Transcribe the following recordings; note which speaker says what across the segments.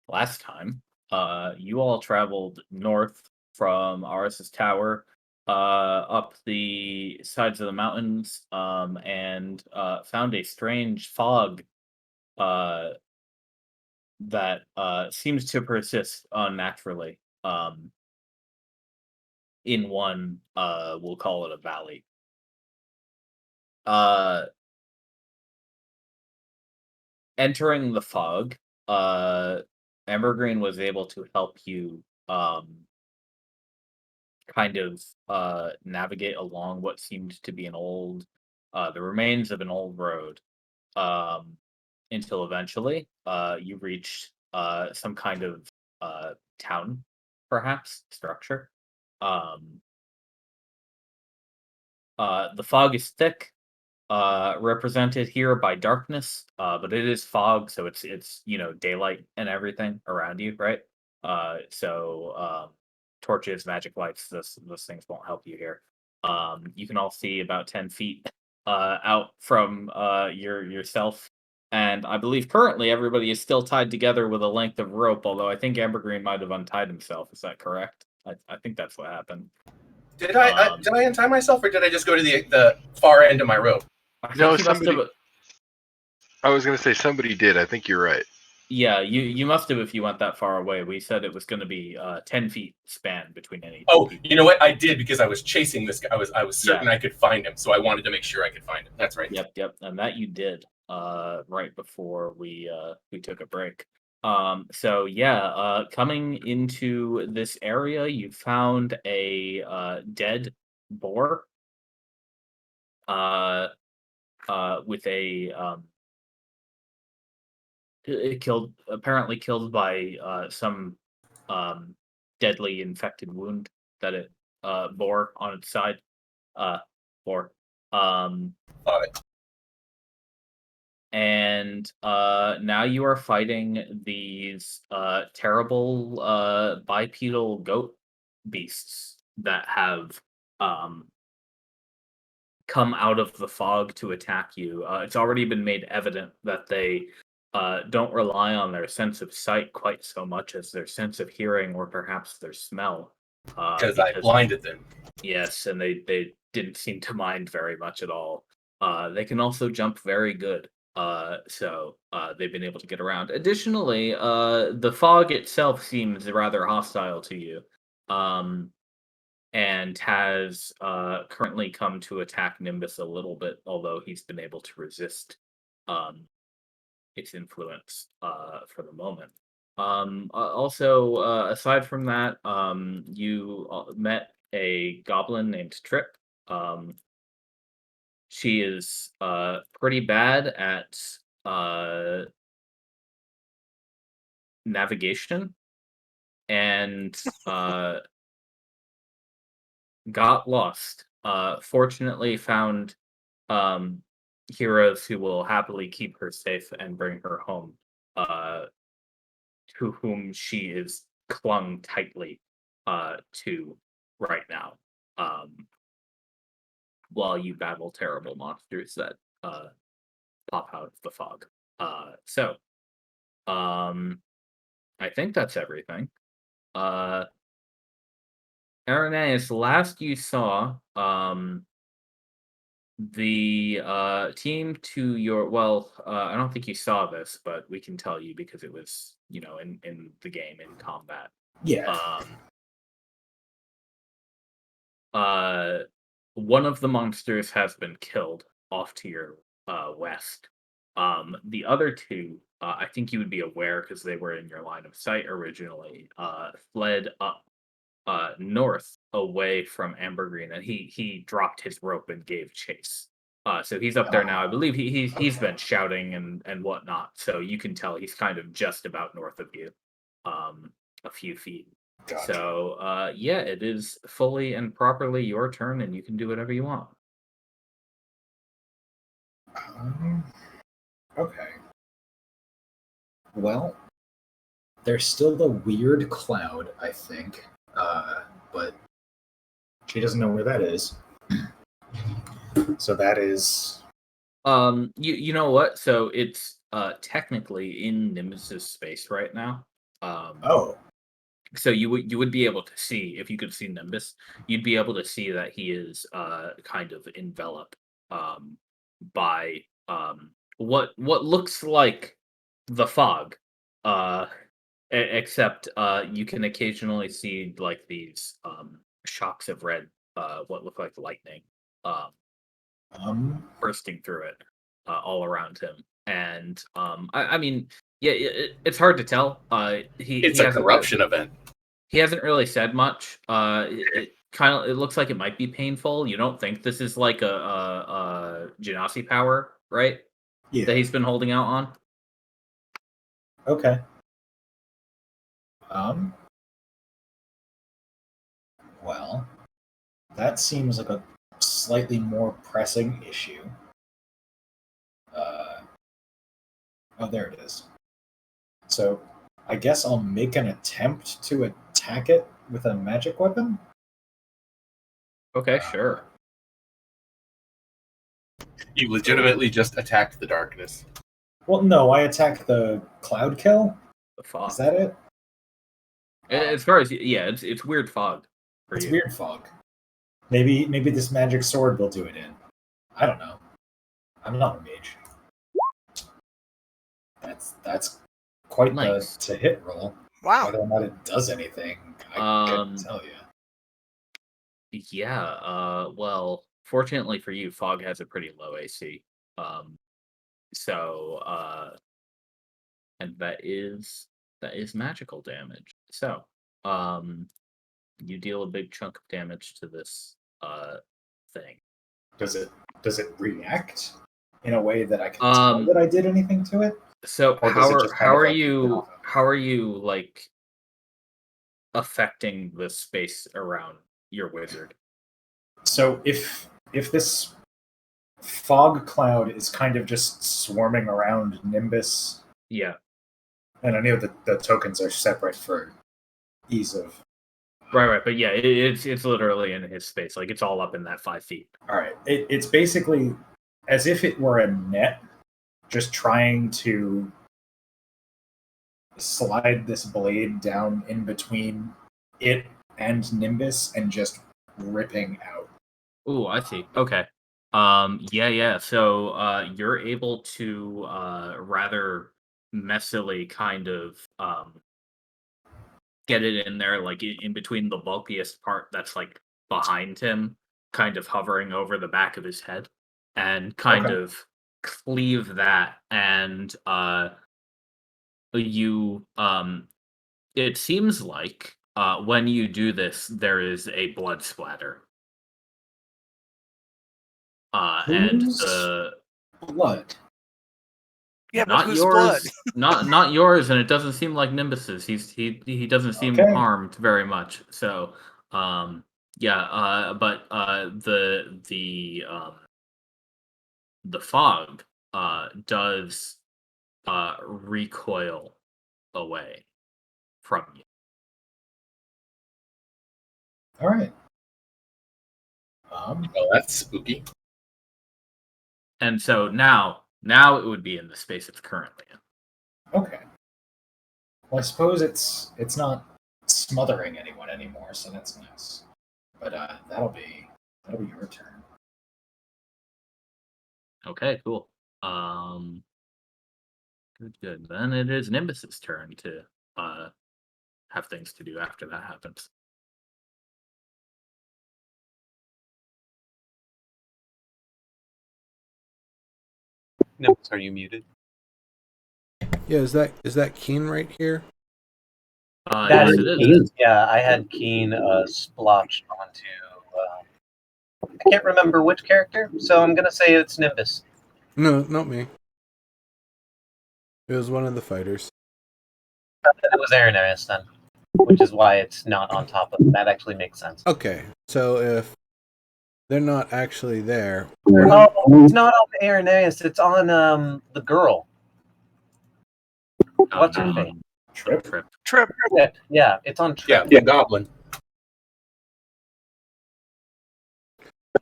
Speaker 1: last time, you all traveled north from Aris's tower, up the sides of the mountains, and found a strange fog uh, that seems to persist unnaturally in one, we'll call it a valley. Uh, Entering the fog, uh, Evergreen was able to help you kind of navigate along what seemed to be the remains of an old road, um, until eventually you reached some kind of town, perhaps structure. Um, the fog is thick, represented here by darkness, but it is fog, so it's daylight and everything around you, right? Torches, magic lights, those things won't help you here. You can all see about 10 feet out from yourself, and I believe currently everybody is still tied together with a length of rope. Although I think Ambergreen might have untied himself. Is that correct? I think that's what happened.
Speaker 2: Did I untie myself, or did I just go to the far end of my rope?
Speaker 1: I think
Speaker 3: No,
Speaker 1: he must have.
Speaker 3: I was going to say somebody did. I think you're right.
Speaker 1: Yeah, you must have if you went that far away. We said it was going to be 10 feet span between any.
Speaker 2: Oh,
Speaker 1: people.
Speaker 2: you know what? I did because I was chasing this guy. I was certain I could find him, so I wanted to make sure I could find him. That's right.
Speaker 1: Yep, and that you did. Right before we took a break. Coming into this area, you found a dead boar. Uh, with a apparently killed by some deadly infected wound that it bore on its side. Bore. And now you are fighting these terrible bipedal goat beasts that have um, come out of the fog to attack you. It's already been made evident that they don't rely on their sense of sight quite so much as their sense of hearing or perhaps their smell.
Speaker 2: Because I blinded them.
Speaker 1: Yes, and they didn't seem to mind very much at all. They can also jump very good. They've been able to get around. Additionally, the fog itself seems rather hostile to you. And has currently come to attack Nimbus a little bit, although he's been able to resist its influence for the moment. Aside from that, you met a goblin named Trip. She is pretty bad at navigation and got lost. Fortunately, found heroes who will happily keep her safe and bring her home, to whom she is clung tightly to right now, while you battle terrible monsters that pop out of the fog. I think that's everything. Arenaeus, last you saw, the team to your I don't think you saw this, but we can tell you because it was, in the game, in combat.
Speaker 4: Yeah.
Speaker 1: One of the monsters has been killed off to your west. The other two, I think you would be aware because they were in your line of sight originally, fled up north away from Ambergreen, and he dropped his rope and gave chase. So he's up there now. I believe he's been shouting and whatnot. So you can tell he's kind of just about north of you, a few feet.
Speaker 4: Gotcha.
Speaker 1: So it is fully and properly your turn, and you can do whatever you want.
Speaker 4: Okay. Well, there's still the weird cloud, I think, but she doesn't know where that is. So that is.
Speaker 1: You know what? So it's technically in Nimbus's space right now.
Speaker 4: Oh,
Speaker 1: So you would be able to see, if you could see Nimbus, you'd be able to see that he is kind of enveloped by what looks like the fog. Uh except you can occasionally see like these shocks of red, what look like lightning, um bursting through it, all around him. And I mean, yeah, it's hard to tell.
Speaker 2: It's a corruption event.
Speaker 1: He hasn't really said much. It looks like it might be painful. You don't think this is like a Genasi power, right?
Speaker 4: yeah.
Speaker 1: That he's been holding out on.
Speaker 4: Okay. Well, that seems like a slightly more pressing issue. Oh, there it is. So, I guess I'll make an attempt to attack it with a magic weapon.
Speaker 1: Okay, sure.
Speaker 2: You legitimately just attacked the darkness.
Speaker 4: Well, no, I attack the cloud kill.
Speaker 1: The fog.
Speaker 4: Is that it?
Speaker 1: As far as it's weird fog. For
Speaker 4: It's
Speaker 1: you.
Speaker 4: weird fog. Maybe this magic sword will do it in. I don't know. I'm not a mage. That's quite
Speaker 1: Nice.
Speaker 4: the hit roll.
Speaker 5: Wow.
Speaker 4: Whether or not it does anything, I couldn't tell you.
Speaker 1: Yeah, well, fortunately for you, fog has a pretty low AC. So and that is magical damage. So, you deal a big chunk of damage to this thing.
Speaker 4: Does it react in a way that I can tell that I did anything to it?
Speaker 1: So
Speaker 4: Or does it just kind
Speaker 1: how
Speaker 4: of,
Speaker 1: are
Speaker 4: like,
Speaker 1: you like affecting the space around your wizard?
Speaker 4: So if this fog cloud is kind of just swarming around Nimbus,
Speaker 1: Yeah.
Speaker 4: and I know that the tokens are separate for ease of.
Speaker 1: Right, but yeah, it's literally in his space. Like it's all up in that 5 feet.
Speaker 4: All right, it's basically as if it were a net, just trying to slide this blade down in between it and Nimbus and just ripping out.
Speaker 1: Ooh, I see. Okay. Yeah. So you're able to rather messily kind of get it in there, like in between the bulkiest part that's like behind him, kind of hovering over the back of his head, and kind
Speaker 4: Okay.
Speaker 1: of cleave that. And you it seems like when you do this, there is a blood splatter. And
Speaker 4: Whose blood?
Speaker 5: Yeah, but
Speaker 1: not
Speaker 5: whose blood?
Speaker 1: yours, not yours, and it doesn't seem like Nimbus's. He doesn't seem
Speaker 4: Okay.
Speaker 1: harmed very much. So, yeah, but the fog does recoil away from you.
Speaker 4: All right.
Speaker 2: Well, that's spooky.
Speaker 1: And so now it would be in the space it's currently in.
Speaker 4: Okay. Well, I suppose it's not smothering anyone anymore, so that's nice. But that'll be your turn.
Speaker 1: Okay, cool. Good. Then it is Nimbus's turn to have things to do after that happens.
Speaker 6: Nimbus, are you muted?
Speaker 7: Yeah, is that Keen right here?
Speaker 6: That
Speaker 1: Yes,
Speaker 6: is
Speaker 1: it
Speaker 6: Keen.
Speaker 1: is.
Speaker 6: Yeah, I had Keen splotched onto. I can't remember which character, so I'm gonna say it's Nimbus.
Speaker 7: No, not me. It was one of the fighters.
Speaker 6: It was Aranarius then, which is why it's not on top of. That actually makes sense.
Speaker 7: Okay, so if they're not actually there,
Speaker 6: No, it's not on Aranarius. It's on the girl. What's her name?
Speaker 4: Trip.
Speaker 5: Trip.
Speaker 6: Trip. Yeah, it's on Trip.
Speaker 2: Yeah, the goblin.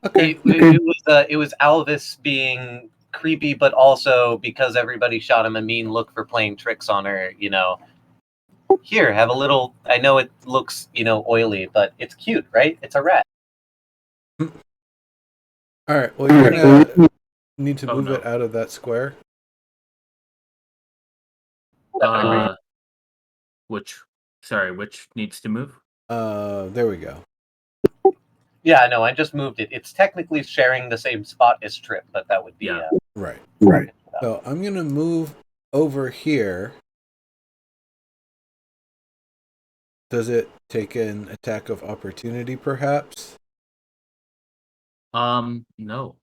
Speaker 7: okay,
Speaker 6: It was Alvis being creepy, but also because everybody shot him a mean look for playing tricks on her. You know, Here, have a little. I know it looks, oily, but it's cute, right? It's a rat.
Speaker 7: All right. Well, you're gonna need to
Speaker 1: Oh,
Speaker 7: move
Speaker 1: no.
Speaker 7: it out of that square.
Speaker 1: Which needs to move?
Speaker 7: There we go.
Speaker 6: Yeah, no, I just moved it. It's technically sharing the same spot as Trip, but that would be
Speaker 1: Yeah.
Speaker 7: Right.
Speaker 6: right.
Speaker 7: So I'm gonna move over here. Does it take an attack of opportunity, perhaps?
Speaker 1: No.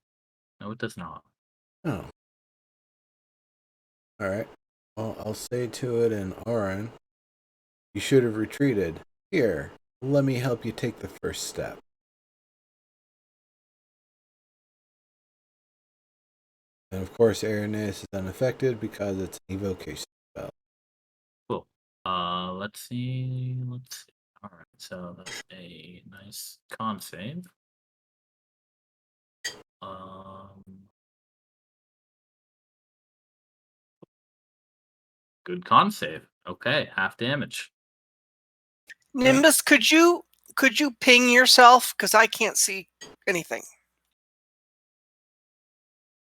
Speaker 1: No, it does not.
Speaker 7: Oh. All right. Well, I'll say to it in Auran, you should have retreated. Here, let me help you take the first step. And of course, Aranus is unaffected because it's an evocation spell.
Speaker 1: Cool. Let's see. All right, so that's a nice con save. Good con save. Okay, half damage.
Speaker 5: Nimbus, could you ping yourself? Because I can't see anything.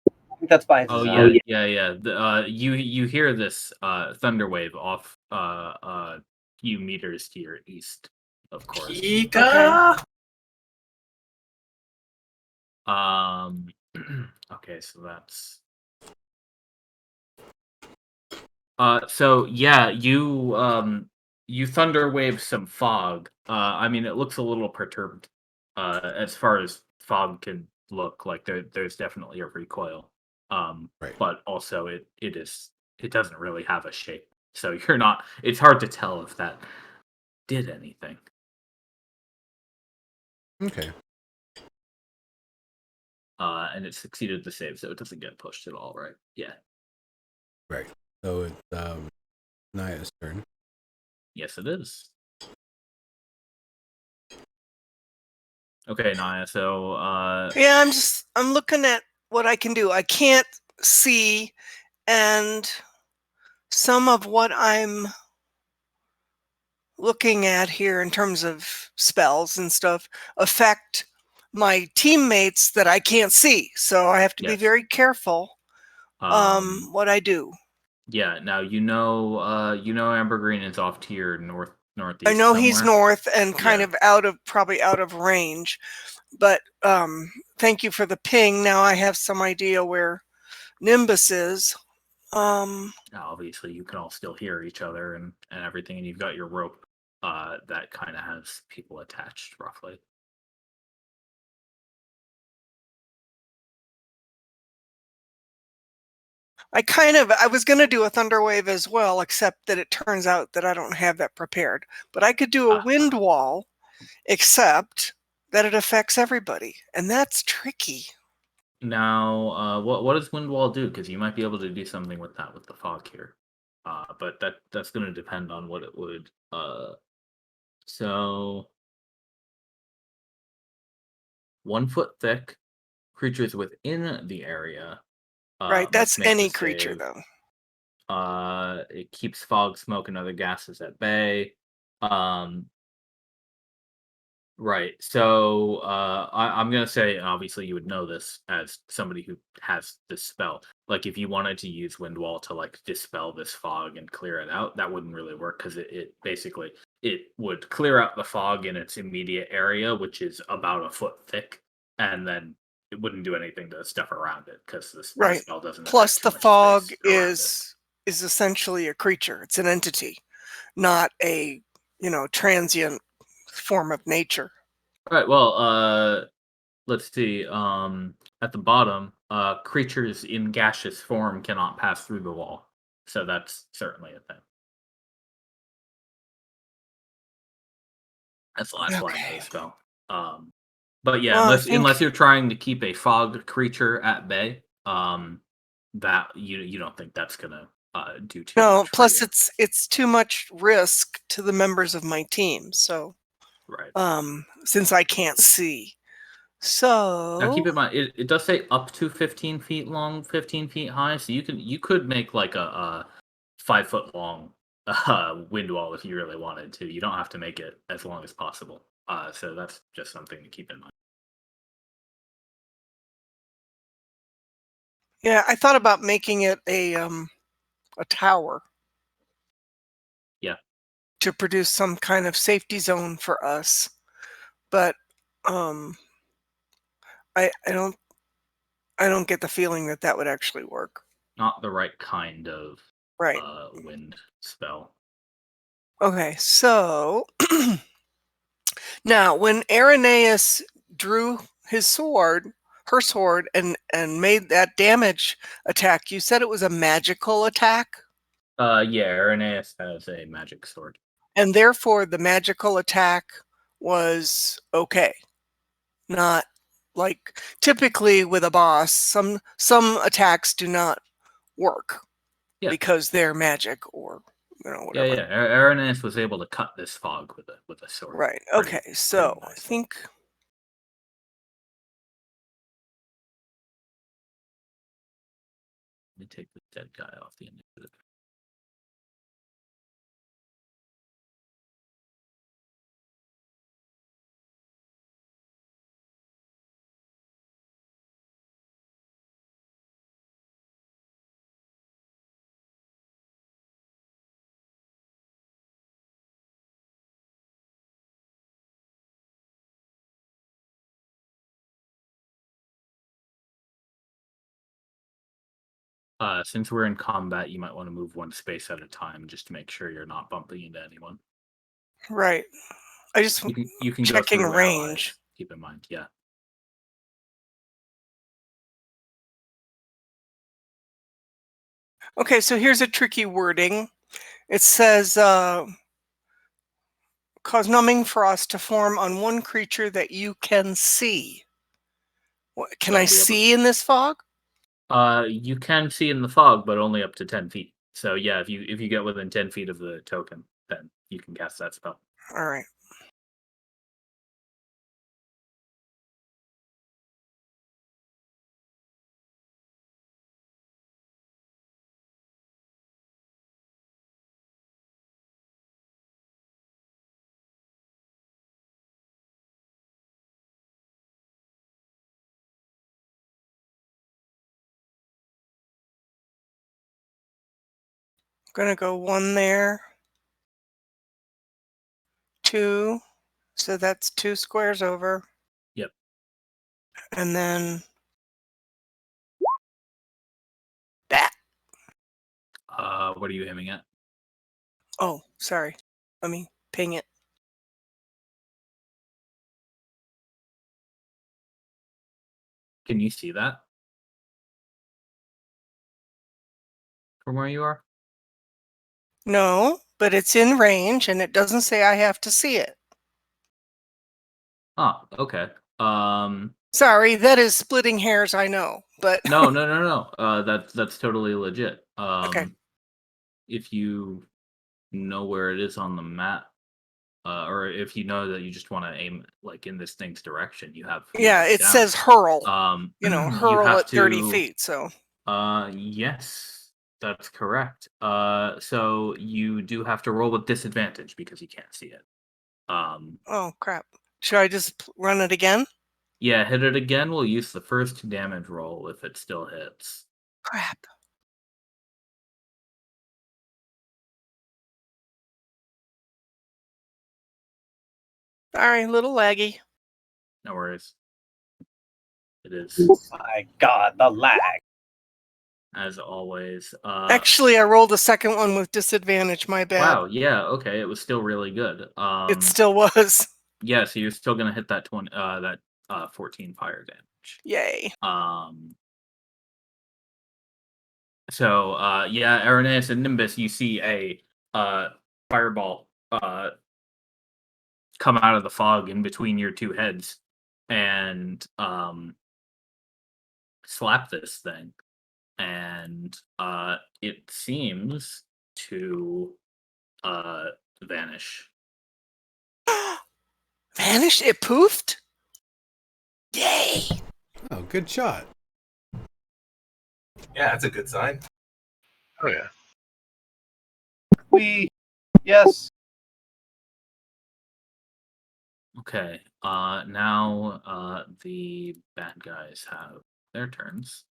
Speaker 6: I think that's by
Speaker 1: Oh
Speaker 6: design.
Speaker 1: yeah. You hear this thunder wave off few meters to your east, of course.
Speaker 2: Pika!
Speaker 1: Okay, so that's so yeah, you thunder wave some fog. I mean, it looks a little perturbed as far as fog can look. Like there's definitely a recoil.
Speaker 7: Right.
Speaker 1: But also it doesn't really have a shape. So you're not it's hard to tell if that did anything.
Speaker 7: Okay.
Speaker 1: And it succeeded the save, so it doesn't get pushed at all, right? Yeah.
Speaker 7: Right. So it's Naya's turn.
Speaker 1: Yes, it is. Okay, Naya. So
Speaker 5: Yeah, I'm looking at what I can do. I can't see, and some of what I'm looking at here in terms of spells and stuff affect my teammates that I can't see. So I have to be
Speaker 1: Yes.
Speaker 5: very careful what I do.
Speaker 1: Yeah, now you know Amber Green is off to your northeast
Speaker 5: I know
Speaker 1: somewhere.
Speaker 5: he's north and kind
Speaker 1: Yeah.
Speaker 5: of probably out of range, but thank you for the ping. Now I have some idea where Nimbus is.
Speaker 1: Now, obviously, you can all still hear each other and everything, and you've got your rope that kind of has people attached, roughly.
Speaker 5: I was going to do a thunder wave as well, except that it turns out that I don't have that prepared. But I could do a wind wall, except that it affects everybody, and that's tricky.
Speaker 1: Now, what does wind wall do? Because you might be able to do something with that with the fog here, but that's going to depend on what it would. So 1 foot thick creatures within the area.
Speaker 5: Right,
Speaker 1: Must
Speaker 5: that's
Speaker 1: make the
Speaker 5: any creature,
Speaker 1: save.
Speaker 5: though.
Speaker 1: It keeps fog, smoke, and other gases at bay. Right. So I'm gonna say, obviously, you would know this as somebody who has this spell. Like, if you wanted to use wind wall to like dispel this fog and clear it out, that wouldn't really work because it basically it would clear out the fog in its immediate area, which is about a foot thick, and then it wouldn't do anything to stuff around it because this
Speaker 5: Right.
Speaker 1: spell doesn't.
Speaker 5: Plus,
Speaker 1: affect too
Speaker 5: the
Speaker 1: much
Speaker 5: fog
Speaker 1: space around it.
Speaker 5: is essentially a creature. It's an entity, not a transient form of nature.
Speaker 1: All right. Well, let's see. At the bottom, creatures in gaseous form cannot pass through the wall, so that's certainly a thing. That's the last line of the spell. But yeah,
Speaker 5: Well,
Speaker 1: unless you're trying to keep a fog creature at bay, that you don't think that's gonna do too
Speaker 5: no.
Speaker 1: much.
Speaker 5: Plus,
Speaker 1: For you.
Speaker 5: it's too much risk to the members of my team. So,
Speaker 1: Right.
Speaker 5: since I can't see,
Speaker 1: Now keep
Speaker 5: so
Speaker 1: in mind, it does say up to 15 feet long, 15 feet high, so you could make like a 5 foot long wind wall if you really wanted to. You don't have to make it as long as possible. So that's just something to keep in mind.
Speaker 5: Yeah, I thought about making it a tower.
Speaker 1: Yeah.
Speaker 5: To produce some kind of safety zone for us, but I don't get the feeling that that would actually work.
Speaker 1: Not the right kind of
Speaker 5: Right.
Speaker 1: wind spell.
Speaker 5: Okay, so now when Irenaeus drew his sword, her sword, and made that damage attack, you said it was a magical attack?
Speaker 1: Yeah, Irenaeus has a magic sword.
Speaker 5: And therefore the magical attack was okay. Not like typically with a boss, some attacks do not work because they're magic or whatever.
Speaker 1: Yeah. Irenaeus was able to cut this fog with a sword.
Speaker 5: Right. Okay. So I think
Speaker 1: let me take the dead guy off the initiative. Since we're in combat, you might want to move one space at a time just to make sure you're not bumping into anyone.
Speaker 5: right. I just
Speaker 1: You can go
Speaker 5: checking
Speaker 1: through
Speaker 5: range.
Speaker 1: allies, keep in mind, yeah.
Speaker 5: Okay, so here's a tricky wording. It says cause numbing frost to form on one creature that you can see. What, can I see in this fog?
Speaker 1: You can see in the fog, but only up to 10 feet. So yeah, if you get within 10 feet of the token, then you can cast that spell.
Speaker 5: All right. Gonna go 1 there. 2. So that's 2 squares over.
Speaker 1: Yep.
Speaker 5: And then that.
Speaker 1: What are you aiming at?
Speaker 5: Oh, sorry. Let me ping it.
Speaker 1: Can you see that from where you are?
Speaker 5: No, but it's in range and it doesn't say I have to see it.
Speaker 1: Oh, okay.
Speaker 5: Sorry, that is splitting hairs, I know, but
Speaker 1: No. That's totally legit.
Speaker 5: okay.
Speaker 1: If you know where it is on the map, or if you know that you just want to aim like in this thing's direction, you have
Speaker 5: Yeah, it
Speaker 1: down.
Speaker 5: says hurl.
Speaker 1: You
Speaker 5: Hurl
Speaker 1: have
Speaker 5: at 30
Speaker 1: to,
Speaker 5: feet. So
Speaker 1: yes, that's correct. So you do have to roll with disadvantage because you can't see it.
Speaker 5: oh crap. Should I just run it again?
Speaker 1: Yeah, hit it again. We'll use the first damage roll if it still hits.
Speaker 5: Crap. Sorry, a little laggy.
Speaker 1: No worries. It is,
Speaker 6: My God, the lag.
Speaker 1: as always.
Speaker 5: Actually, I rolled a second one with disadvantage. My bad.
Speaker 1: Wow. Yeah. Okay. It was still really good.
Speaker 5: It still was.
Speaker 1: Yeah. So you're still gonna hit that 20. That 14 fire damage.
Speaker 5: Yay.
Speaker 1: So yeah, Irenaeus and Nimbus, you see a fireball come out of the fog in between your two heads and slap this thing, and it seems to vanish.
Speaker 5: Vanished? It poofed? Yay.
Speaker 7: Oh, good shot.
Speaker 2: Yeah, that's a good sign.
Speaker 3: Oh yeah.
Speaker 6: We Yes.
Speaker 1: Okay. Now the bad guys have their turns.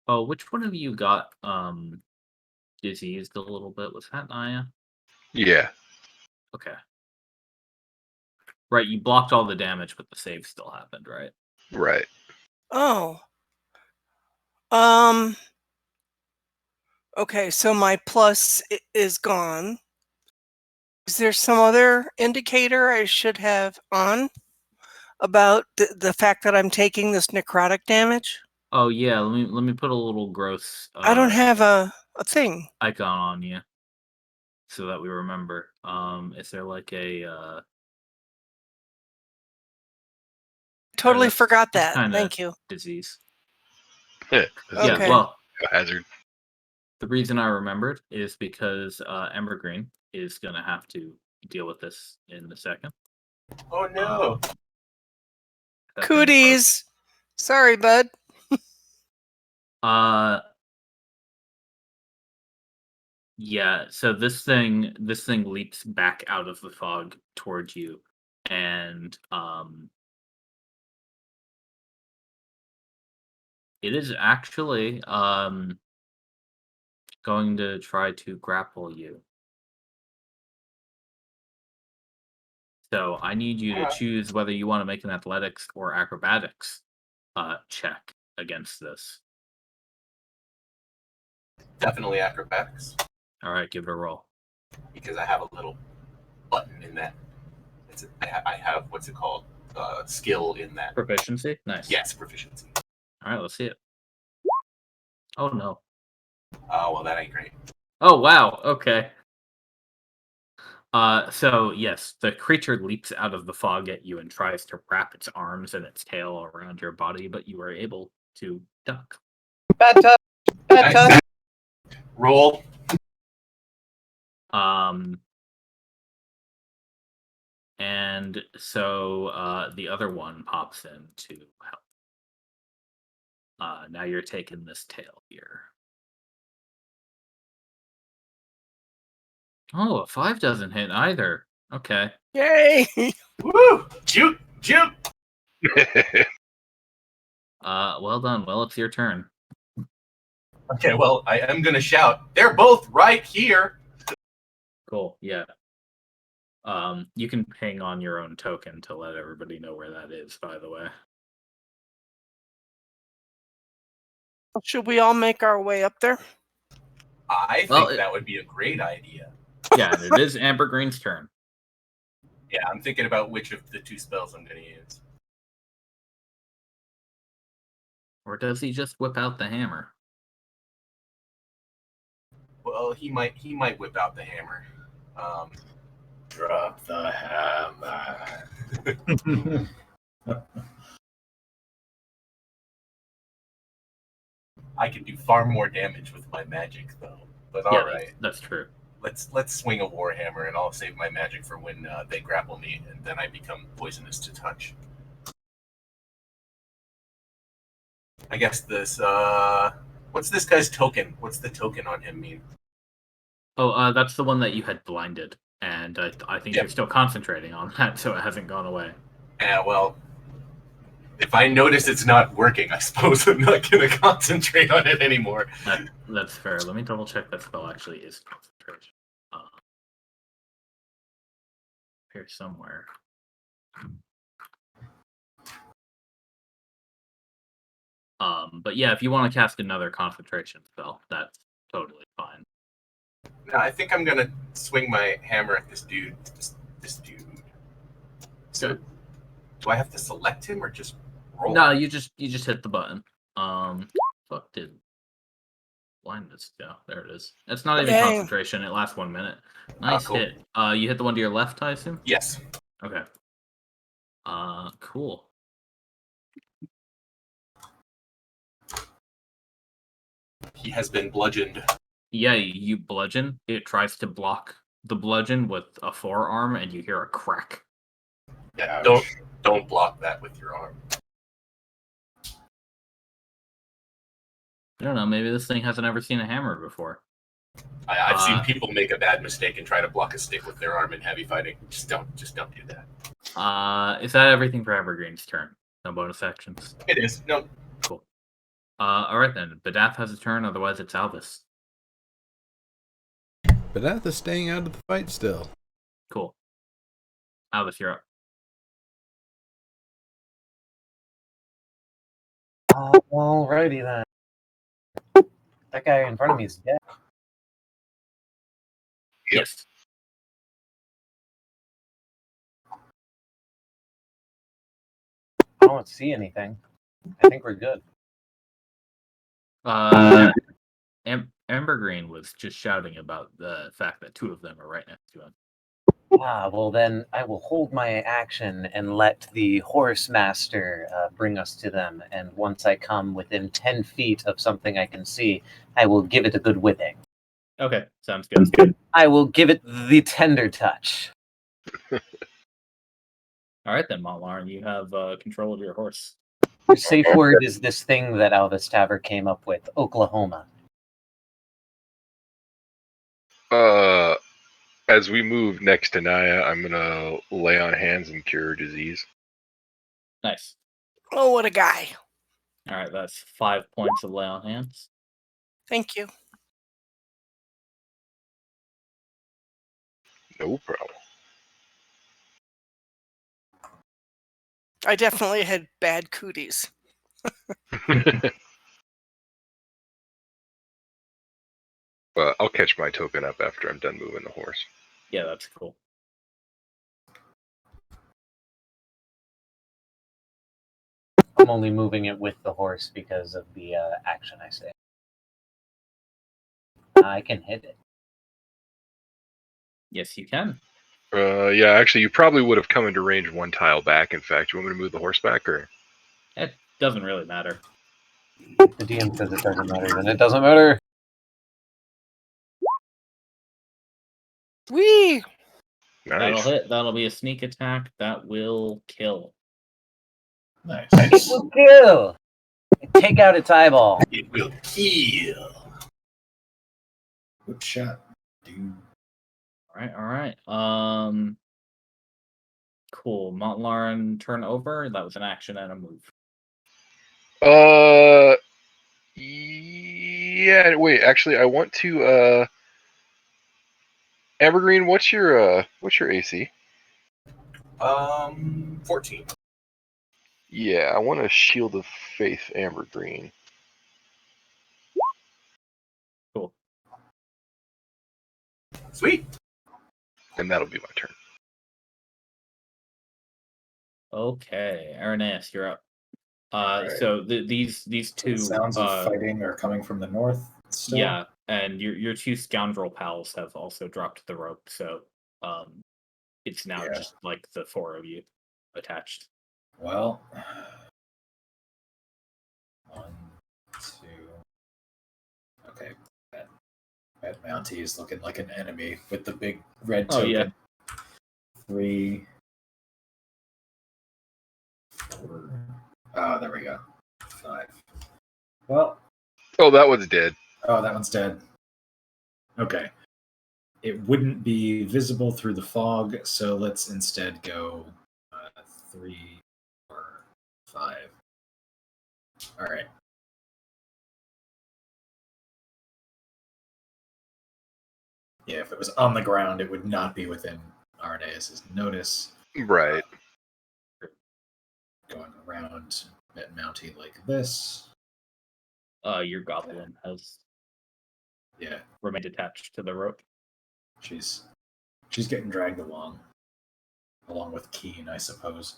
Speaker 1: Oh, which one of you got diseased a little bit? Was that Naya?
Speaker 3: Yeah.
Speaker 1: Okay. Right, you blocked all the damage, but the save still happened, right?
Speaker 3: Right.
Speaker 5: Oh. Okay, so my plus is gone. Is there some other indicator I should have on about the fact that I'm taking this necrotic damage?
Speaker 1: Oh yeah, let me put a little gross
Speaker 5: I don't have a thing.
Speaker 1: icon on you so that we remember. Is there like a
Speaker 5: Totally
Speaker 1: that's
Speaker 5: forgot
Speaker 1: just
Speaker 5: that.
Speaker 1: kind of
Speaker 5: Thank you.
Speaker 1: disease?
Speaker 3: This
Speaker 1: Yeah,
Speaker 5: Okay.
Speaker 1: well,
Speaker 3: is a hazard.
Speaker 1: the reason I remembered is because Ember Green is gonna have to deal with this in a second.
Speaker 2: Oh no!
Speaker 1: That thing broke.
Speaker 5: Cooties. Sorry, bud.
Speaker 1: Yeah, so this thing leaps back out of the fog towards you, and it is actually going to try to grapple you. So I need you to choose whether you want to make an athletics or acrobatics check against this.
Speaker 2: Definitely acrobatics,
Speaker 1: All right, give it a roll.
Speaker 2: because I have a little button in that. I have what's it called? Skill in that.
Speaker 1: Proficiency? Nice.
Speaker 2: Yes, proficiency.
Speaker 1: All right, let's see it. Oh no.
Speaker 2: Oh well, that ain't great.
Speaker 1: Oh wow. Okay. So yes, the creature leaps out of the fog at you and tries to wrap its arms and its tail around your body, but you are able to duck.
Speaker 6: Bad touch. Bad touch.
Speaker 2: Roll.
Speaker 1: And so the other one pops in to help. Now you're taking this tail here. Oh, a 5 doesn't hit either. Okay.
Speaker 5: Yay!
Speaker 2: Woo! Juke! Juke!
Speaker 1: Well done. Well, it's your turn.
Speaker 2: Okay, well, I am gonna shout. They're both right here.
Speaker 1: Cool. Yeah. You can ping on your own token to let everybody know where that is, by the way.
Speaker 5: Should we all make our way up there?
Speaker 2: I think
Speaker 1: Well,
Speaker 2: that would be a great idea.
Speaker 1: Yeah, and it is Amber Green's turn.
Speaker 2: Yeah, I'm thinking about which of the two spells I'm gonna use.
Speaker 1: Or does he just whip out the hammer?
Speaker 2: Well, he might whip out the hammer.
Speaker 4: Drop the hammer.
Speaker 2: I can do far more damage with my magic, though. But
Speaker 1: Yeah,
Speaker 2: all right,
Speaker 1: that's true.
Speaker 2: let's swing a warhammer, and I'll save my magic for when they grapple me, and then I become poisonous to touch. I guess this. What's this guy's token? What's the token on him mean?
Speaker 1: Oh, that's the one that you had blinded, and I think
Speaker 2: Yep.
Speaker 1: you're still concentrating on that, so it hasn't gone away.
Speaker 2: Yeah, well, if I notice it's not working, I suppose I'm not going to concentrate on it anymore.
Speaker 1: That's fair. Let me double check that spell actually is concentration. Here somewhere. But yeah, if you want to cast another concentration spell, that's totally fine.
Speaker 2: No, I think I'm going to swing my hammer at this dude. This dude. So,
Speaker 1: Good.
Speaker 2: do I have to select him or just roll?
Speaker 1: No, you just hit the button. Fuck did blindness go? There it is. That's not even
Speaker 5: Yay.
Speaker 1: concentration. It lasts 1 minute. Nice
Speaker 2: cool.
Speaker 1: hit. You hit the one to your left, I assume.
Speaker 2: Yes.
Speaker 1: Okay. Cool.
Speaker 2: He has been bludgeoned.
Speaker 1: Yeah, you bludgeon. It tries to block the bludgeon with a forearm, and you hear a crack.
Speaker 2: Yeah,
Speaker 4: Ouch.
Speaker 2: don't block that with your arm.
Speaker 1: I don't know. Maybe this thing hasn't ever seen a hammer before.
Speaker 2: I've seen people make a bad mistake and try to block a stick with their arm in heavy fighting. Just don't do that.
Speaker 1: Is that everything for Evergreen's turn? No bonus actions.
Speaker 2: It is. No.
Speaker 1: Cool. All right then. Badath has a turn. Otherwise, it's Alvis.
Speaker 7: Badath is staying out of the fight still.
Speaker 1: Cool. Alvis, you're up.
Speaker 6: Alrighty then. That guy in front of me is dead.
Speaker 3: Yep.
Speaker 1: Yes.
Speaker 6: I don't see anything. I think we're good.
Speaker 1: Ambergreen was just shouting about the fact that two of them are right next to him.
Speaker 6: Well then I will hold my action and let the horse master bring us to them. And once I come within 10 feet of something I can see, I will give it a good whipping.
Speaker 1: Okay, sounds good.
Speaker 6: I will give it the tender touch.
Speaker 1: All right then, Montlarn, you have control of your horse.
Speaker 6: Your safe word is this thing that Alvis Taver came up with, Oklahoma.
Speaker 3: As we move next to Naya, I'm gonna lay on hands and cure disease.
Speaker 1: Nice.
Speaker 5: Oh, what a guy.
Speaker 1: All right, that's 5 points of lay on hands.
Speaker 5: Thank you.
Speaker 3: No problem.
Speaker 5: I definitely had bad cooties.
Speaker 3: I'll catch my token up after I'm done moving the horse.
Speaker 1: Yeah, that's cool.
Speaker 6: I'm only moving it with the horse because of the action I say. I can hit it.
Speaker 1: Yes, you can.
Speaker 3: Yeah, actually, you probably would have come into range one tile back. In fact, you want me to move the horse back, or?
Speaker 1: It doesn't really matter.
Speaker 6: The DM says it doesn't matter, then it doesn't matter.
Speaker 5: Whee!
Speaker 1: That'll
Speaker 3: Nice.
Speaker 1: hit. That'll be a sneak attack. That will kill.
Speaker 4: Nice.
Speaker 6: It will kill! Take out its eyeball.
Speaker 2: It will kill.
Speaker 4: Whip shot, dude.
Speaker 1: All right. Cool. Montlarn turn over. That was an action and a move.
Speaker 3: Yeah. Wait. Actually, I want to. Evergreen, what's your AC?
Speaker 2: 14.
Speaker 3: Yeah, I want a Shield of Faith, Ambergreen.
Speaker 1: Cool.
Speaker 2: Sweet.
Speaker 3: And that'll be my turn.
Speaker 1: Okay, Irenaeus, you're up.
Speaker 4: Alright.
Speaker 1: So these two
Speaker 4: The sounds of fighting are coming from the north. Still?
Speaker 1: yeah, and your two scoundrel pals have also dropped the rope, so it's now
Speaker 4: Yeah.
Speaker 1: just like the four of you attached.
Speaker 4: Well, 1, 2. Okay, that Mountie is looking like an enemy with the big red
Speaker 1: Oh,
Speaker 4: token.
Speaker 1: yeah.
Speaker 4: 3, 4. Oh, there we go. 5. Well,
Speaker 3: Oh, that one's dead.
Speaker 4: oh, that one's dead. Okay. It wouldn't be visible through the fog, so let's instead go 3, 4, 5. All right. Yeah, if it was on the ground, it would not be within Arneas' notice.
Speaker 3: Right.
Speaker 4: Going around at Mountie like this.
Speaker 1: Your goblin has
Speaker 4: Yeah,
Speaker 1: remained attached to the rope.
Speaker 4: she's getting dragged along with Keen, I suppose.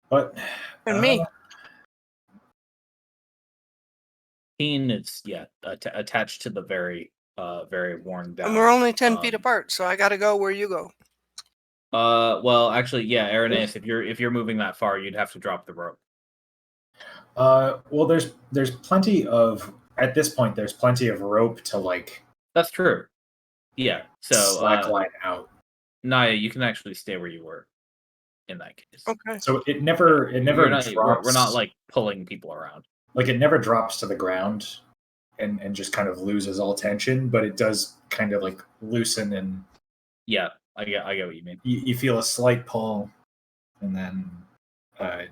Speaker 4: But
Speaker 5: And me.
Speaker 1: Keen is attached to the very worn down.
Speaker 5: And we're only 10 feet
Speaker 1: um,
Speaker 5: apart, so I got to go where you go.
Speaker 1: Well, actually, yeah, Irenaeus, if you're moving that far, you'd have to drop the rope.
Speaker 4: Well, there's plenty of at this point. There's plenty of rope to like.
Speaker 1: That's true. Yeah. So
Speaker 4: slackline out.
Speaker 1: Naya, you can actually stay where you were in that case.
Speaker 5: Okay.
Speaker 4: So it never drops.
Speaker 1: We're not like pulling people around.
Speaker 4: Like it never drops to the ground and just kind of loses all tension, but it does kind of like loosen, and
Speaker 1: Yeah, I get what you mean.
Speaker 4: you feel a slight pull, and then a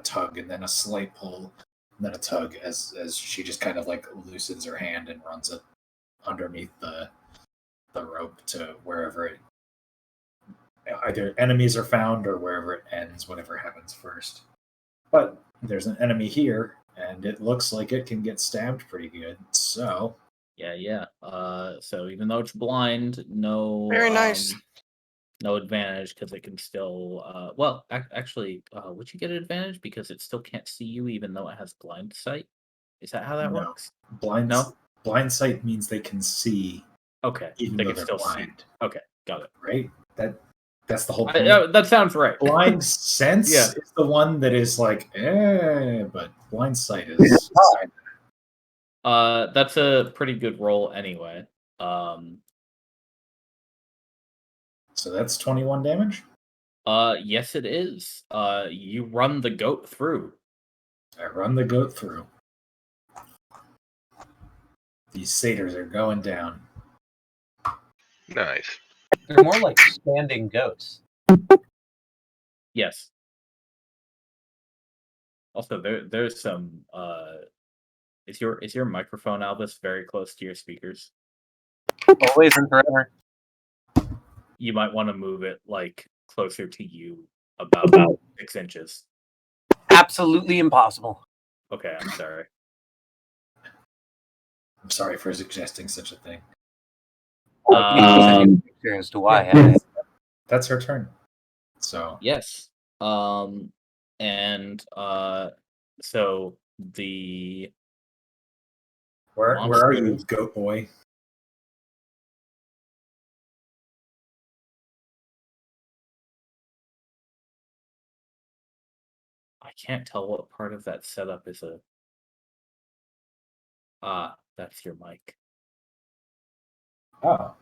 Speaker 4: tug, and then a slight pull, and then a tug as she just kind of like loosens her hand and runs it underneath the rope to wherever it either enemies are found or wherever it ends, whatever happens first. But there's an enemy here, and it looks like it can get stabbed pretty good. So
Speaker 1: Yeah. So even though it's blind, no
Speaker 5: Very nice.
Speaker 1: no advantage because it can still well actually would you get an advantage because it still can't see you even though it has blind sight? Is that how that
Speaker 4: No.
Speaker 1: works?
Speaker 4: blind sight means they can see
Speaker 1: Okay.
Speaker 4: even
Speaker 1: They
Speaker 4: though
Speaker 1: can
Speaker 4: they're
Speaker 1: still
Speaker 4: blind.
Speaker 1: see. Okay, got it.
Speaker 4: Right? That's the whole point.
Speaker 1: That sounds right.
Speaker 4: Blind sense
Speaker 1: Yeah.
Speaker 4: is the one that is like, but blind sight is.
Speaker 1: That's a pretty good roll anyway.
Speaker 4: So that's 21 damage.
Speaker 1: Yes, it is. You run the goat through.
Speaker 4: I run the goat through. These satyrs are going down.
Speaker 3: Nice.
Speaker 6: They're more like standing goats.
Speaker 1: Yes. Also, there's some. Is your microphone, Albus, very close to your speakers?
Speaker 6: Always and forever.
Speaker 1: You might want to move it like closer to you, about 6 inches.
Speaker 6: Absolutely impossible.
Speaker 1: Okay, I'm sorry.
Speaker 4: I'm sorry for suggesting such a thing.
Speaker 6: As to why.
Speaker 4: That's her turn. So
Speaker 1: Yes. And so the
Speaker 4: where are you, goat boy?
Speaker 1: I can't tell what part of that setup is a. That's your mic.
Speaker 4: Oh.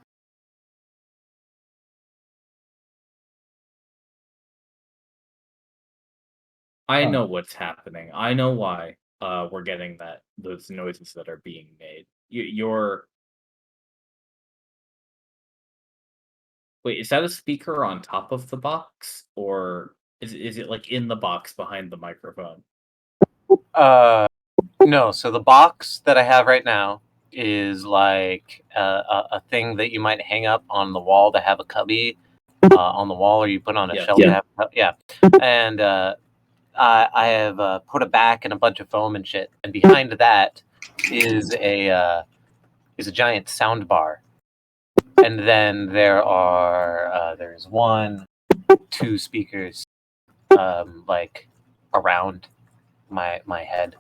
Speaker 1: I know what's happening. I know why we're getting those noises that are being made. You're Wait, is that a speaker on top of the box, or is it like in the box behind the microphone?
Speaker 6: No. So the box that I have right now is like a thing that you might hang up on the wall to have a cubby on the wall, or you put on a shelf to have. And I have put a back and a bunch of foam and shit, and behind that is a giant sound bar. And then there's 1, 2 speakers like around my head.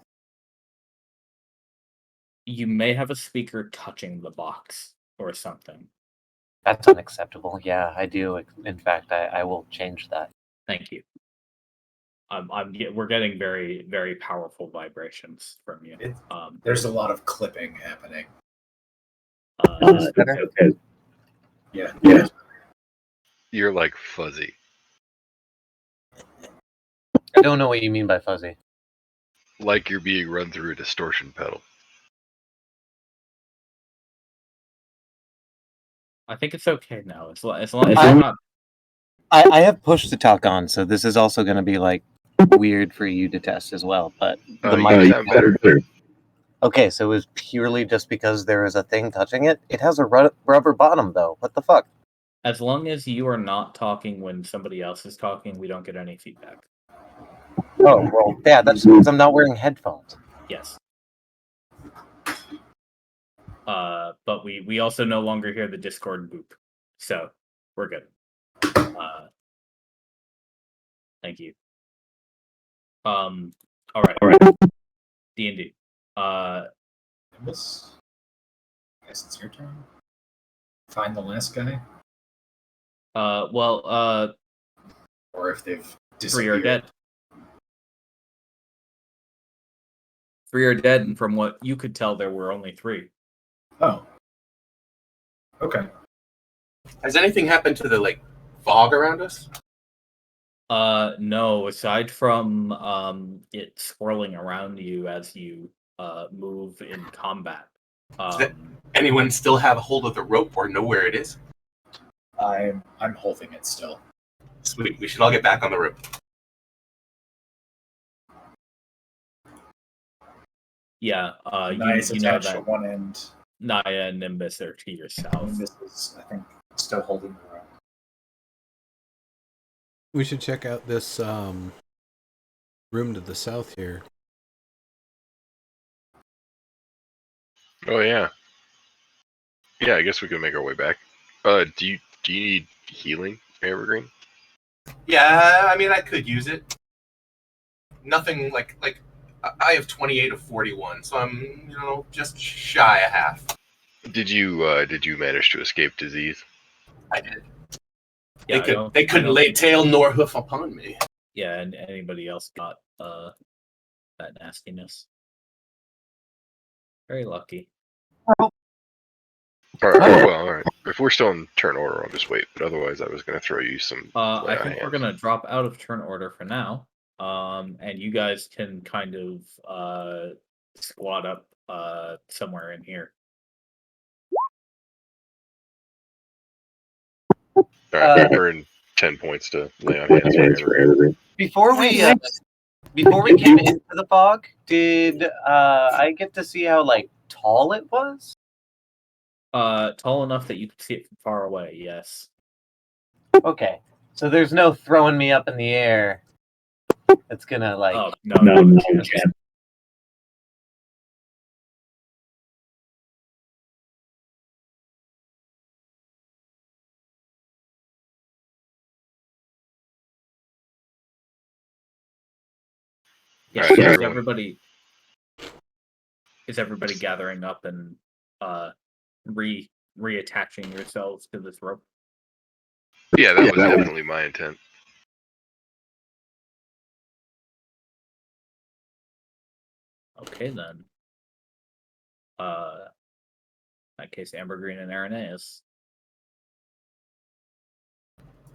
Speaker 1: You may have a speaker touching the box or something.
Speaker 6: That's unacceptable. Yeah, I do. In fact, I will change that.
Speaker 1: Thank you. We're getting very, very powerful vibrations from you.
Speaker 4: There's a lot of clipping happening.
Speaker 6: Okay.
Speaker 4: Yeah.
Speaker 3: You're like fuzzy.
Speaker 6: I don't know what you mean by fuzzy.
Speaker 3: Like you're being run through a distortion pedal.
Speaker 1: I think it's okay now. As long as I'm not.
Speaker 6: I have push to talk on, so this is also going to be like weird for you to test as well. But the mic
Speaker 3: sound better.
Speaker 6: Okay, so it was purely just because there is a thing touching it. It has a rubber bottom, though. What the fuck?
Speaker 1: As long as you are not talking when somebody else is talking, we don't get any feedback.
Speaker 6: Oh, well, yeah, that's because I'm not wearing headphones.
Speaker 1: Yes. But we also no longer hear the Discord boop, so we're good. Thank you. All right. D&D.
Speaker 4: I guess it's your turn. Find the last guy,
Speaker 1: Well,
Speaker 4: or if they've
Speaker 1: 3 are
Speaker 4: disappeared.
Speaker 1: dead. 3 are dead, and from what you could tell, there were only 3.
Speaker 4: Oh. Okay.
Speaker 2: Has anything happened to the fog around us?
Speaker 1: No, aside from it swirling around you as you move in combat.
Speaker 2: Does anyone still have a hold of the rope or know where it is?
Speaker 4: I'm holding it still.
Speaker 2: Sweet. We should all get back on the rope.
Speaker 1: Yeah,
Speaker 4: Nice
Speaker 1: you know
Speaker 4: attached to
Speaker 1: that
Speaker 4: one end.
Speaker 1: Naya and Nimbus are to your south.
Speaker 4: Nimbus is, I think, still holding the rope.
Speaker 7: We should check out this room to the south here.
Speaker 3: Oh yeah. Yeah, I guess we can make our way back. Do you need healing, Evergreen?
Speaker 2: Yeah, I mean, I could use it. Nothing like I have 28 of 41, so I'm just shy a half.
Speaker 3: Did you manage to escape disease?
Speaker 2: I did.
Speaker 1: Yeah,
Speaker 2: They couldn't lay tail nor hoof upon me.
Speaker 1: Yeah, and anybody else got that nastiness. Very lucky.
Speaker 3: All right. Well, all right. If we're still in turn order, I'll just wait. But otherwise, I was going to throw you some.
Speaker 1: I think we're gonna drop out of turn order for now. And you guys can kind of squat up somewhere in here.
Speaker 3: All right, burn 10 points to lay on hands for Evergreen.
Speaker 6: Before we came into the fog, did I get to see how tall it was?
Speaker 1: Tall enough that you can see it from far away. Yes.
Speaker 6: Okay, so there's no throwing me up in the air. It's gonna
Speaker 1: Oh no,
Speaker 4: you
Speaker 1: can't.
Speaker 4: can't.
Speaker 1: Yeah,
Speaker 3: Alright,
Speaker 1: so
Speaker 3: everyone.
Speaker 1: is everybody gathering up and reattaching yourselves to this rope?
Speaker 3: Yeah, that was definitely my intent.
Speaker 1: Okay then. In that case, Ambergreen and Arenaeus.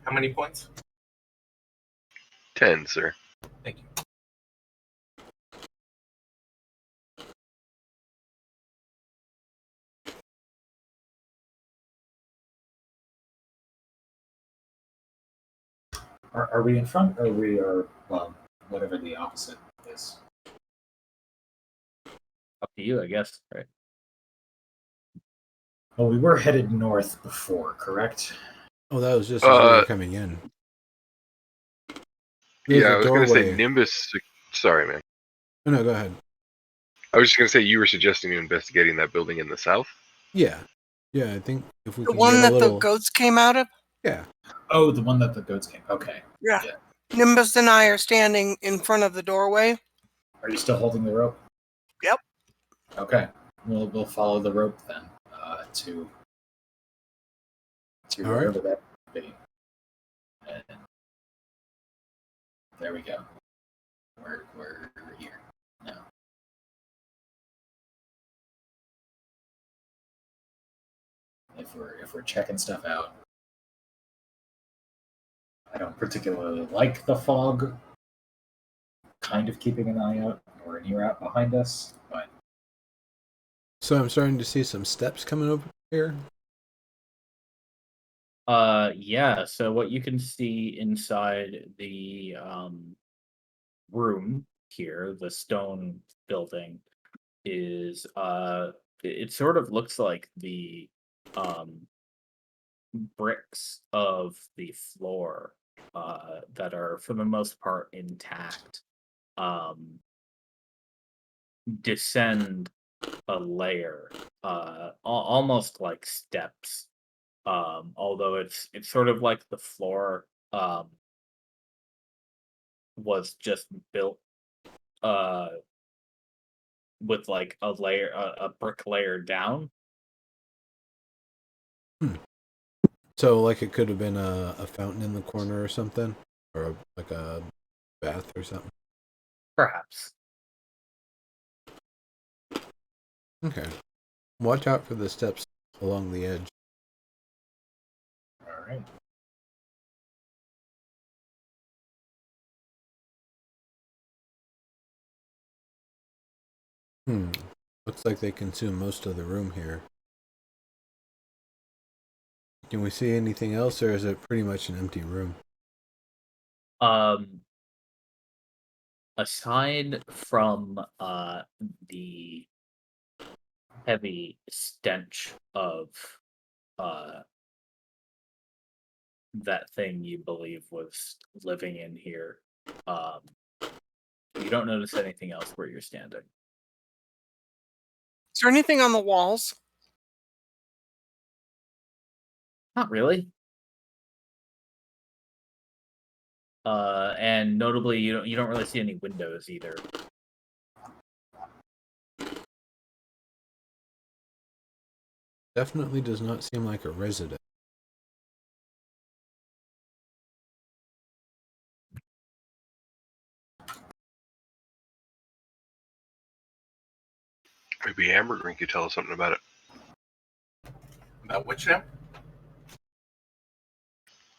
Speaker 2: How many points?
Speaker 3: 10, sir.
Speaker 2: Thank you.
Speaker 4: Are we in front, or we are, well, whatever the opposite is?
Speaker 1: Up to you, I guess. Right.
Speaker 4: Well, we were headed north before, correct?
Speaker 7: Oh, that was just as we were coming in. There's
Speaker 3: Yeah, I
Speaker 7: a
Speaker 3: was going to say
Speaker 7: doorway.
Speaker 3: Nimbus. Sorry, man.
Speaker 7: Oh, no, go ahead.
Speaker 3: I was just going to say you were suggesting investigating that building in the south.
Speaker 7: Yeah. Yeah, I think if we
Speaker 5: The
Speaker 7: can
Speaker 5: one
Speaker 7: get a
Speaker 5: that
Speaker 7: little...
Speaker 5: the goats came out of?
Speaker 7: Yeah.
Speaker 4: Oh, the one that the goats came. Okay.
Speaker 5: Yeah.
Speaker 4: Yeah.
Speaker 5: Nimbus and I are standing in front of the doorway.
Speaker 4: Are you still holding the rope?
Speaker 5: Yep.
Speaker 4: Okay. We'll follow the rope then to
Speaker 7: All right.
Speaker 4: wherever that may be. And there we go. We're here now. If we're checking stuff out, I don't particularly like the fog. Kind of keeping an eye out or an ear out behind us, but
Speaker 7: So I'm starting to see some steps coming over here.
Speaker 1: Yeah, so what you can see inside the room here, the stone building, is it sort of looks like the bricks of the floor that are for the most part intact um descend a layer almost like steps, although it's sort of like the floor was just built uh with like a layer a brick layer down.
Speaker 7: So, like, it could have been a fountain in the corner or something, or like a bath or something.
Speaker 1: Perhaps.
Speaker 7: Okay. Watch out for the steps along the edge.
Speaker 4: right.
Speaker 7: Looks like they consume most of the room here. Can we see anything else, or is it pretty much an empty room?
Speaker 1: Aside from the heavy stench of that thing you believe was living in here, you don't notice anything else where you're standing.
Speaker 5: Is there anything on the walls?
Speaker 1: Not really. And notably, you don't really see any windows either.
Speaker 7: Definitely does not seem like a resident.
Speaker 3: Maybe Ambergreen could tell us something about it.
Speaker 2: About which now?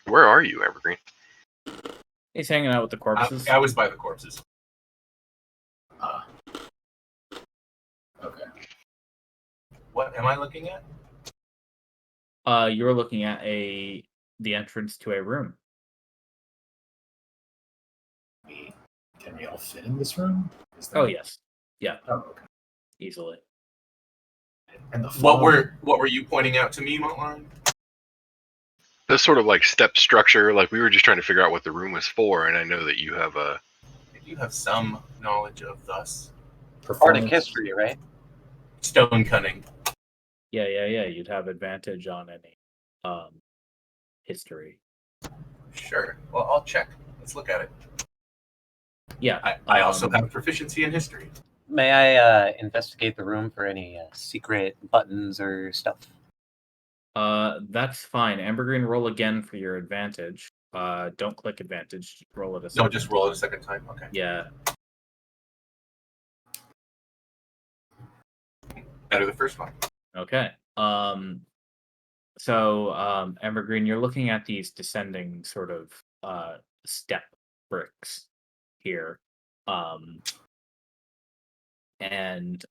Speaker 3: Where are you, Ambergreen?
Speaker 1: He's hanging out with the corpses.
Speaker 2: I was by the corpses.
Speaker 4: Okay.
Speaker 2: What am I looking at?
Speaker 1: You're looking at the entrance to a room.
Speaker 4: Can we all fit in this room?
Speaker 1: Oh yes, yeah,
Speaker 4: Oh, okay.
Speaker 1: easily.
Speaker 4: And the fog,
Speaker 2: What were you pointing out to me, Montline?
Speaker 3: This sort of like step structure, like we were just trying to figure out what the room was for, and I know that you have a.
Speaker 2: You have some knowledge of thus.
Speaker 6: Arctic history, right?
Speaker 2: Stone cutting.
Speaker 1: Yeah. You'd have advantage on any history.
Speaker 2: Sure. Well, I'll check. Let's look at it.
Speaker 1: Yeah.
Speaker 2: I also have proficiency in history.
Speaker 6: May I investigate the room for any secret buttons or stuff?
Speaker 1: That's fine. Ambergreen, roll again for your advantage. Don't click advantage. Just roll it a second.
Speaker 2: No, just roll it a second time. Okay.
Speaker 1: Yeah.
Speaker 2: Better the first one.
Speaker 1: Okay. So Ambergreen, you're looking at these descending sort of step bricks here. And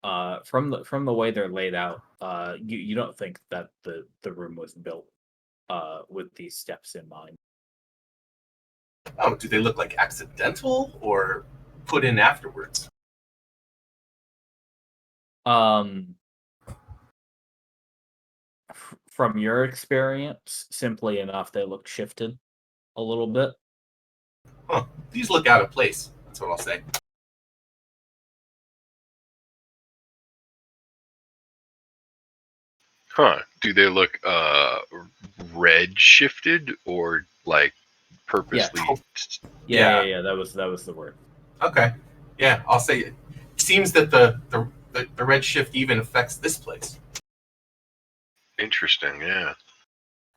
Speaker 1: from the way they're laid out, you don't think that the room was built with these steps in mind.
Speaker 2: Oh, do they look like accidental or put in afterwards?
Speaker 1: From your experience, simply enough, they look shifted a little bit.
Speaker 2: Huh. These look out of place. That's what I'll say.
Speaker 3: Huh? Do they look red shifted or like purposely?
Speaker 1: Yeah. That was the word.
Speaker 2: Okay. Yeah, I'll say it seems that the red shift even affects this place.
Speaker 3: Interesting. Yeah.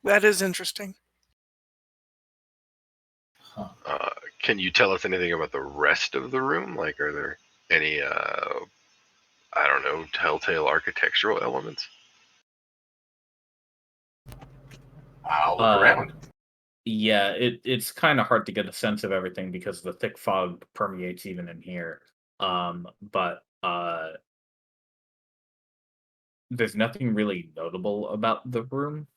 Speaker 5: That is interesting.
Speaker 3: Can you tell us anything about the rest of the room? Like, are there any, I don't know, telltale architectural elements?
Speaker 2: I'll look around.
Speaker 1: Yeah, it's kind of hard to get a sense of everything because the thick fog permeates even in here. But there's nothing really notable about the room.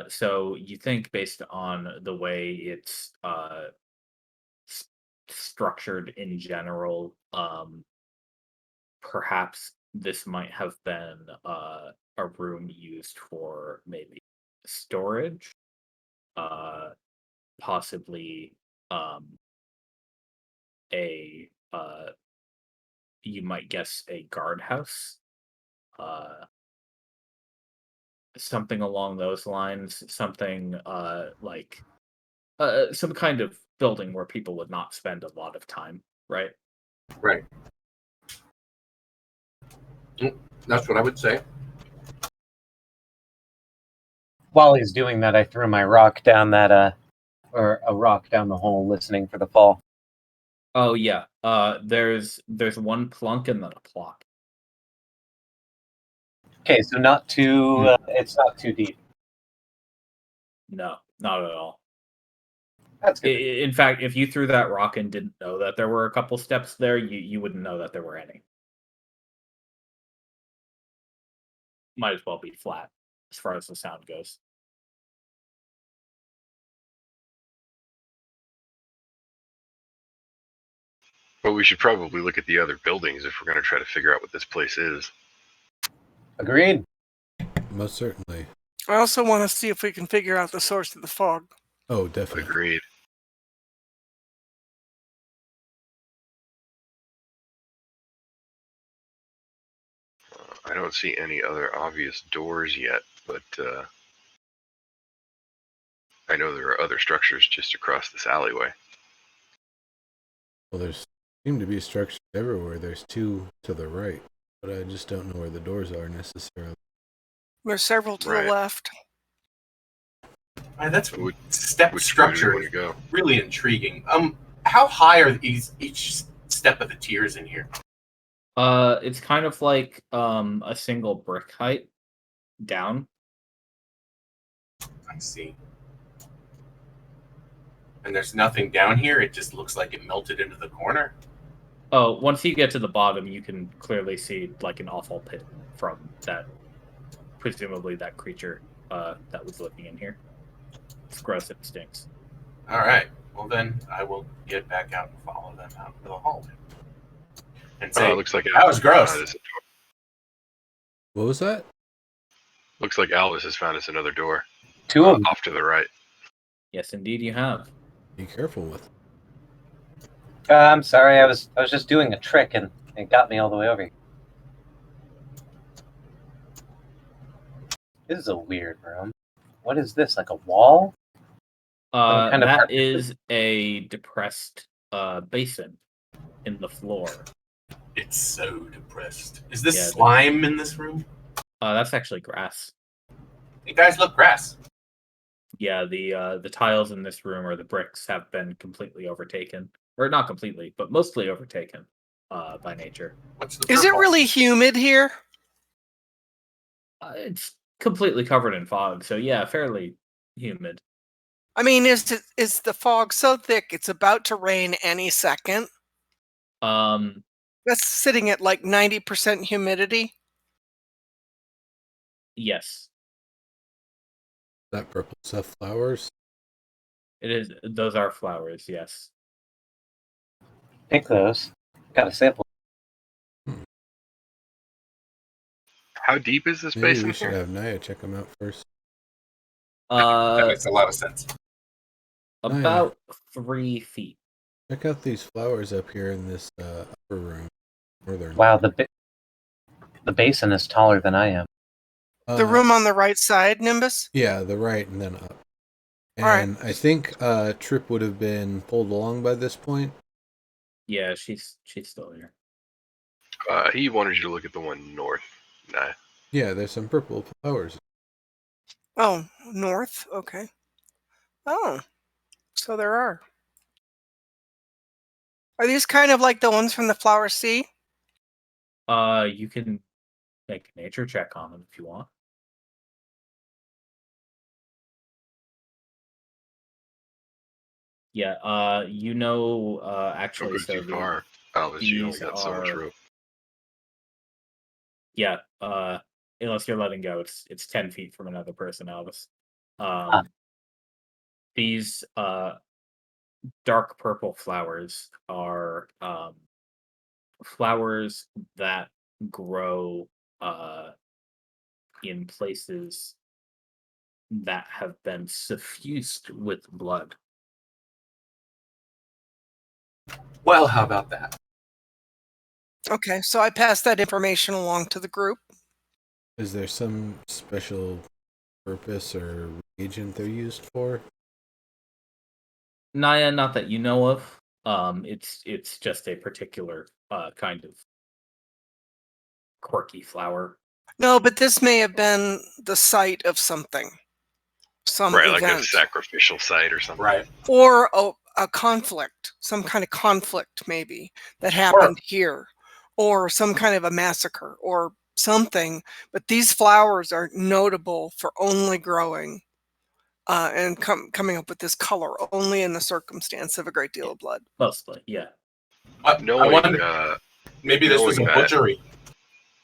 Speaker 1: So you think based on the way it's structured in general, perhaps this might have been a room used for maybe storage, possibly a you might guess a guardhouse, something along those lines, something like some kind of building where people would not spend a lot of time, right?
Speaker 2: Right. That's what I would say.
Speaker 6: While he's doing that, I threw my rock down that or a rock down the hole, listening for the fall.
Speaker 1: Oh yeah. There's one plunk and then a plop.
Speaker 6: Okay, so not too. It's not too deep.
Speaker 1: No, Not at all.
Speaker 6: That's good.
Speaker 1: In fact, if you threw that rock and didn't know that there were a couple steps there, you wouldn't know that there were any. Might as well be flat as far as the sound goes.
Speaker 3: But we should probably look at the other buildings if we're going to try to figure out what this place is.
Speaker 6: Agreed.
Speaker 7: Most certainly.
Speaker 5: I also want to see if we can figure out the source of the fog.
Speaker 7: Oh, definitely.
Speaker 3: Agreed. I don't see any other obvious doors yet, but I know there are other structures just across this alleyway.
Speaker 7: Well, there's seem to be structures everywhere. There's two to the right, but I just don't know where the doors are necessarily.
Speaker 5: There's several to
Speaker 3: Right.
Speaker 5: the left.
Speaker 2: That's
Speaker 3: Which-
Speaker 2: step
Speaker 3: Which way do we
Speaker 2: structure.
Speaker 3: want to go?
Speaker 2: Really intriguing. How high are each step of the tiers in here?
Speaker 1: It's kind of like a single brick height down.
Speaker 2: I see. And there's nothing down here. It just looks like it melted into the corner.
Speaker 1: Oh, once you get to the bottom, you can clearly see like an awful pit from that, presumably that creature that was living in here. It's gross. It stinks.
Speaker 2: All right. Well, then I will get back out and follow them out into the hallway. And say,
Speaker 3: Looks like
Speaker 2: that was gross.
Speaker 7: What was that?
Speaker 3: Looks like Alice has found us another door.
Speaker 6: Two of them.
Speaker 3: Off to the right.
Speaker 1: Yes, indeed, you have.
Speaker 7: Be careful with.
Speaker 6: I'm sorry, I was just doing a trick and it got me all the way over here. This is a weird room. What is this? Like a wall? kind of
Speaker 1: That
Speaker 6: part-
Speaker 1: is a depressed basin in the floor.
Speaker 2: It's so depressed. Is this
Speaker 1: Yeah,
Speaker 2: slime in this room?
Speaker 1: That's actually grass.
Speaker 2: Hey guys, look, grass.
Speaker 1: Yeah, the tiles in this room or the bricks have been completely overtaken, or not completely, but mostly overtaken by nature.
Speaker 2: What's the
Speaker 5: Is it
Speaker 2: purple?
Speaker 5: really humid here?
Speaker 1: It's completely covered in fog, so yeah, fairly humid.
Speaker 5: I mean, is the fog so thick it's about to rain any second?
Speaker 1: Um,
Speaker 5: That's sitting at like 90% humidity.
Speaker 1: yes,
Speaker 7: That purple stuff flowers.
Speaker 1: it is. Those are flowers. Yes.
Speaker 6: Pick those. Got a sample.
Speaker 3: How deep is this
Speaker 7: Maybe
Speaker 3: basin
Speaker 7: we should
Speaker 3: here?
Speaker 7: have Naya check them out first.
Speaker 2: That makes a lot of sense.
Speaker 1: About 3 feet.
Speaker 7: Check out these flowers up here in this upper room. Northern.
Speaker 6: Wow, the basin is taller than I am.
Speaker 5: The room on the right side, Nimbus?
Speaker 7: Yeah, the right and then up.
Speaker 5: All right.
Speaker 7: And I think Trip would have been pulled along by this point.
Speaker 1: Yeah, she's still here.
Speaker 3: He wanted you to look at the one north. Nah.
Speaker 7: Yeah, there's some purple flowers.
Speaker 5: Oh, north? Okay. Oh, so there are. Are these kind of like the ones from the Flower Sea?
Speaker 1: You can make a nature check on them if you want. Yeah, actually,
Speaker 3: Don't go
Speaker 1: so
Speaker 3: too far. Alice, you only
Speaker 1: these
Speaker 3: got so much
Speaker 1: are-
Speaker 3: rope.
Speaker 1: yeah, unless you're letting go, it's 10 feet from another person, Elvis. These dark purple flowers are flowers that grow in places that have been suffused with blood.
Speaker 2: Well, how about that?
Speaker 5: Okay, so I passed that information along to the group.
Speaker 7: Is there some special purpose or agent they're used for?
Speaker 1: Naya, not that you know of. It's just a particular kind of quirky flower.
Speaker 5: No, but this may have been the site of something. Some
Speaker 3: Right, like
Speaker 5: event.
Speaker 3: a sacrificial site or something.
Speaker 2: Right.
Speaker 5: Or a conflict, some kind of conflict maybe that happened here, or some kind of a massacre or something. But these flowers are notable for only growing and coming up with this color only in the circumstance of a great deal of blood.
Speaker 1: Mostly, yeah.
Speaker 2: I
Speaker 3: Knowing,
Speaker 2: wonder, maybe this was a
Speaker 3: knowing that-
Speaker 2: butchery.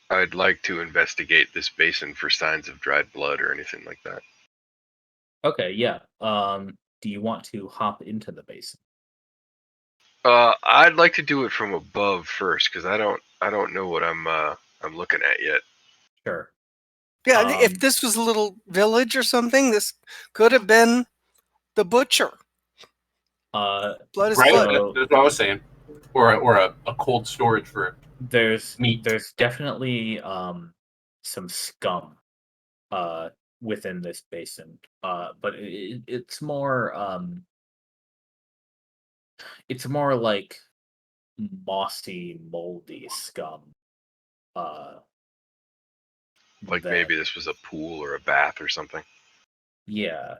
Speaker 3: I'd like to investigate this basin for signs of dried blood or anything like that.
Speaker 1: Okay, yeah. Do you want to hop into the basin?
Speaker 3: I'd like to do it from above first because I don't know what I'm looking at yet.
Speaker 1: Sure.
Speaker 5: Yeah, if this was a little village or something, this could have been the butcher. Blood is
Speaker 2: Right,
Speaker 5: blood.
Speaker 2: that's what I was saying. Or a cold storage for
Speaker 1: There's
Speaker 2: meat.
Speaker 1: There's definitely some scum within this basin. But it's more like mossy, moldy scum.
Speaker 3: Like
Speaker 1: that-
Speaker 3: maybe this was a pool or a bath or something.
Speaker 1: Yeah.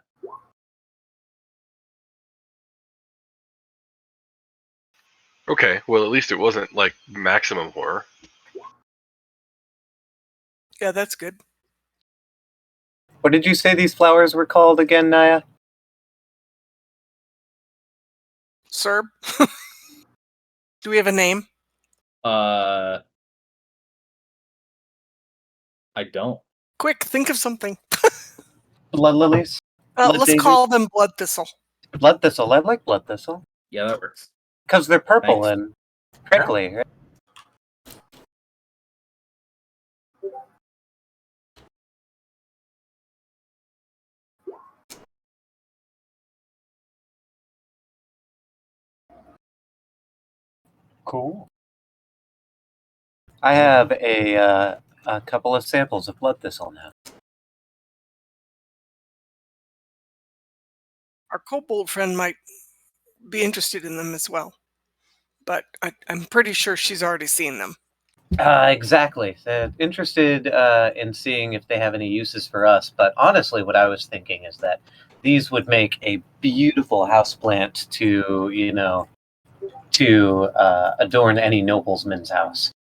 Speaker 3: Okay, well at least it wasn't like maximum horror.
Speaker 5: Yeah, that's good.
Speaker 6: What did you say these flowers were called again, Naya?
Speaker 5: Sir, do we have a name?
Speaker 1: I don't.
Speaker 5: Quick, think of something.
Speaker 6: Blood lilies? Blood
Speaker 5: Let's
Speaker 6: daisy?
Speaker 5: call them blood thistle.
Speaker 6: Blood thistle. I like blood thistle.
Speaker 1: Yeah, that works.
Speaker 6: Because they're purple
Speaker 1: Thanks.
Speaker 6: and prickly, right? Cool. I have a couple of samples of blood thistle now.
Speaker 5: Our kobold friend might be interested in them as well, but I'm pretty sure she's already seen them.
Speaker 6: Exactly. Interested in seeing if they have any uses for us. But honestly, what I was thinking is that these would make a beautiful houseplant to adorn any nobleman's house.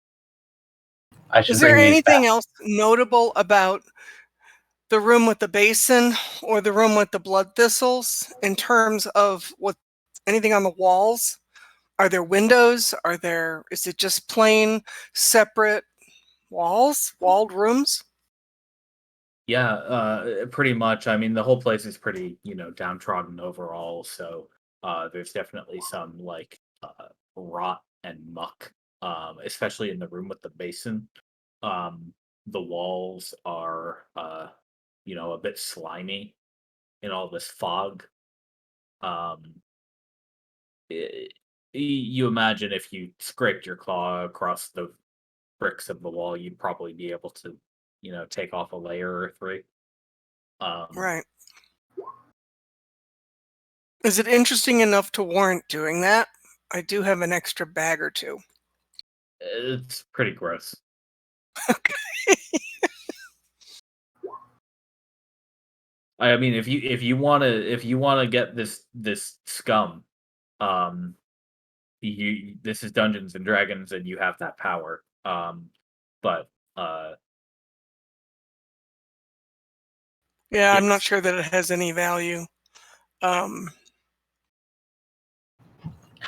Speaker 6: I should
Speaker 5: Is there
Speaker 6: bring these
Speaker 5: anything
Speaker 6: back.
Speaker 5: else notable about the room with the basin or the room with the blood thistles in terms of what anything on the walls? Are there windows? Is it just plain separate walls, walled rooms?
Speaker 1: Yeah, pretty much. I mean, the whole place is pretty, downtrodden overall. So there's definitely some like rot and muck, especially in the room with the basin. The walls are, a bit slimy in all this fog. Um, you imagine if you scraped your claw across the bricks of the wall, you'd probably be able to, take off a layer or three.
Speaker 5: Right. Is it interesting enough to warrant doing that? I do have an extra bag or two.
Speaker 1: It's pretty gross.
Speaker 5: Okay.
Speaker 1: I mean, if you wanna get this scum, this is Dungeons and Dragons, and you have that power. But
Speaker 5: Yeah, I'm not
Speaker 1: yes.
Speaker 5: sure that it has any value.
Speaker 6: How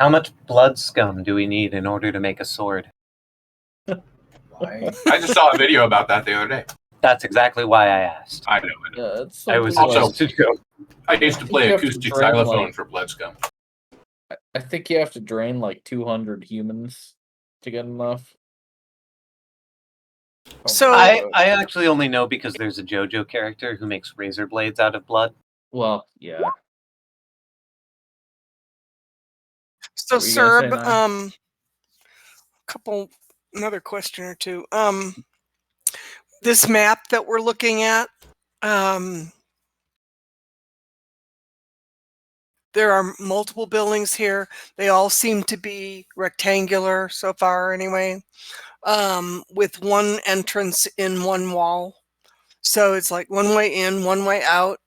Speaker 6: much blood scum do we need in order to make a sword?
Speaker 4: Why?
Speaker 2: I just saw a video about that the other day.
Speaker 6: That's exactly why I asked.
Speaker 2: I know.
Speaker 1: Yeah, it's
Speaker 6: I was
Speaker 1: something like-
Speaker 2: Also-
Speaker 6: supposed to joke.
Speaker 2: I used to
Speaker 1: think
Speaker 2: play
Speaker 1: you have to
Speaker 2: acoustic
Speaker 1: drain,
Speaker 2: xylophone
Speaker 1: like-
Speaker 2: for blood scum.
Speaker 1: I think you have to drain like 200 humans to get enough.
Speaker 5: So-
Speaker 6: I actually only know because there's a JoJo character who makes razor blades out of blood.
Speaker 1: Well, yeah.
Speaker 5: So,
Speaker 1: What were you gonna say,
Speaker 5: Serb,
Speaker 1: Naya?
Speaker 5: another question or two. This map that we're looking at, there are multiple buildings here. They all seem to be rectangular so far, anyway, with one entrance in one wall. So it's like one way in, one way out.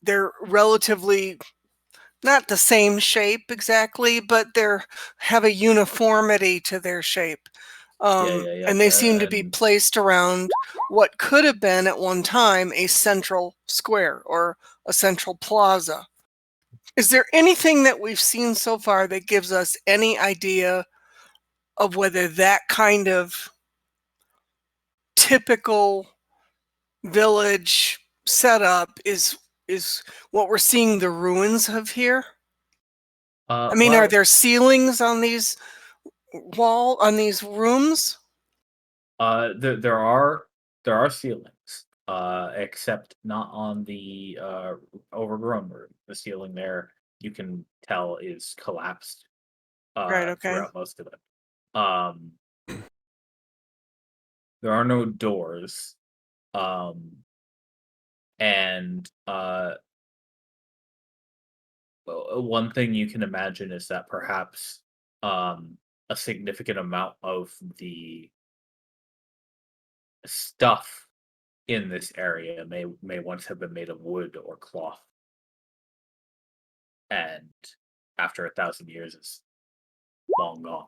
Speaker 5: They're relatively not the same shape exactly, but they have a uniformity to their shape.
Speaker 1: Yeah.
Speaker 5: And they seem to be
Speaker 1: And
Speaker 5: placed around what could have been at one time a central square or a central plaza. Is there anything that we've seen so far that gives us any idea of whether that kind of typical village setup is what we're seeing the ruins of here? I mean, are
Speaker 1: well,
Speaker 5: there ceilings on these rooms?
Speaker 1: there are ceilings, except not on the overgrown room. The ceiling there you can tell is collapsed
Speaker 5: Right, okay.
Speaker 1: throughout most of it. There are no doors, um, and one thing you can imagine is that perhaps a significant amount of the stuff in this area may once have been made of wood or cloth, and after 1,000 years is long gone.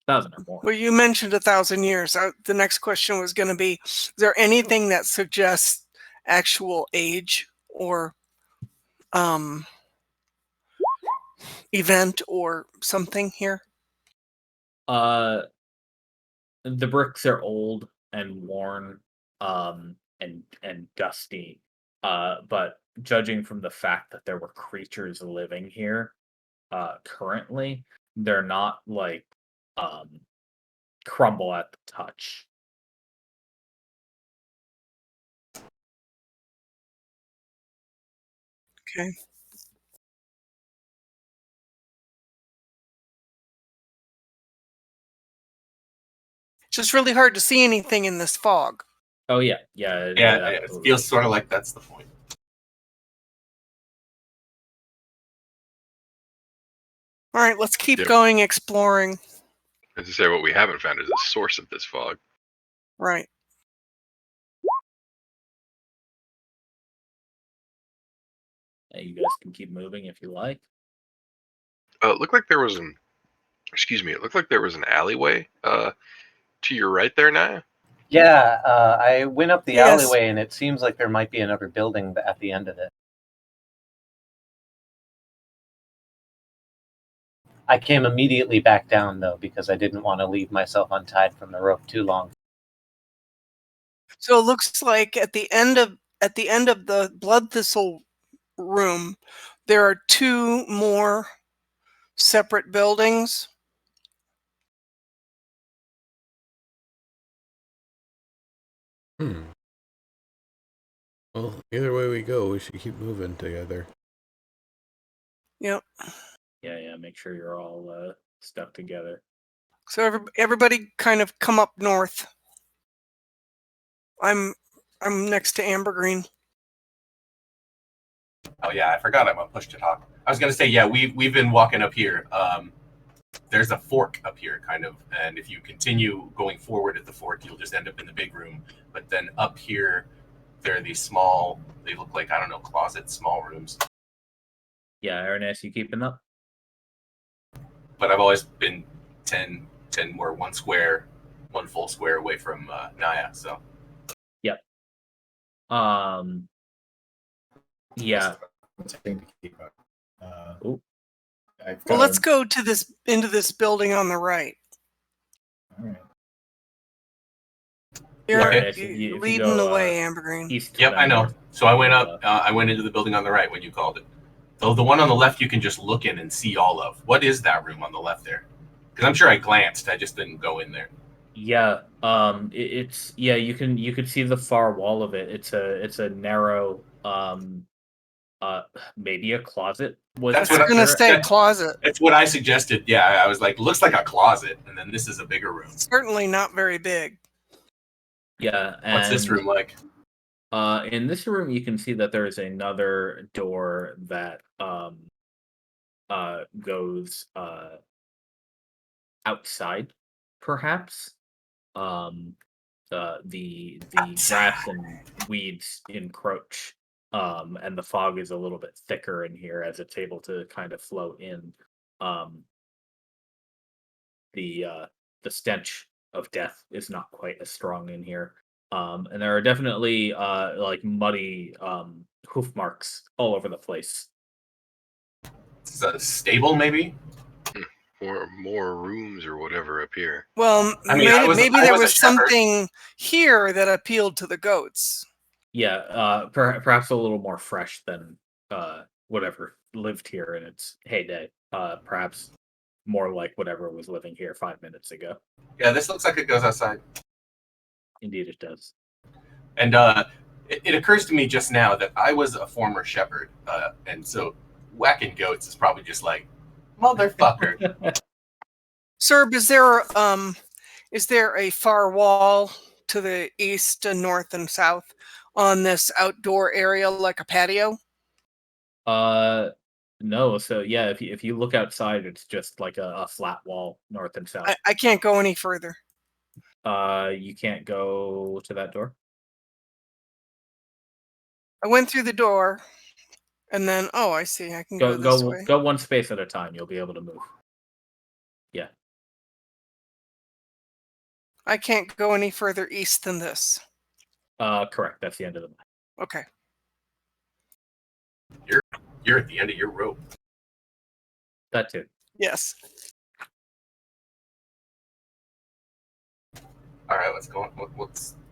Speaker 1: 1,000 or more.
Speaker 5: Well, you mentioned 1,000 years. The next question was going to be: is there anything that suggests actual age or um, event or something here?
Speaker 1: Uh, the bricks are old and worn, and dusty. But judging from the fact that there were creatures living here, currently, they're not like um crumble at the touch.
Speaker 5: Okay. It's just really hard to see anything in this fog.
Speaker 1: Oh yeah, it
Speaker 2: It
Speaker 1: absolutely
Speaker 2: feels
Speaker 1: is.
Speaker 2: sort of like that's the point.
Speaker 5: All right, let's keep
Speaker 3: Yep.
Speaker 5: going exploring.
Speaker 3: As I say, what we haven't found is the source of this fog.
Speaker 5: Right.
Speaker 1: You guys can keep moving if you like.
Speaker 3: It looked like there was an. Excuse me. It looked like there was an alleyway. To your right there, Naya.
Speaker 6: Yeah, I went up the
Speaker 5: Yes.
Speaker 6: alleyway, and it seems like there might be another building at the end of it. I came immediately back down, though, because I didn't want to leave myself untied from the rope too long.
Speaker 5: So it looks like at the end of the blood thistle room, there are two more separate buildings.
Speaker 7: Well, either way we go, we should keep moving together.
Speaker 5: Yep.
Speaker 1: Yeah. Make sure you're all stuck together.
Speaker 5: So everybody kind of come up north. I'm next to Ambergreen.
Speaker 2: Oh yeah, I forgot I'm a push to talk. I was gonna say, yeah, we've been walking up here. There's a fork up here, kind of, and if you continue going forward at the fork, you'll just end up in the big room. But then up here, there are these small. They look like, I don't know, closets, small rooms.
Speaker 1: Yeah, Ernest, you keeping up?
Speaker 2: But I've always been 10 or one full square away from Naya. So
Speaker 1: Yep. Yeah.
Speaker 4: Taking to keep up.
Speaker 1: Ooh.
Speaker 4: I've
Speaker 5: Well,
Speaker 4: got
Speaker 5: let's go to into this building on the right.
Speaker 4: All right.
Speaker 5: You're
Speaker 2: Okay.
Speaker 1: Ernest, if you
Speaker 5: leading the
Speaker 1: go
Speaker 5: way, Ambergreen.
Speaker 1: east.
Speaker 2: yep,
Speaker 1: then
Speaker 2: I know.
Speaker 1: north,
Speaker 2: So I went
Speaker 1: you'll,
Speaker 2: up. I went into the building on the right when you called it. Though the one on the left you can just look in and see all of. What is that room on the left there? Because I'm sure I glanced. I just didn't go in there.
Speaker 1: Yeah, it's yeah. You could see the far wall of it. It's a narrow, maybe a closet. Was
Speaker 2: That's
Speaker 5: I
Speaker 2: what
Speaker 5: was gonna
Speaker 1: accurate.
Speaker 5: say closet.
Speaker 2: That's what I suggested. Yeah, I was like, looks like a closet, and then this is a bigger room.
Speaker 5: Certainly not very big.
Speaker 1: Yeah,
Speaker 2: What's this
Speaker 1: and
Speaker 2: room like?
Speaker 1: in this room you can see that there is another door that goes outside, perhaps. Um, the grass and weeds encroach, and the fog is a little bit thicker in here as it's able to kind of flow in. Um, the the stench of death is not quite as strong in here. And there are definitely like muddy hoof marks all over the place.
Speaker 2: Is that a stable, maybe?
Speaker 3: Or more rooms or whatever up here.
Speaker 5: Well,
Speaker 2: I mean, I
Speaker 5: maybe
Speaker 2: was
Speaker 5: there
Speaker 2: a
Speaker 5: was
Speaker 2: shepherd.
Speaker 5: something here that appealed to the goats.
Speaker 1: Yeah, perhaps a little more fresh than whatever lived here in its heyday. Perhaps more like whatever was living here 5 minutes ago.
Speaker 2: Yeah, this looks like it goes outside.
Speaker 1: Indeed, it does.
Speaker 2: And it occurs to me just now that I was a former shepherd, and so whacking goats is probably just like, motherfucker.
Speaker 5: Sir, is there a far wall to the east and north and south on this outdoor area, like a patio?
Speaker 1: No. So yeah, if you look outside, it's just like a flat wall, north and south.
Speaker 5: I can't go any further.
Speaker 1: You can't go to that door.
Speaker 5: I went through the door, and then I see. I can go this way.
Speaker 1: Go one space at a time. You'll be able to move. Yeah.
Speaker 5: I can't go any further east than this.
Speaker 1: Correct. That's the end of the map.
Speaker 5: Okay.
Speaker 2: You're at the end of your rope.
Speaker 1: That too.
Speaker 5: Yes.
Speaker 2: All right, what's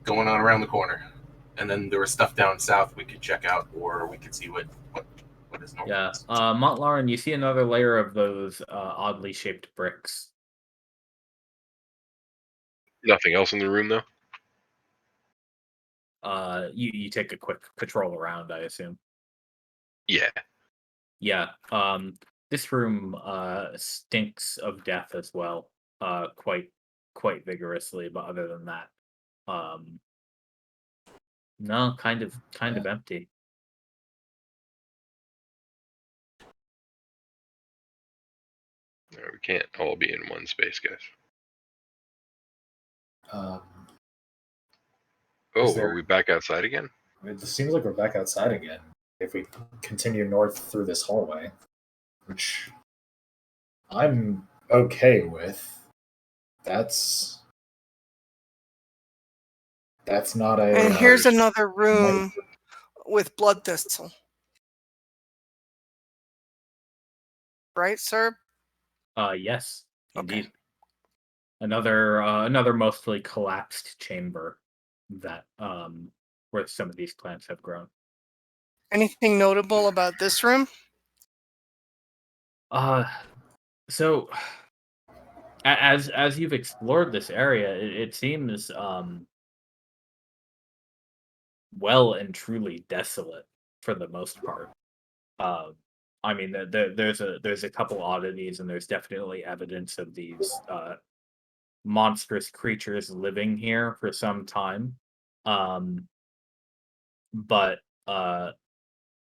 Speaker 2: going on around the corner? And then there was stuff down south we could check out, or we could see what is normal.
Speaker 1: Yeah. Montlarin, you see another layer of those oddly shaped bricks.
Speaker 3: Nothing else in the room though.
Speaker 1: You take a quick patrol around, I assume.
Speaker 3: Yeah.
Speaker 1: Yeah. This room stinks of death as well. Quite vigorously, but other than that, no, kind of empty.
Speaker 3: No, we can't all be in one space, guys.
Speaker 4: Is
Speaker 3: Are we back outside again?
Speaker 4: It seems like we're back outside again. If we continue north through this hallway, which I'm okay with. That's not a.
Speaker 5: And here's another room with blood thistle. Right, sir?
Speaker 1: Yes,
Speaker 5: Okay.
Speaker 1: indeed. Another mostly collapsed chamber that where some of these plants have grown.
Speaker 5: Anything notable about this room?
Speaker 1: So as you've explored this area, it seems well and truly desolate for the most part. I mean, there's a couple oddities, and there's definitely evidence of these monstrous creatures living here for some time. But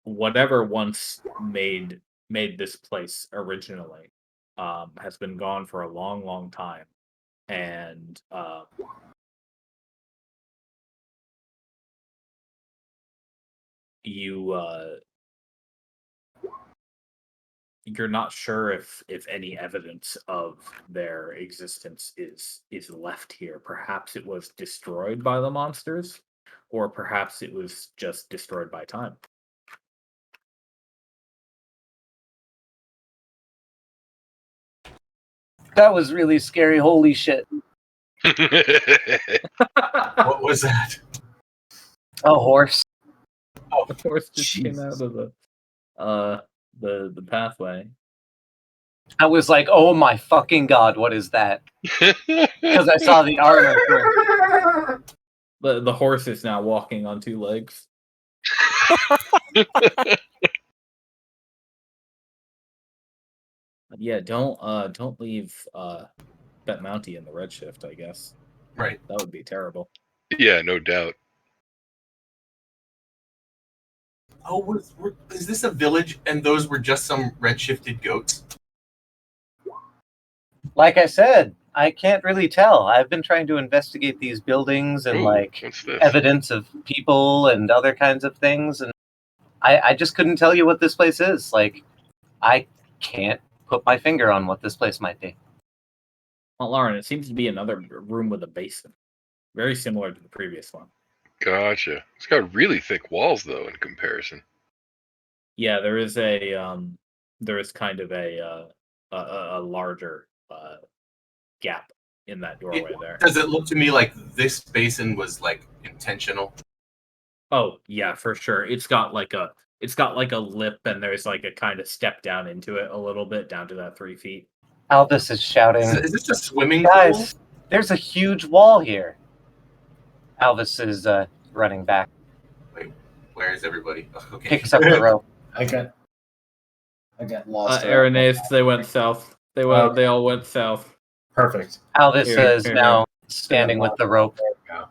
Speaker 1: whatever once made this place originally has been gone for a long time, and you're not sure if any evidence of their existence is left here. Perhaps it was destroyed by the monsters, or perhaps it was just destroyed by time.
Speaker 6: That was really scary. Holy shit.
Speaker 2: What was that?
Speaker 6: A horse.
Speaker 2: Oh,
Speaker 1: The horse just came
Speaker 2: Jesus.
Speaker 1: out of the pathway.
Speaker 6: I was like, oh my fucking god, what is that? Because I saw the armor.
Speaker 1: The horse is now walking on two legs. Yeah, don't leave Bet Mountie in the Redshift, I guess.
Speaker 2: Right.
Speaker 1: That would be terrible.
Speaker 3: Yeah, no doubt.
Speaker 2: Oh, is this a village and those were just some red-shifted goats?
Speaker 6: Like I said, I can't really tell. I've been trying to investigate these buildings and
Speaker 3: Ooh,
Speaker 6: like
Speaker 3: what's this?
Speaker 6: evidence of people and other kinds of things, and I just couldn't tell you what this place is. Like, I can't put my finger on what this place might be.
Speaker 1: Well, Lauren, it seems to be another room with a basin, very similar to the previous one.
Speaker 3: Gotcha. It's got really thick walls though in comparison.
Speaker 1: Yeah, there is kind of a larger gap in that doorway there.
Speaker 2: Does it look to me like this basin was like intentional?
Speaker 1: Oh yeah, for sure. It's got like a lip, and there's like a kind of step down into it a little bit, down to that 3 feet.
Speaker 6: Albus is shouting,
Speaker 2: Is this a swimming pool?
Speaker 6: guys, there's a huge wall here. Albus is running back,
Speaker 2: Wait, where is everybody? Oh, okay.
Speaker 6: picks up the rope.
Speaker 4: I got lost.
Speaker 1: Aranese, they went south. They
Speaker 4: Okay.
Speaker 1: all went south.
Speaker 4: Perfect.
Speaker 6: Albus
Speaker 1: Here,
Speaker 6: is
Speaker 1: here,
Speaker 6: now standing with the rope.
Speaker 4: There we go.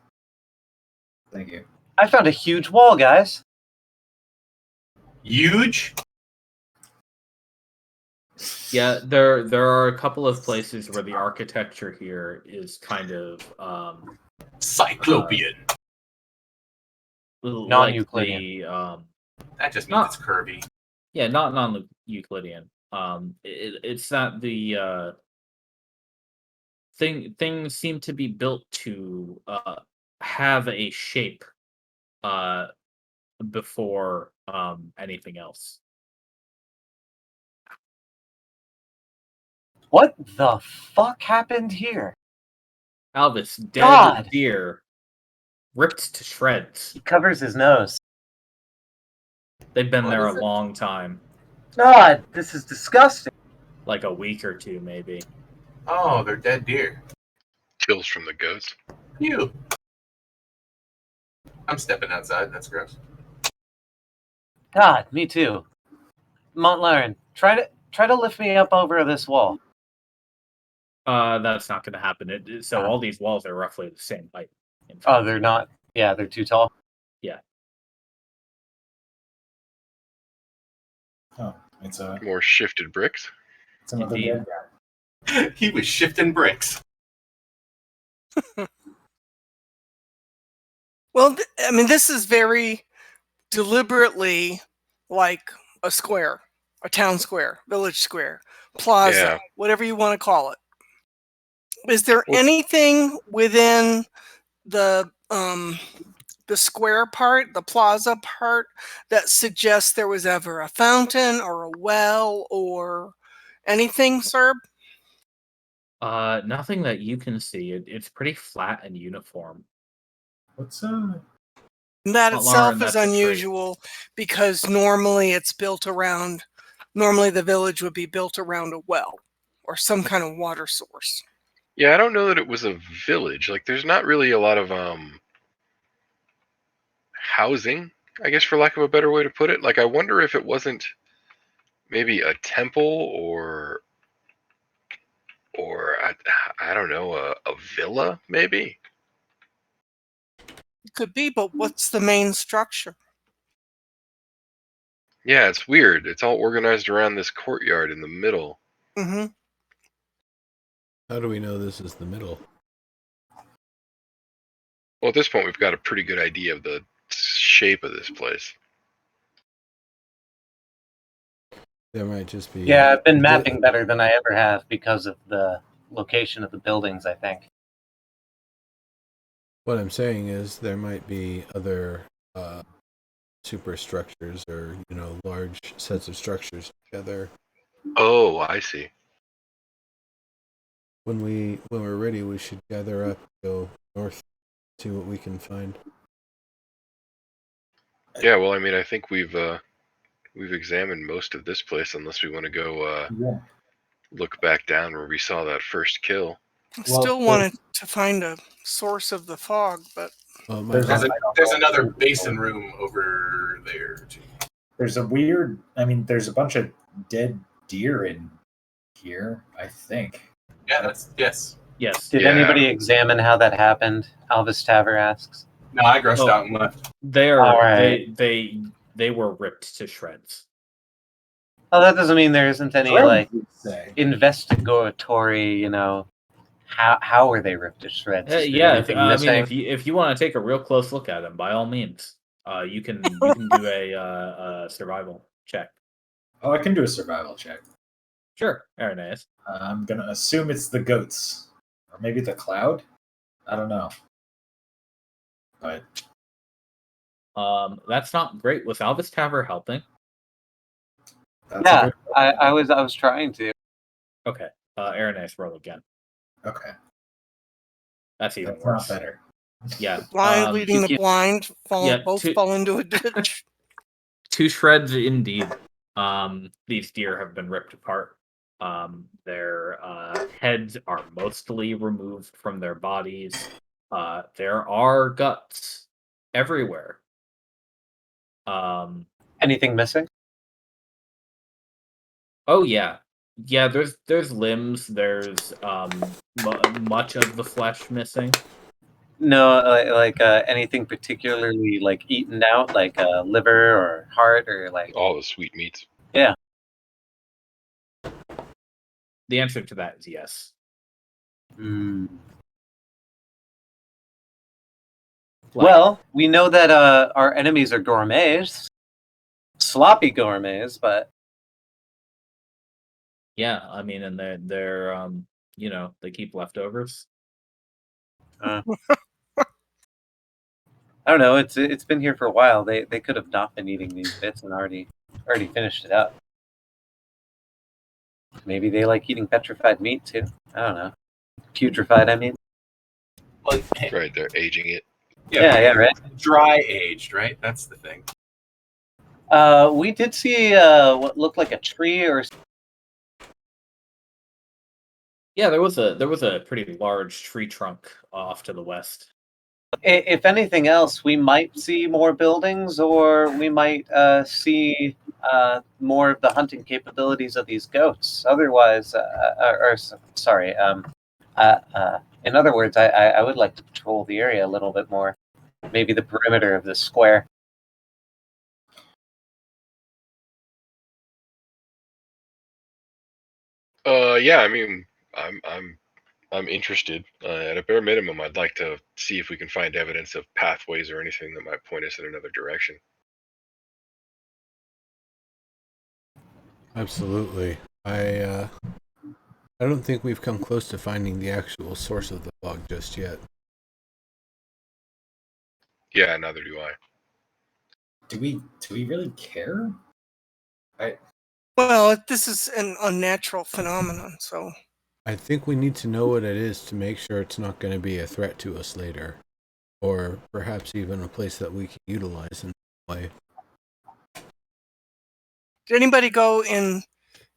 Speaker 4: Thank you.
Speaker 6: I found a huge wall, guys.
Speaker 2: Huge?
Speaker 1: Yeah, there are a couple of places where the architecture here is kind of
Speaker 2: Cyclopean.
Speaker 6: Non-Euclidean.
Speaker 1: Like
Speaker 2: That just means it's curvy.
Speaker 1: not non-Euclidean. It's not the things seem to be built to have a shape before anything else.
Speaker 6: What the fuck happened here?
Speaker 1: Albus, dead
Speaker 6: God.
Speaker 1: deer, ripped to shreds.
Speaker 6: He covers his nose.
Speaker 1: They've been
Speaker 2: What
Speaker 1: there
Speaker 2: is
Speaker 1: a
Speaker 2: it?
Speaker 1: long time,
Speaker 6: God, this is disgusting.
Speaker 1: like a week or two, maybe.
Speaker 2: Oh, they're dead deer.
Speaker 3: Kills from the goats.
Speaker 2: Ew. I'm stepping outside. That's gross.
Speaker 6: God, me too. Montlarin, try to lift me up over this wall.
Speaker 1: That's not going to happen. So all these walls are roughly the same height. in fact.
Speaker 6: Oh, they're not. Yeah, they're too tall.
Speaker 4: Oh, it's
Speaker 3: More shifted bricks.
Speaker 4: another
Speaker 1: Indeed.
Speaker 4: dead guy.
Speaker 2: He was shifting bricks.
Speaker 5: Well, I mean, this is very deliberately like a square, a town square, village square, plaza,
Speaker 3: Yeah.
Speaker 5: whatever you want to call it. Is there
Speaker 3: Well-
Speaker 5: anything within the square part, the plaza part, that suggests there was ever a fountain or a well or anything, Serb?
Speaker 1: Nothing that you can see. It's pretty flat and uniform.
Speaker 4: What's
Speaker 5: That
Speaker 1: Well,
Speaker 5: itself
Speaker 1: Lauren,
Speaker 5: is
Speaker 1: that's a tree.
Speaker 5: unusual because normally it's built around. Normally, the village would be built around a well or some kind of water source.
Speaker 3: Yeah, I don't know that it was a village. Like, there's not really a lot of housing, I guess, for lack of a better way to put it. Like, I wonder if it wasn't maybe a temple or I don't know, a villa, maybe.
Speaker 5: It could be, but what's the main structure?
Speaker 3: Yeah, it's weird. It's all organized around this courtyard in the middle.
Speaker 5: Mm-hmm.
Speaker 7: How do we know this is the middle?
Speaker 3: Well, at this point, we've got a pretty good idea of the shape of this place.
Speaker 7: There might just be.
Speaker 6: Yeah, I've been mapping better than I ever have because of the location of the buildings, I think.
Speaker 7: What I'm saying is there might be other superstructures or large sets of structures together.
Speaker 3: Oh, I see.
Speaker 7: When we're ready, we should gather up, go north, see what we can find.
Speaker 3: Yeah, well, I mean, I think we've examined most of this place, unless we want to go
Speaker 4: Yeah.
Speaker 3: look back down where we saw that first kill.
Speaker 4: Well,
Speaker 5: Still wanted to find a source of the fog, but
Speaker 7: Well,
Speaker 2: There's another basin room over there too.
Speaker 4: there's a bunch of dead deer in here, I think.
Speaker 2: Yeah, yes.
Speaker 1: Yes.
Speaker 6: Did
Speaker 3: Yeah.
Speaker 6: anybody examine how that happened? Alvis Taver asks.
Speaker 2: No, I grossed
Speaker 1: Oh.
Speaker 2: out and left.
Speaker 1: They were ripped to shreds.
Speaker 6: Oh, that doesn't mean there isn't any like
Speaker 4: You'd say.
Speaker 6: investigatory, how were they ripped to shreds? Is there
Speaker 1: Yeah,
Speaker 6: anything
Speaker 1: I
Speaker 6: missing?
Speaker 1: mean, if you want to take a real close look at them, by all means, you can do a survival check.
Speaker 4: Oh, I can do a survival check.
Speaker 1: Sure, Aranese.
Speaker 4: I'm gonna assume it's the goats. Or maybe the cloud? I don't know. But
Speaker 1: That's not great. Was Alvis Taver helping?
Speaker 4: that's
Speaker 6: Yeah,
Speaker 4: a good
Speaker 6: I was trying to.
Speaker 1: Okay. Aranais, roll again.
Speaker 4: Okay.
Speaker 1: That's even
Speaker 4: That's
Speaker 1: worse.
Speaker 4: not better.
Speaker 1: Yeah.
Speaker 5: Blind leading the
Speaker 6: you-
Speaker 5: blind,
Speaker 1: yeah,
Speaker 5: both fall into a ditch.
Speaker 1: 2 shreds indeed. These deer have been ripped apart. Their heads are mostly removed from their bodies. There are guts everywhere.
Speaker 6: Anything missing?
Speaker 1: Oh yeah, yeah. There's limbs. There's much of the flesh missing.
Speaker 6: No, like anything particularly like eaten out, like liver or heart or like.
Speaker 3: All the sweet meats.
Speaker 6: Yeah.
Speaker 1: The answer to that is yes.
Speaker 6: Mm.
Speaker 1: Like,
Speaker 6: Well, we know that our enemies are gourmets, sloppy gourmets, but
Speaker 1: yeah. I mean, and they're they keep leftovers.
Speaker 6: I don't know. It's been here for a while. They could have not been eating these bits and already finished it up. Maybe they like eating petrified meat too. I don't know. Putrefied, I mean.
Speaker 2: Well, hey,
Speaker 3: Right, they're aging it.
Speaker 6: Yeah, right.
Speaker 2: Dry aged, right? That's the thing.
Speaker 6: We did see what looked like a tree or.
Speaker 1: Yeah, there was a pretty large tree trunk off to the west.
Speaker 6: If anything else, we might see more buildings, or we might see more of the hunting capabilities of these goats. Otherwise, sorry. In other words, I would like to patrol the area a little bit more. Maybe the perimeter of this square.
Speaker 3: Yeah, I mean, I'm interested. At a bare minimum, I'd like to see if we can find evidence of pathways or anything that might point us in another direction.
Speaker 7: Absolutely. I don't think we've come close to finding the actual source of the fog just yet.
Speaker 3: Yeah, neither do I.
Speaker 4: Do we really care?
Speaker 5: Well, this is an unnatural phenomenon, so
Speaker 7: I think we need to know what it is to make sure it's not going to be a threat to us later. Or perhaps even a place that we can utilize in some way.
Speaker 5: did anybody go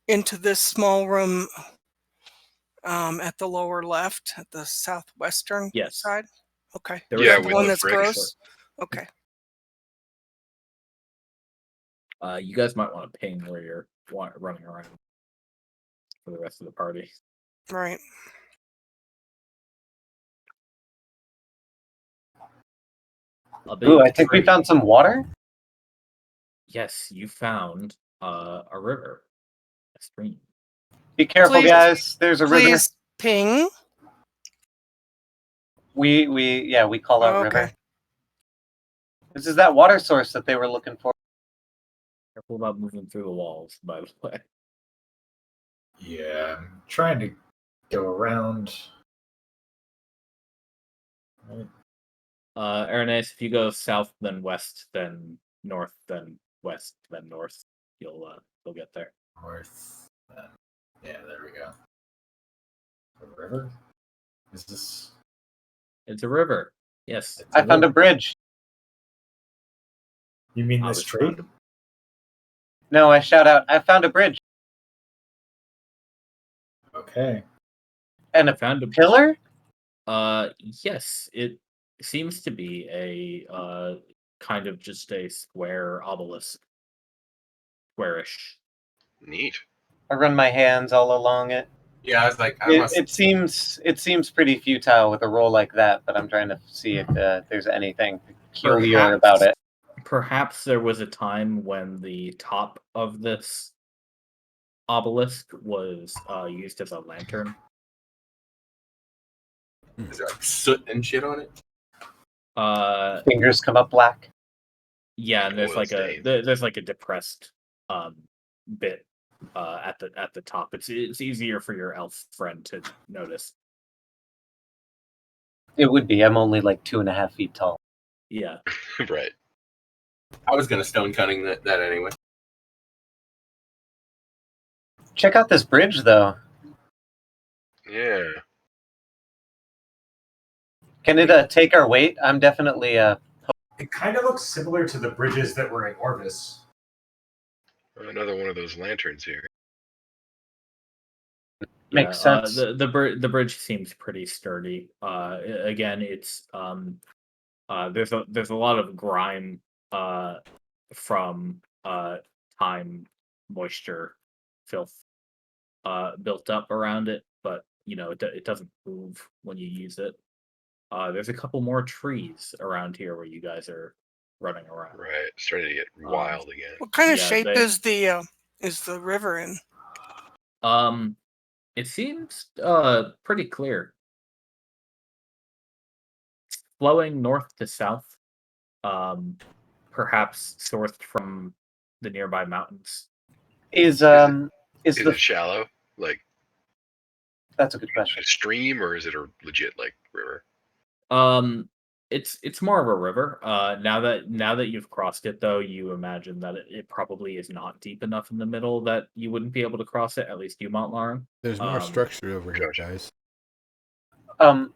Speaker 5: into this small room at the lower left, at the southwestern
Speaker 1: Yes.
Speaker 5: side? Okay.
Speaker 1: There
Speaker 5: Is
Speaker 3: Yeah,
Speaker 5: that the
Speaker 3: with
Speaker 5: one
Speaker 3: the
Speaker 5: that's
Speaker 3: fridge.
Speaker 5: gross? Okay.
Speaker 1: You guys might want to ping where you're running around for the rest of the party.
Speaker 5: Right.
Speaker 6: Ooh, I think we found some water.
Speaker 1: Yes, you found a river, a stream.
Speaker 6: Be careful,
Speaker 5: Please-
Speaker 6: guys. There's a river.
Speaker 5: Please ping.
Speaker 6: We call out
Speaker 5: Oh,
Speaker 6: river.
Speaker 5: okay.
Speaker 6: This is that water source that they were looking for.
Speaker 1: Careful about moving through the walls, by the way.
Speaker 4: Yeah, I'm trying to go around. Right.
Speaker 1: Aranais, if you go south, then west, then north, then west, then north, you'll get there.
Speaker 4: North. Yeah, there we go. A river? Is this?
Speaker 1: It's a river. Yes.
Speaker 6: I found a bridge.
Speaker 4: You mean
Speaker 1: I
Speaker 4: this
Speaker 1: was
Speaker 4: tree?
Speaker 1: found
Speaker 6: No, I shout out, I found a bridge.
Speaker 4: Okay.
Speaker 6: And
Speaker 1: I
Speaker 6: a
Speaker 1: found a
Speaker 6: pillar?
Speaker 1: yes, it seems to be a kind of just a square obelisk, squarish.
Speaker 3: Neat.
Speaker 6: I run my hands all along it.
Speaker 2: Yeah, I was like,
Speaker 6: It seems pretty futile with a roll like that, but I'm trying to see if there's anything peculiar about it.
Speaker 1: Perhaps there was a time when the top of this obelisk was used as a lantern.
Speaker 2: Is there like soot and shit on it?
Speaker 6: Fingers come up black.
Speaker 1: Yeah, and there's
Speaker 3: Oil
Speaker 1: like a
Speaker 3: stains.
Speaker 1: there's like a depressed bit at the top. It's easier for your elf friend to notice.
Speaker 6: It would be. I'm only like 2.5 feet tall.
Speaker 1: Yeah.
Speaker 3: Right.
Speaker 2: I was going to stone cutting that anyway.
Speaker 6: Check out this bridge, though.
Speaker 3: Yeah.
Speaker 6: Can it take our weight? I'm definitely
Speaker 4: It kind of looks similar to the bridges that were in Orvis.
Speaker 3: Another one of those lanterns here.
Speaker 6: Makes sense.
Speaker 1: The bridge seems pretty sturdy. Again, it's there's a lot of grime from time, moisture, filth built up around it, but it doesn't move when you use it. There's a couple more trees around here where you guys are running around.
Speaker 3: Right. Starting to get wild again.
Speaker 5: What kind of
Speaker 1: Yeah,
Speaker 5: shape
Speaker 1: they-
Speaker 5: is the river in?
Speaker 1: It seems pretty clear. It's flowing north to south, perhaps sourced from the nearby mountains.
Speaker 6: Is
Speaker 3: Is it shallow? Like
Speaker 6: That's a good question.
Speaker 3: a stream, or is it a legit like river?
Speaker 1: It's more of a river. Now that you've crossed it, though, you imagine that it probably is not deep enough in the middle that you wouldn't be able to cross it. At least you, Mount Lauren.
Speaker 7: There's more structure over here,
Speaker 3: Gotcha.
Speaker 7: guys.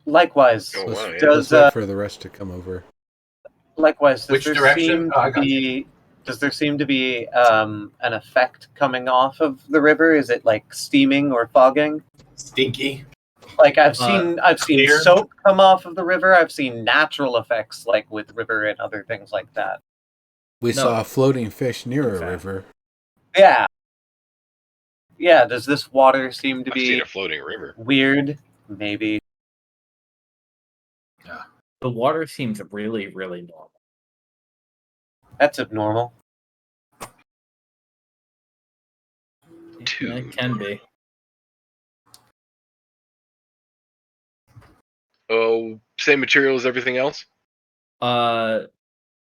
Speaker 6: Likewise,
Speaker 3: Oh, wow, yeah.
Speaker 6: does
Speaker 7: Let's wait for the rest to come over.
Speaker 6: likewise does
Speaker 2: Which
Speaker 6: there
Speaker 2: direction?
Speaker 6: seem
Speaker 2: Oh, I
Speaker 6: to
Speaker 2: got
Speaker 6: be does there seem to be an effect coming off of the river? Is it like steaming or fogging?
Speaker 2: Stinky.
Speaker 6: Like I've seen
Speaker 2: clear.
Speaker 6: soap come off of the river. I've seen natural effects like with river and other things like that.
Speaker 7: We
Speaker 1: No.
Speaker 7: saw a floating fish near a
Speaker 1: Okay.
Speaker 7: river.
Speaker 6: Yeah. Yeah, does this water seem to
Speaker 3: I've seen
Speaker 6: be
Speaker 3: a floating river.
Speaker 6: weird? Maybe.
Speaker 1: The water seems really, really normal.
Speaker 6: That's abnormal.
Speaker 3: Too
Speaker 1: Yeah, it can be.
Speaker 3: Oh, same material as everything else?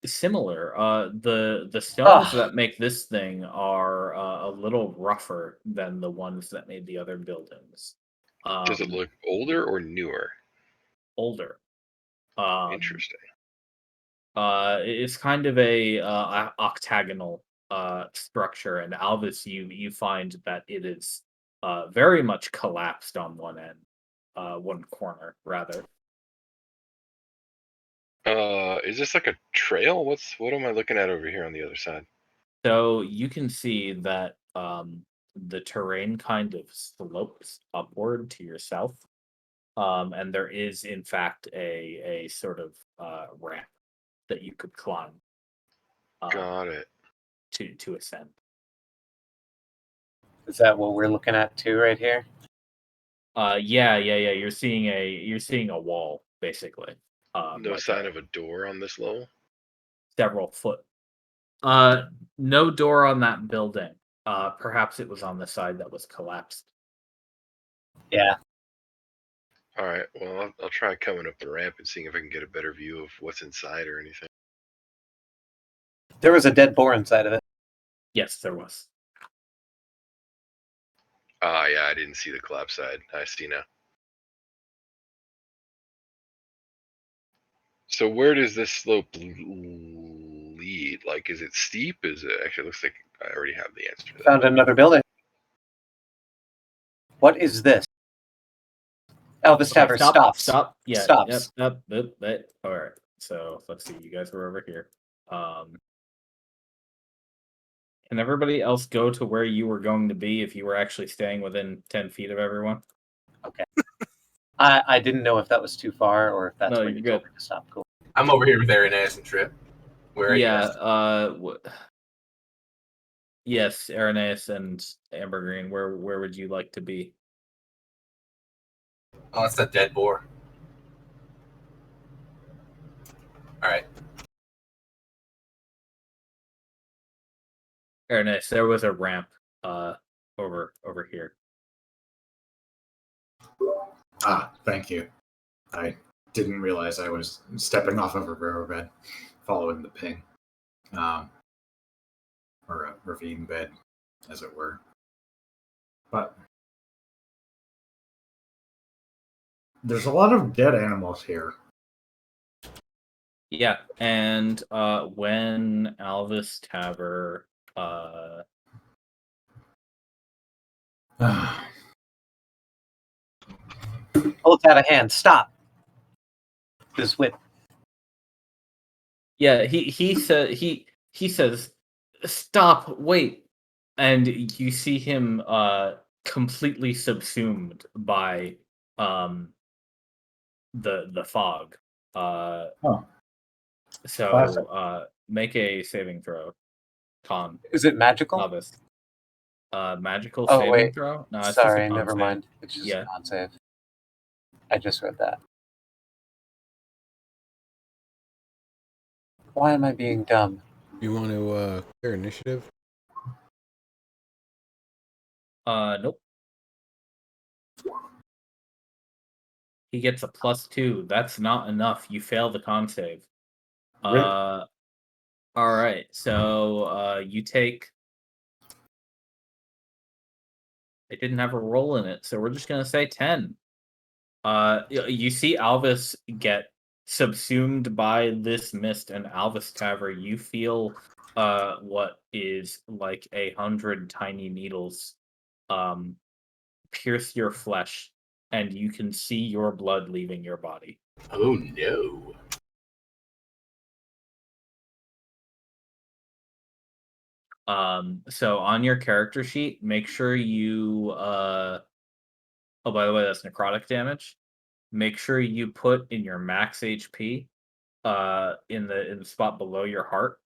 Speaker 1: Similar. The stones
Speaker 6: Ah.
Speaker 1: that make this thing are a little rougher than the ones that made the other buildings.
Speaker 3: Does it look older or newer?
Speaker 1: Older?
Speaker 3: Interesting.
Speaker 1: It's kind of a octagonal structure, and Alvis, you find that it is very much collapsed on one end, one corner rather.
Speaker 3: Is this like a trail? What am I looking at over here on the other side?
Speaker 1: So you can see that the terrain kind of slopes upward to your south, and there is in fact a sort of ramp that you could climb
Speaker 3: Got it.
Speaker 1: to ascend.
Speaker 6: Is that what we're looking at too right here?
Speaker 1: Yeah. You're seeing a wall basically.
Speaker 3: No
Speaker 1: like
Speaker 3: sign of a door on this level?
Speaker 1: several foot. No door on that building. Perhaps it was on the side that was collapsed.
Speaker 6: Yeah.
Speaker 3: All right. Well, I'll try coming up the ramp and seeing if I can get a better view of what's inside or anything.
Speaker 6: There was a dead boar inside of it.
Speaker 1: Yes, there was.
Speaker 3: Yeah, I didn't see the collapse side. I see now. So where does this slope lead? Like, is it steep? Is it actually looks like I already have the answer to that.
Speaker 6: Found another building. What is this? Elvis
Speaker 1: Okay,
Speaker 6: Tavern stops.
Speaker 1: Stop. Yeah.
Speaker 6: Stops.
Speaker 1: Yep. All right. So let's see. You guys were over here. Can everybody else go to where you were going to be if you were actually staying within 10 feet of everyone?
Speaker 6: Okay. I didn't know if that was too far or if that's
Speaker 1: No,
Speaker 6: where
Speaker 1: you're
Speaker 6: you told
Speaker 1: good.
Speaker 6: me to stop. Cool.
Speaker 2: I'm over here with Aranaz and Trip. Where are you
Speaker 1: Yeah.
Speaker 2: guys?
Speaker 1: Yes, Aranais and Ambergreen. Where would you like to be?
Speaker 2: Oh, that's that dead boar. All right.
Speaker 1: Aranais, there was a ramp over here.
Speaker 4: Thank you. I didn't realize I was stepping off of a riverbed, following the ping, or a ravine bed, as it were. But There's a lot of dead animals here.
Speaker 1: Yeah, and when Alvis Taver
Speaker 6: Pull it out of hand. Stop. This whip.
Speaker 1: yeah, he says, "Stop, wait." And you see him completely subsumed by the fog.
Speaker 4: Oh,
Speaker 1: So
Speaker 4: classic.
Speaker 1: make a saving throw, con
Speaker 6: Is it magical?
Speaker 1: novice. Magical
Speaker 6: Oh,
Speaker 1: saving
Speaker 6: wait.
Speaker 1: throw? No, it's just a
Speaker 6: Sorry,
Speaker 1: con
Speaker 6: never
Speaker 1: save.
Speaker 6: mind. It's just
Speaker 1: Yeah.
Speaker 6: a con save. I just read that. Why am I being dumb?
Speaker 7: You want to clear initiative?
Speaker 1: Nope. He gets a +2. That's not enough. You fail the con save.
Speaker 4: Rip.
Speaker 1: All right. So you take. It didn't have a roll in it, so we're just gonna say 10. You see Alvis get subsumed by this mist, and Alvis Taver, you feel what is like 100 tiny needles pierce your flesh, and you can see your blood leaving your body.
Speaker 2: Oh no.
Speaker 1: So on your character sheet, make sure you oh, by the way, that's necrotic damage. Make sure you put in your max HP in the spot below your heart.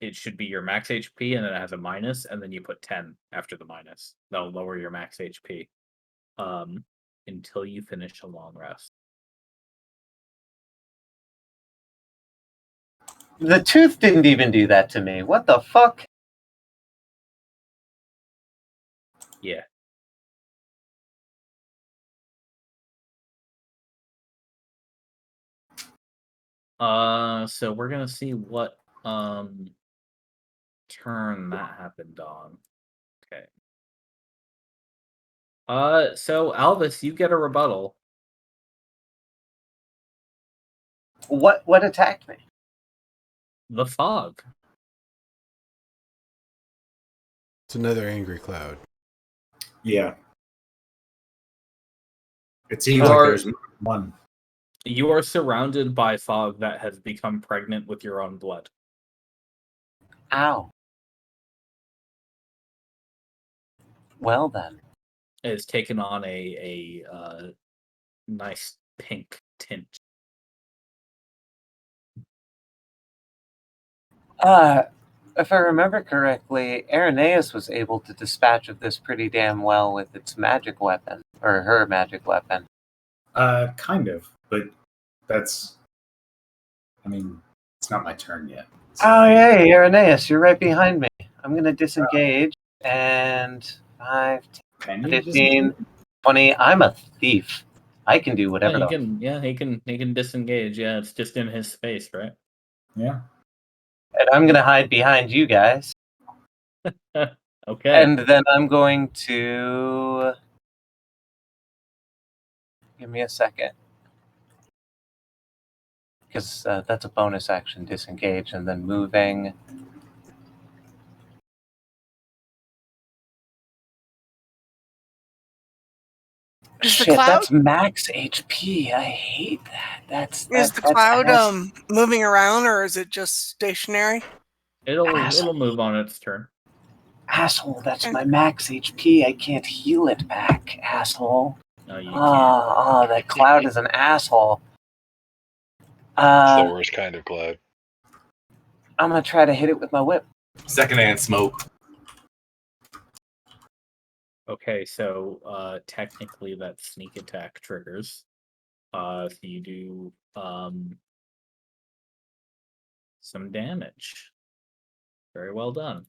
Speaker 1: It should be your max HP, and then it has a minus, and then you put 10 after the minus. That'll lower your max HP until you finish a long rest.
Speaker 6: The tooth didn't even do that to me. What the fuck?
Speaker 1: Yeah. So we're gonna see what turn that happened on. Okay. So Alvis, you get a rebuttal.
Speaker 6: What attacked me?
Speaker 1: The fog.
Speaker 7: It's another angry cloud.
Speaker 4: Yeah. It
Speaker 1: You
Speaker 4: seems like
Speaker 1: are
Speaker 4: there's one.
Speaker 1: you are surrounded by fog that has become pregnant with your own blood.
Speaker 6: Ow. Well then.
Speaker 1: It has taken on a nice pink tint.
Speaker 6: If I remember correctly, Irenaeus was able to dispatch of this pretty damn well with its magic weapon, or her magic weapon.
Speaker 4: Kind of, but that's. I mean, it's not my turn yet. So.
Speaker 6: Oh, yay, Irenaeus, you're right behind me. I'm gonna disengage, and 5, 10, 15, 20. I'm a thief. I can do whatever.
Speaker 1: He can disengage. Yeah, it's just in his space, right?
Speaker 4: Yeah.
Speaker 6: And I'm gonna hide behind you guys.
Speaker 1: Okay.
Speaker 6: And then I'm going to give me a second. Because that's a bonus action, disengage, and then moving.
Speaker 5: Is the
Speaker 6: Shit,
Speaker 5: cloud?
Speaker 6: that's max HP. I hate that.
Speaker 5: Is the cloud moving around, or is it just stationary?
Speaker 1: It'll move on its turn.
Speaker 6: Asshole, that's my max HP. I can't heal it back, asshole.
Speaker 1: No, you can't.
Speaker 6: Oh, that cloud is an asshole.
Speaker 3: It's the worst kind of cloud.
Speaker 6: I'm gonna try to hit it with my whip.
Speaker 2: Secondhand smoke.
Speaker 1: Okay, so technically that sneak attack triggers. So you do some damage. Very well done.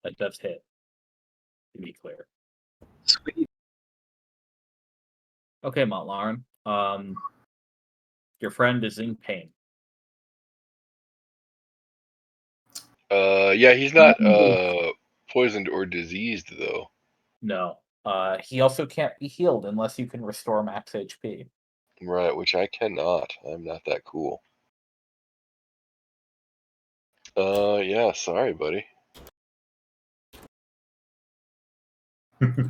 Speaker 1: That does hit, to be clear.
Speaker 6: Sweet.
Speaker 1: Okay, Montlarin. Your friend is in pain.
Speaker 3: Yeah, he's not poisoned or diseased though.
Speaker 1: No. He also can't be healed unless you can restore max HP.
Speaker 3: Right, which I cannot. I'm not that cool. Yeah, sorry, buddy.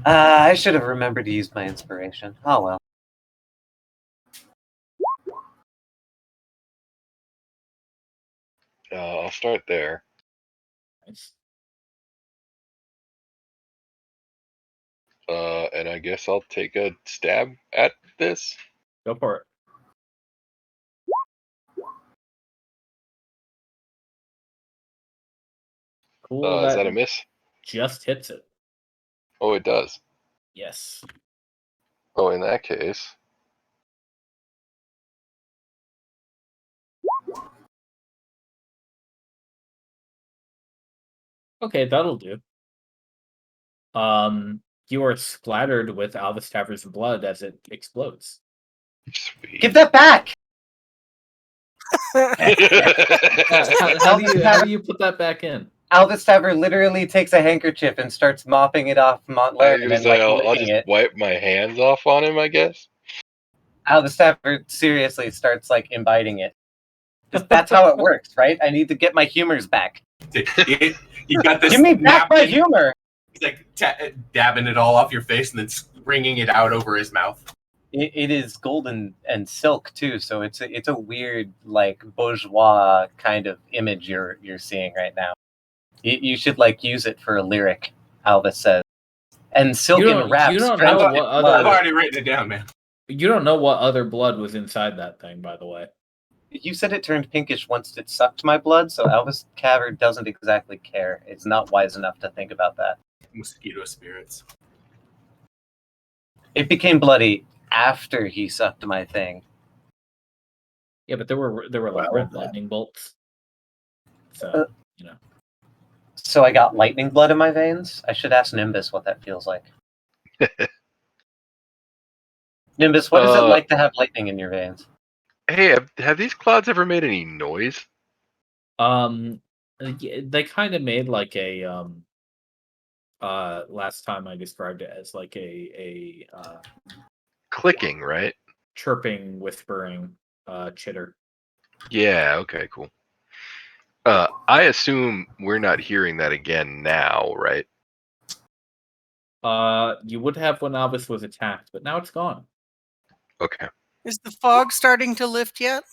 Speaker 6: I should have remembered to use my inspiration. Oh well.
Speaker 3: I'll start there.
Speaker 1: Nice.
Speaker 3: And I guess I'll take a stab at this.
Speaker 1: Go for it. Cool.
Speaker 3: Is that a
Speaker 1: That
Speaker 3: miss?
Speaker 1: just hits it.
Speaker 3: Oh, it does.
Speaker 1: Yes.
Speaker 3: Oh, in that case,
Speaker 1: Okay, that'll do. You are splattered with Alvistaver's blood as it explodes.
Speaker 3: sweet.
Speaker 6: Give that back!
Speaker 1: How do you put that back in?
Speaker 6: Alvistaver literally takes a handkerchief and starts mopping it off Montlair and then like
Speaker 3: I'll
Speaker 6: licking
Speaker 3: just
Speaker 6: it.
Speaker 3: wipe my hands off on him, I guess.
Speaker 6: Alvistaver seriously starts like imbibing it. That's how it works, right? I need to get my humors back.
Speaker 2: You got this.
Speaker 6: Give me back my
Speaker 2: napkin.
Speaker 6: humor!
Speaker 2: He's like dabbing it all off your face and then wringing it out over his mouth.
Speaker 6: It is golden and silk too, so it's a weird like bourgeois kind of image you're seeing right now. You should like use it for a lyric. Alvis says, and silken wraps.
Speaker 1: You don't know what
Speaker 2: I've
Speaker 1: other.
Speaker 2: already written it down, man.
Speaker 1: You don't know what other blood was inside that thing, by the way.
Speaker 6: You said it turned pinkish once it sucked my blood, so Alvis Caver doesn't exactly care. It's not wise enough to think about that.
Speaker 2: Mosquito spirits.
Speaker 6: It became bloody after he sucked my thing.
Speaker 1: Yeah, but there were like red lightning bolts. So you know.
Speaker 6: So I got lightning blood in my veins? I should ask Nimbus what that feels like. Nimbus, what is it like to have lightning in your veins?
Speaker 3: Hey, have these clouds ever made any noise?
Speaker 1: They kind of made like a last time I described it as like a
Speaker 3: Clicking, right?
Speaker 1: chirping, whispering, chitter.
Speaker 3: Yeah, okay, cool. I assume we're not hearing that again now, right?
Speaker 1: You would have when Alvis was attacked, but now it's gone.
Speaker 3: Okay.
Speaker 5: Is the fog starting to lift yet?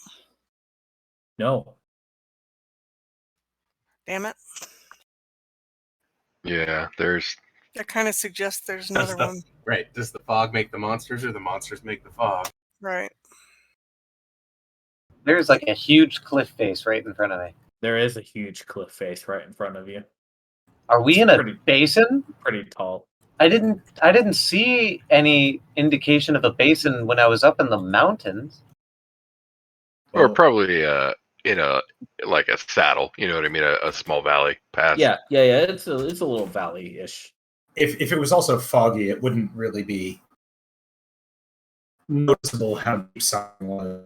Speaker 1: No.
Speaker 5: Damn it.
Speaker 3: Yeah, there's
Speaker 5: That kind of suggests there's another one.
Speaker 2: Right. Does the fog make the monsters or the monsters make the fog?
Speaker 5: Right.
Speaker 6: There's like a huge cliff face right in front of me.
Speaker 1: There is a huge cliff face right in front of you.
Speaker 6: Are we in a basin?
Speaker 1: Pretty tall.
Speaker 6: I didn't see any indication of a basin when I was up in the mountains.
Speaker 3: or probably in a like a saddle, you know what I mean, a small valley pass.
Speaker 1: Yeah. It's a little valley-ish.
Speaker 4: If it was also foggy, it wouldn't really be noticeable how deep something was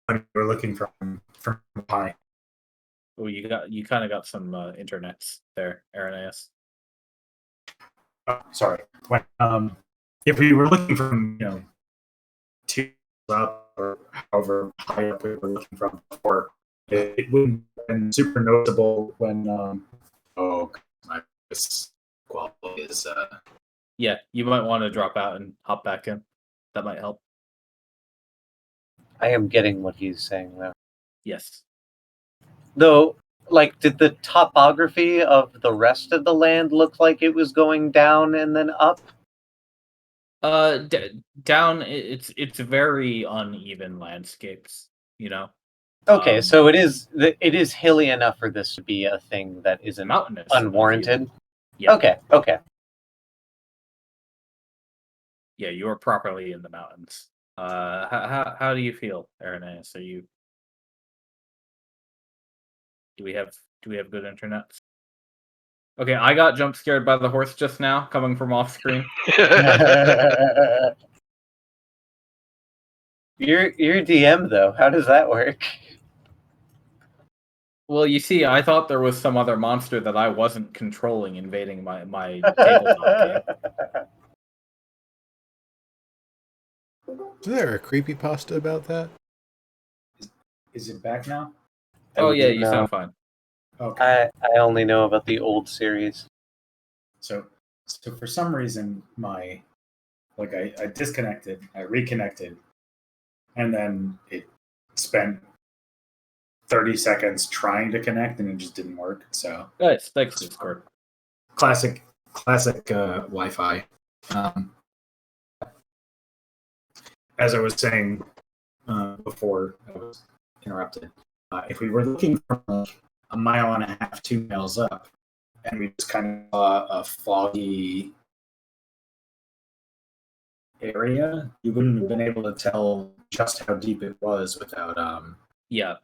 Speaker 4: when you were looking from high.
Speaker 1: Oh, you kind of got some internets there, Irenaeus.
Speaker 4: Oh, sorry. When if we were looking from 2 up or however high up we were looking from before, it wouldn't have been super noticeable when my quality is
Speaker 1: Yeah, you might want to drop out and hop back in. That might help.
Speaker 6: I am getting what he's saying though.
Speaker 1: Yes.
Speaker 6: Though, like, did the topography of the rest of the land look like it was going down and then up?
Speaker 1: Down. It's very uneven landscapes.
Speaker 6: Okay, so it is hilly enough for this to be a thing that isn't
Speaker 1: mountainous,
Speaker 6: unwarranted.
Speaker 1: Yeah.
Speaker 6: Okay.
Speaker 1: Yeah, you are properly in the mountains. How do you feel, Irenaeus? Do we have good internet? Okay, I got jump scared by the horse just now, coming from off screen.
Speaker 6: You're DM though. How does that work?
Speaker 1: Well, you see, I thought there was some other monster that I wasn't controlling invading my tabletop game.
Speaker 7: Is there a creepypasta about that?
Speaker 4: Is it back now?
Speaker 6: I
Speaker 1: Oh yeah,
Speaker 6: wouldn't
Speaker 1: you
Speaker 6: know.
Speaker 1: sound fine.
Speaker 4: Okay.
Speaker 6: I only know about the old series.
Speaker 4: So for some reason, I disconnected, I reconnected, and then it spent 30 seconds trying to connect, and it just didn't work. So
Speaker 1: Nice, thanks, Discord.
Speaker 4: classic Wi-Fi. As I was saying before I was interrupted, if we were looking from like a mile and a half, 2 miles up, and we just kind of saw a foggy area, you wouldn't have been able to tell just how deep it was without.
Speaker 1: Yeah.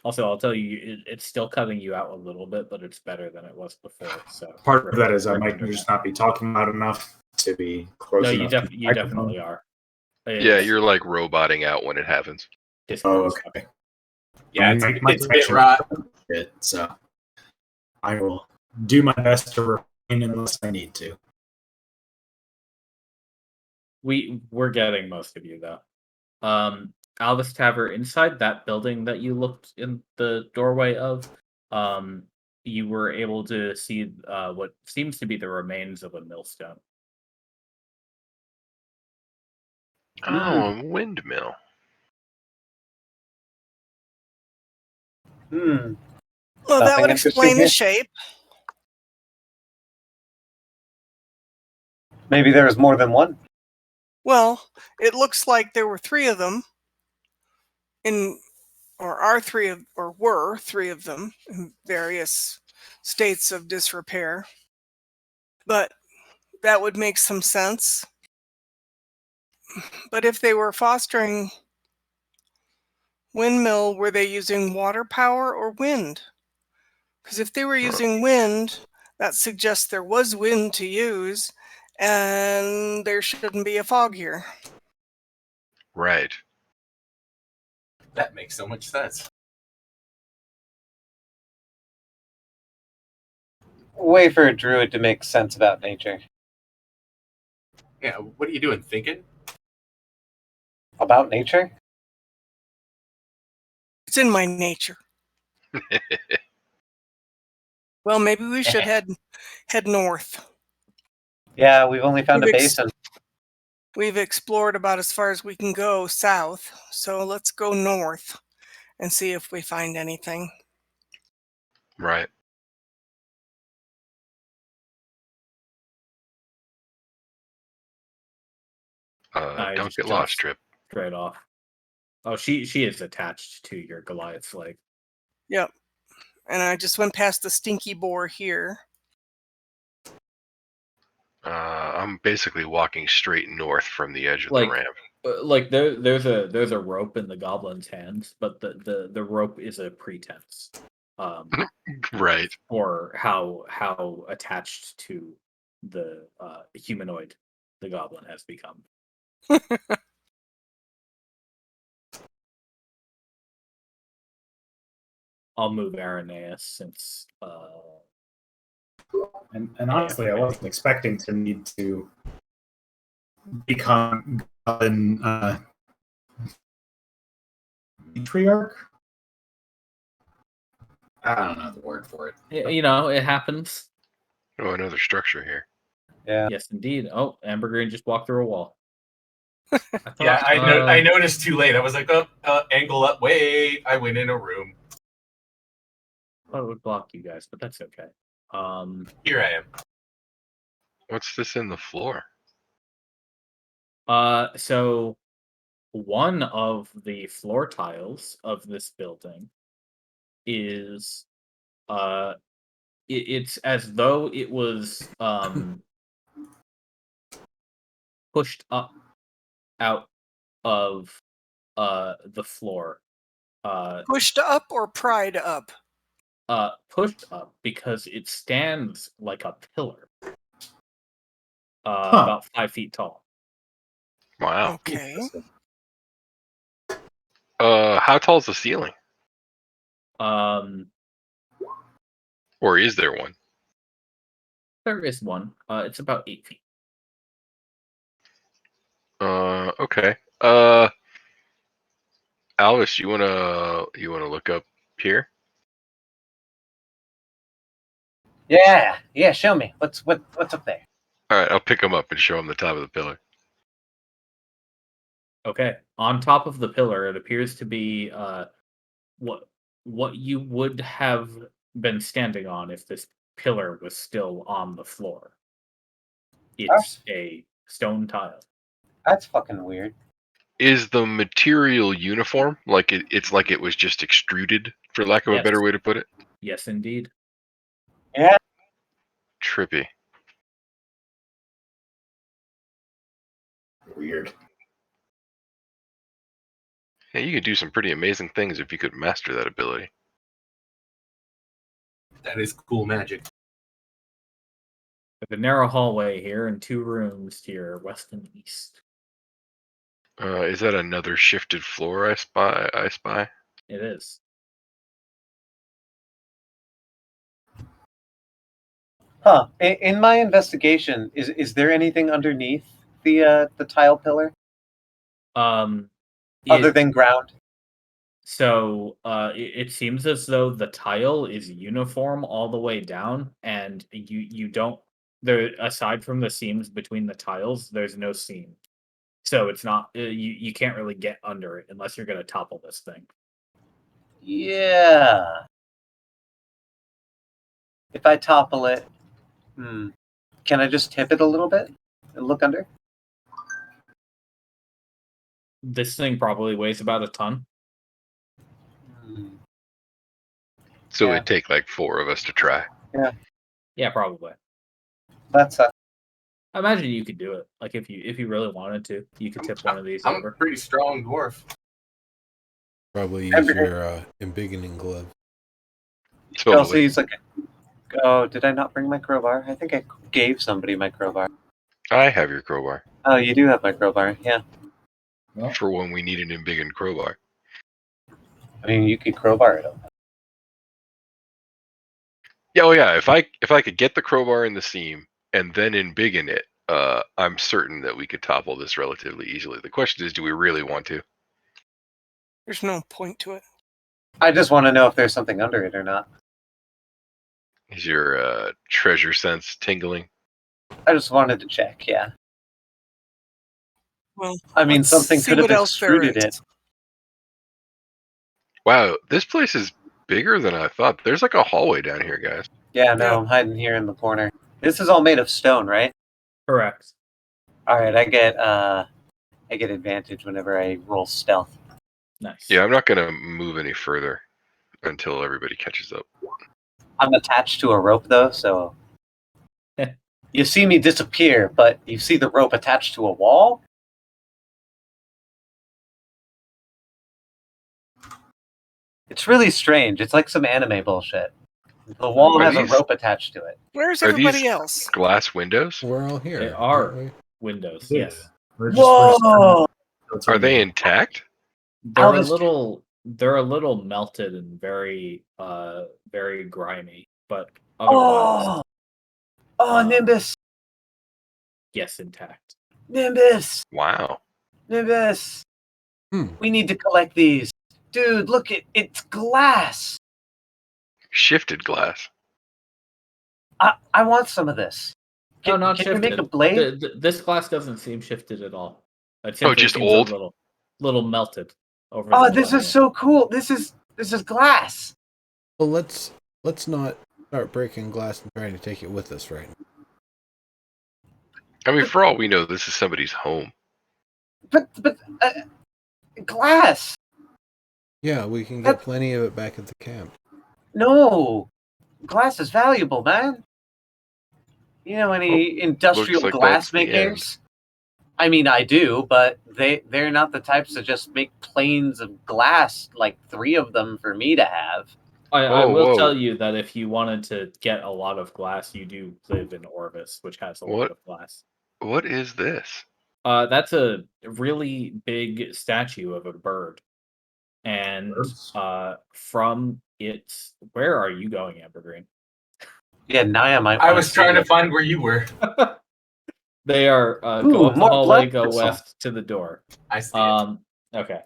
Speaker 1: Also, I'll tell you, it's still cutting you out a little bit, but it's better than it was before. So
Speaker 4: Part of that is I
Speaker 1: rip
Speaker 4: might
Speaker 1: internet.
Speaker 4: just not be talking loud enough to be close
Speaker 1: No,
Speaker 4: enough.
Speaker 1: you definitely are.
Speaker 3: Yeah, you're like roboting out when it happens.
Speaker 4: Oh, okay.
Speaker 2: Yeah,
Speaker 4: My
Speaker 2: it's a bit
Speaker 4: connection
Speaker 2: right.
Speaker 4: is so I will do my best to refrain unless I need to.
Speaker 1: We're getting most of you though. Albus Tavern, inside that building that you looked in the doorway of, you were able to see what seems to be the remains of a millstone.
Speaker 3: Oh, a windmill.
Speaker 6: Hmm.
Speaker 5: Well, that
Speaker 6: Nothing
Speaker 5: would
Speaker 6: interesting
Speaker 5: explain the
Speaker 6: here.
Speaker 5: shape.
Speaker 6: Maybe there was more than one.
Speaker 5: Well, it looks like there were three of them were three of them in various states of disrepair. But that would make some sense. But if they were fostering windmill, were they using water power or wind? Because if they were using wind, that suggests there was wind to use, and there shouldn't be a fog here.
Speaker 3: Right.
Speaker 2: That makes so much sense.
Speaker 6: Way for a druid to make sense about nature.
Speaker 2: Yeah, what are you doing? Thinking?
Speaker 6: About nature?
Speaker 5: It's in my nature. Well, maybe we should head north.
Speaker 6: Yeah, we've only found a
Speaker 5: We've ex-
Speaker 6: basin.
Speaker 5: We've explored about as far as we can go south, so let's go north and see if we find anything.
Speaker 3: Right. Don't
Speaker 1: Just
Speaker 3: get
Speaker 1: jump
Speaker 3: lost, Trip.
Speaker 1: straight off. Oh, she is attached to your Goliath's leg.
Speaker 5: Yep. And I just went past the stinky boar here.
Speaker 3: I'm basically walking straight north from the edge of
Speaker 1: Like-
Speaker 3: the ramp.
Speaker 1: Like there's a rope in the goblin's hands, but the rope is a pretense.
Speaker 3: Right.
Speaker 1: For how attached to the humanoid the goblin has become. I'll move Irenaeus since
Speaker 4: And honestly, I wasn't expecting to need to become an matriarch. I don't know the word for it.
Speaker 1: it happens.
Speaker 3: Oh, another structure here.
Speaker 6: Yeah.
Speaker 1: Yes, indeed. Oh, Amber Green just walked through a wall.
Speaker 2: Yeah, I noticed too late. I was like, angle up. Wait, I went in a room.
Speaker 1: thought it would block you guys, but that's okay.
Speaker 2: Here I am.
Speaker 3: What's this in the floor?
Speaker 1: So one of the floor tiles of this building is it's as though it was pushed up out of the floor.
Speaker 5: Pushed up or pried up?
Speaker 1: Pushed up because it stands like a pillar. About 5 feet tall.
Speaker 3: Wow.
Speaker 5: Okay.
Speaker 3: How tall is the ceiling? Or is there one?
Speaker 1: There is one. It's about 8 feet.
Speaker 3: Okay. Alice, you wanna look up here?
Speaker 6: Yeah. Show me. What's up there?
Speaker 3: All right, I'll pick him up and show him the top of the pillar.
Speaker 1: Okay. On top of the pillar, it appears to be what you would have been standing on if this pillar was still on the floor. It's a stone tile.
Speaker 6: That's fucking weird.
Speaker 3: Is the material uniform? Like it's like it was just extruded, for lack of a better way to put it?
Speaker 1: Yes, indeed.
Speaker 6: Yeah.
Speaker 3: Trippy.
Speaker 4: Weird.
Speaker 3: Yeah, you could do some pretty amazing things if you could master that ability.
Speaker 2: That is cool magic.
Speaker 1: There's a narrow hallway here and 2 rooms to your west and east.
Speaker 3: Is that another shifted floor I spy?
Speaker 1: It is.
Speaker 6: Huh. In my investigation, is there anything underneath the tile pillar other than ground?
Speaker 1: So it seems as though the tile is uniform all the way down, and you don't there aside from the seams between the tiles, there's no seam. So it's not you can't really get under it unless you're going to topple this thing.
Speaker 6: Yeah. If I topple it, can I just tip it a little bit and look under?
Speaker 1: This thing probably weighs about a ton.
Speaker 3: So
Speaker 6: Yeah.
Speaker 3: it'd take like 4 of us to try.
Speaker 1: Yeah, probably.
Speaker 6: That's
Speaker 1: I imagine you could do it. Like if you really wanted to, you could tip one of these
Speaker 2: I'm
Speaker 1: over.
Speaker 2: a pretty strong dwarf.
Speaker 7: Probably use your embiggening glove.
Speaker 6: also
Speaker 3: Totally.
Speaker 6: use like oh, did I not bring my crowbar? I think I gave somebody my crowbar.
Speaker 3: I have your crowbar.
Speaker 6: Oh, you do have my crowbar, yeah.
Speaker 4: Well,
Speaker 3: For when we need an embiggened crowbar.
Speaker 6: I mean, you could crowbar it open.
Speaker 3: Yeah, oh yeah. If I could get the crowbar in the seam and then embiggen it, I'm certain that we could topple this relatively easily. The question is, do we really want to?
Speaker 5: There's no point to it.
Speaker 6: I just want to know if there's something under it or not.
Speaker 3: Is your treasure sense tingling?
Speaker 6: I just wanted to check, yeah.
Speaker 5: Well,
Speaker 6: I mean,
Speaker 5: let's
Speaker 6: something
Speaker 5: see
Speaker 6: could have
Speaker 5: what else there
Speaker 6: extruded
Speaker 5: is.
Speaker 6: it.
Speaker 3: Wow, this place is bigger than I thought. There's like a hallway down here, guys.
Speaker 6: Yeah, no,
Speaker 5: Yeah.
Speaker 6: I'm hiding here in the corner. This is all made of stone, right?
Speaker 1: Correct.
Speaker 6: All right, I get advantage whenever I roll stealth.
Speaker 1: Nice.
Speaker 3: Yeah, I'm not gonna move any further until everybody catches up.
Speaker 6: I'm attached to a rope though, so you see me disappear, but you see the rope attached to a wall. It's really strange. It's like some anime bullshit. The wall
Speaker 3: Are
Speaker 6: has a
Speaker 3: these-
Speaker 6: rope attached to it.
Speaker 5: Where's
Speaker 3: Are
Speaker 5: everybody
Speaker 3: these
Speaker 5: else?
Speaker 3: glass windows?
Speaker 7: We're all here.
Speaker 1: They are.
Speaker 7: aren't we?
Speaker 1: Windows.
Speaker 4: yeah.
Speaker 1: Yes.
Speaker 4: We're just
Speaker 6: Whoa!
Speaker 4: that's
Speaker 3: Are
Speaker 4: what
Speaker 3: they
Speaker 4: we-
Speaker 3: intact?
Speaker 1: They're a
Speaker 6: Albus-
Speaker 1: little melted and very very grimy, but otherwise
Speaker 6: Oh, Nimbus!
Speaker 1: yes, intact.
Speaker 6: Nimbus!
Speaker 3: Wow.
Speaker 6: Nimbus!
Speaker 7: Hmm.
Speaker 6: We need to collect these. Dude, look, it's glass!
Speaker 3: Shifted glass.
Speaker 6: I want some of this.
Speaker 1: No, not
Speaker 6: can you
Speaker 1: shifted.
Speaker 6: make a blade?
Speaker 1: This glass doesn't seem shifted at all. It
Speaker 3: Oh,
Speaker 1: simply
Speaker 3: just
Speaker 1: seems
Speaker 3: old?
Speaker 1: a little melted over.
Speaker 6: Oh,
Speaker 1: the
Speaker 6: this
Speaker 1: millennia.
Speaker 6: is so cool. This is glass.
Speaker 7: Well, let's not start breaking glass and trying to take it with us right now.
Speaker 3: I mean, for all we know, this is somebody's home.
Speaker 6: But glass.
Speaker 7: Yeah, we can get plenty of it back at the camp.
Speaker 6: No. Glass is valuable, man. You know any industrial
Speaker 3: looks like
Speaker 6: glass
Speaker 3: that's the
Speaker 6: makers? I mean, I do, but they're not the types to just make planes of glass, like 3 of them for me to have.
Speaker 1: I will
Speaker 3: Whoa.
Speaker 1: tell you that if you wanted to get a lot of glass, you do live in Orvis, which has a lot of glass.
Speaker 3: What is this?
Speaker 1: That's a really big statue of a bird. and
Speaker 4: Birds?
Speaker 1: from its, where are you going, Ambergreen?
Speaker 6: Yeah, Naya might
Speaker 2: I
Speaker 6: want
Speaker 2: was
Speaker 6: see
Speaker 2: trying to
Speaker 6: this.
Speaker 2: find where you were.
Speaker 1: They are
Speaker 6: Ooh,
Speaker 1: go up the
Speaker 6: more
Speaker 1: hallway,
Speaker 6: blood
Speaker 1: go
Speaker 6: vessel.
Speaker 1: west to the door.
Speaker 2: I see it.
Speaker 1: Okay.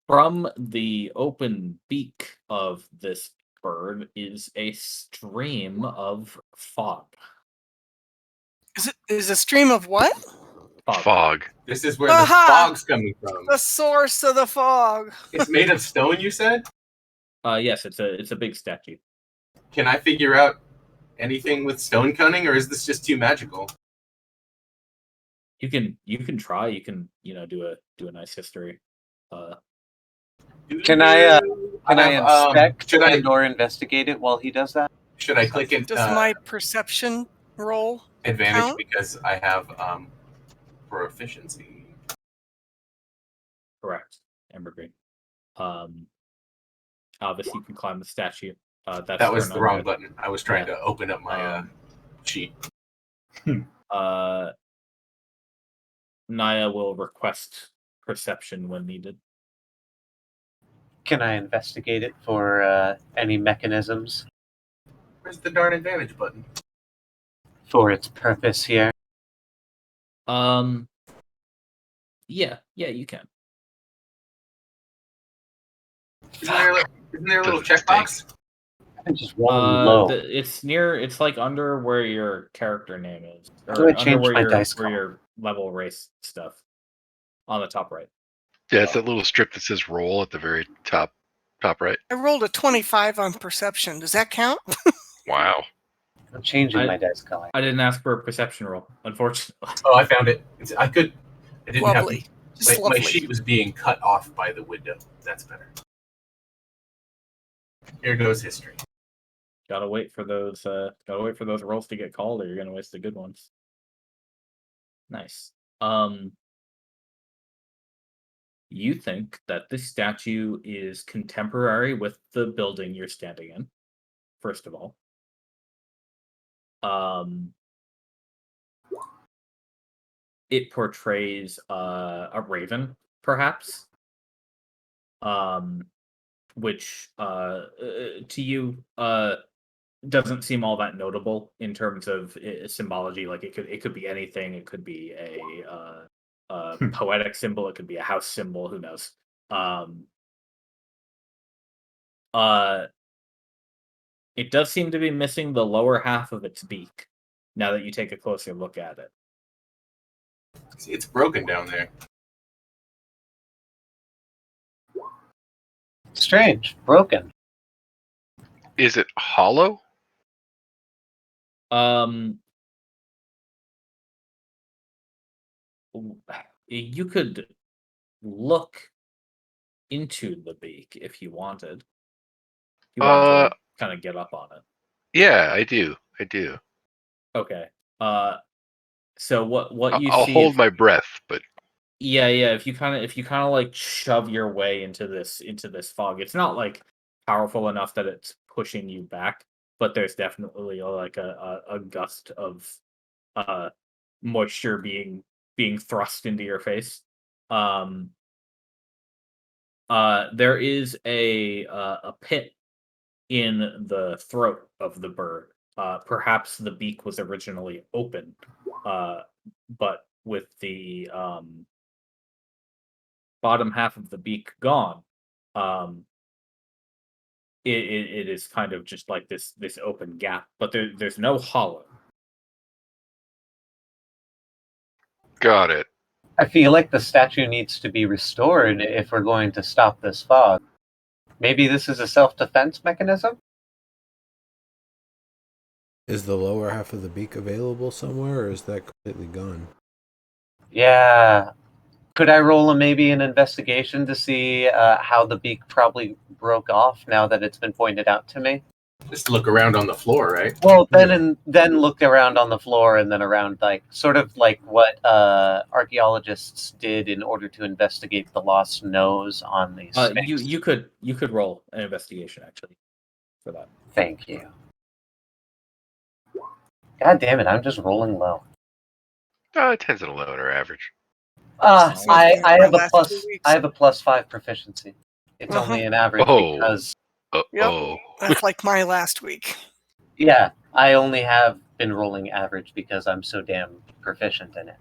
Speaker 1: From the open beak of this bird is a stream of fog.
Speaker 5: Is a stream of what?
Speaker 3: Fog.
Speaker 2: This is where the
Speaker 5: Aha!
Speaker 2: fog's coming from.
Speaker 5: The source of the fog.
Speaker 2: It's made of stone, you said?
Speaker 1: Yes, it's a big statue.
Speaker 2: Can I figure out anything with stone cunning, or is this just too magical?
Speaker 1: You can try. You can do a nice history.
Speaker 6: Can I inspect
Speaker 2: should I
Speaker 6: and/or investigate it while he does that?
Speaker 2: should I click it
Speaker 5: Does my perception roll
Speaker 2: advantage
Speaker 5: count?
Speaker 2: because I have proficiency?
Speaker 1: Correct, Ambergreen. Obviously, you can climb the statue.
Speaker 2: That was the wrong button. I was trying to open up my sheet.
Speaker 1: Naya will request perception when needed.
Speaker 6: Can I investigate it for any mechanisms
Speaker 2: Where's the darn advantage button?
Speaker 6: for its purpose here?
Speaker 1: Yeah, you can.
Speaker 2: Isn't there a little checkbox?
Speaker 6: I'm just rolling low.
Speaker 1: It's like under where your character name is,
Speaker 6: How do I
Speaker 1: or
Speaker 6: change
Speaker 1: under
Speaker 6: my
Speaker 1: where
Speaker 6: dice
Speaker 1: where
Speaker 6: color?
Speaker 1: your level race stuff on the top right.
Speaker 3: Yeah, it's that little strip that says roll at the very top right.
Speaker 5: I rolled a 25 on perception. Does that count?
Speaker 3: Wow.
Speaker 6: I'm changing my dice color.
Speaker 1: I didn't ask for a perception roll, unfortunately.
Speaker 2: Oh, I found it. I didn't
Speaker 5: Lovely.
Speaker 2: have
Speaker 5: Just
Speaker 2: my
Speaker 5: lovely.
Speaker 2: sheet was being cut off by the window. That's better. Here goes history.
Speaker 1: Gotta wait for those rolls to get called, or you're gonna waste the good ones. Nice. You think that this statue is contemporary with the building you're standing in, first of all. It portrays a raven, perhaps. Which to you doesn't seem all that notable in terms of symbology. Like it could be anything. It could be a poetic symbol. It could be a house symbol. Who knows? It does seem to be missing the lower half of its beak. Now that you take a closer look at it,
Speaker 2: See, it's broken down there.
Speaker 6: Strange. Broken.
Speaker 3: Is it hollow?
Speaker 1: you could look into the beak if you wanted. You want to kind of get up on it.
Speaker 3: Yeah, I do.
Speaker 1: Okay. So what you
Speaker 3: I'll
Speaker 1: see?
Speaker 3: hold my breath, but
Speaker 1: yeah. If you kind of like shove your way into this fog, it's not like powerful enough that it's pushing you back, but there's definitely like a gust of moisture being thrust into your face. There is a pit in the throat of the bird. Perhaps the beak was originally open, but with the bottom half of the beak gone, it is kind of just like this open gap. But there's no hollow.
Speaker 3: got it.
Speaker 6: I feel like the statue needs to be restored if we're going to stop this fog. Maybe this is a self-defense mechanism?
Speaker 7: Is the lower half of the beak available somewhere, or is that completely gone?
Speaker 6: Yeah. Could I roll maybe an investigation to see how the beak probably broke off now that it's been pointed out to me?
Speaker 2: Just look around on the floor, right?
Speaker 6: Well, then look around on the floor and then around, like sort of like what archaeologists did in order to investigate the lost nose on the Sphinx.
Speaker 1: You could roll an investigation actually for that.
Speaker 6: Thank you. God damn it! I'm just rolling low.
Speaker 3: 10's and 11 are average.
Speaker 6: I have a
Speaker 5: last 2
Speaker 6: plus.
Speaker 5: weeks.
Speaker 6: I have a +5 proficiency. It's
Speaker 5: Uh-huh.
Speaker 6: only an average
Speaker 3: Oh.
Speaker 6: because
Speaker 5: Yep.
Speaker 3: Oh.
Speaker 5: That's like my last week.
Speaker 6: yeah, I only have been rolling average because I'm so damn proficient in it.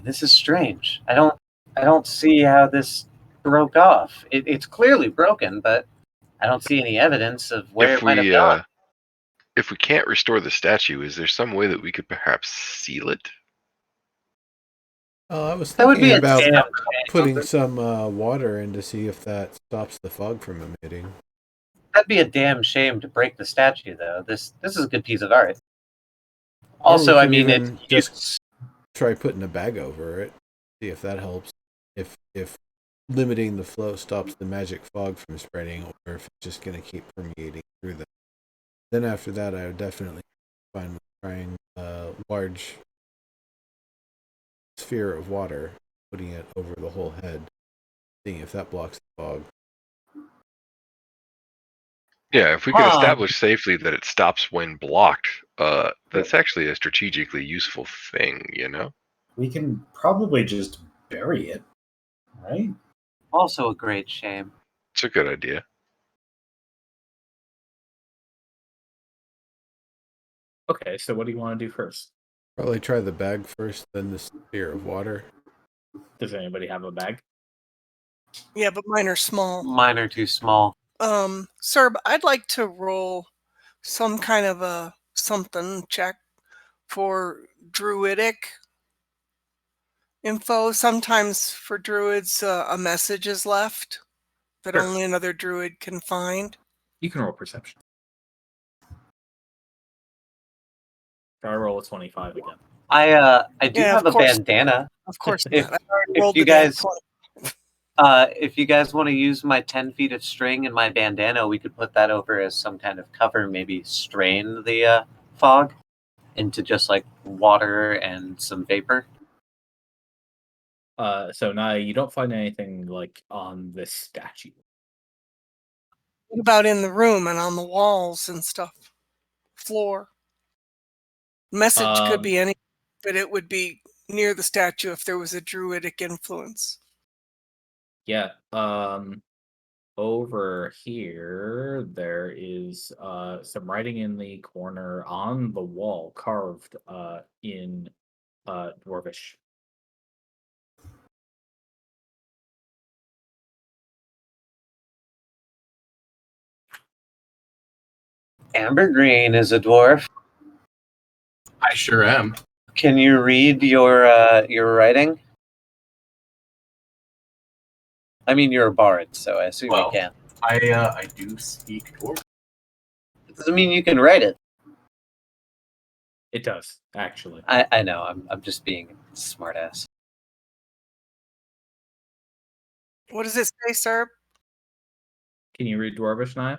Speaker 6: This is strange. I don't see how this broke off. It's clearly broken, but I don't see any evidence of where it might have gone.
Speaker 3: If we can't restore the statue, is there some way that we could perhaps seal it?
Speaker 7: I was
Speaker 6: That would be
Speaker 7: thinking
Speaker 6: a
Speaker 7: about
Speaker 6: damn
Speaker 7: putting
Speaker 6: shame.
Speaker 7: some water in to see if that stops the fog from emitting.
Speaker 6: That'd be a damn shame to break the statue, though. This is a good piece of art.
Speaker 7: Or
Speaker 6: Also,
Speaker 7: we
Speaker 6: I
Speaker 7: could
Speaker 6: mean,
Speaker 7: even
Speaker 6: it's
Speaker 7: just try putting a bag over it, see if that helps. If limiting the flow stops the magic fog from spreading, or if it's just going to keep permeating through them. Then after that, I would definitely find trying a large sphere of water, putting it over the whole head, seeing if that blocks the fog.
Speaker 3: Yeah, if we could establish safely that it stops when blocked, that's actually a strategically useful thing, you know?
Speaker 4: We can probably just bury it, right?
Speaker 6: also a great shame.
Speaker 3: It's a good idea.
Speaker 1: Okay, so what do you want to do first?
Speaker 7: Probably try the bag first, then the sphere of water.
Speaker 1: Does anybody have a bag?
Speaker 5: Yeah, but mine are small.
Speaker 6: Mine are too small.
Speaker 5: Serb, I'd like to roll some kind of a something check for druidic info. Sometimes for druids, a message is left that
Speaker 1: Sure.
Speaker 5: only another druid can find.
Speaker 1: You can roll perception. Try roll a 25 again.
Speaker 6: I do
Speaker 5: Yeah,
Speaker 6: have
Speaker 5: of
Speaker 6: a
Speaker 5: course.
Speaker 6: bandana.
Speaker 5: Of course
Speaker 6: If-
Speaker 5: not. I already
Speaker 6: if
Speaker 5: rolled
Speaker 6: you
Speaker 5: the damn
Speaker 6: guys-
Speaker 5: 20.
Speaker 6: If you guys want to use my 10 feet of string and my bandana, we could put that over as some kind of cover, maybe strain the fog into just like water and some vapor.
Speaker 1: So now you don't find anything like on this statue.
Speaker 5: What about in the room and on the walls and stuff? Floor. Message could be any, but it would be near the statue if there was a druidic influence.
Speaker 1: Yeah. Over here, there is some writing in the corner on the wall, carved in Dwarvish.
Speaker 6: Amber Green is a dwarf.
Speaker 2: I sure am.
Speaker 6: Can you read your writing? I mean, you're a bard, so I assume
Speaker 2: Well,
Speaker 6: you can.
Speaker 2: I do speak dwarf.
Speaker 6: It doesn't mean you can write it.
Speaker 1: It does, actually.
Speaker 6: I know. I'm just being a smartass.
Speaker 5: What does it say, sir?
Speaker 1: Can you read Dwarvish, Naya?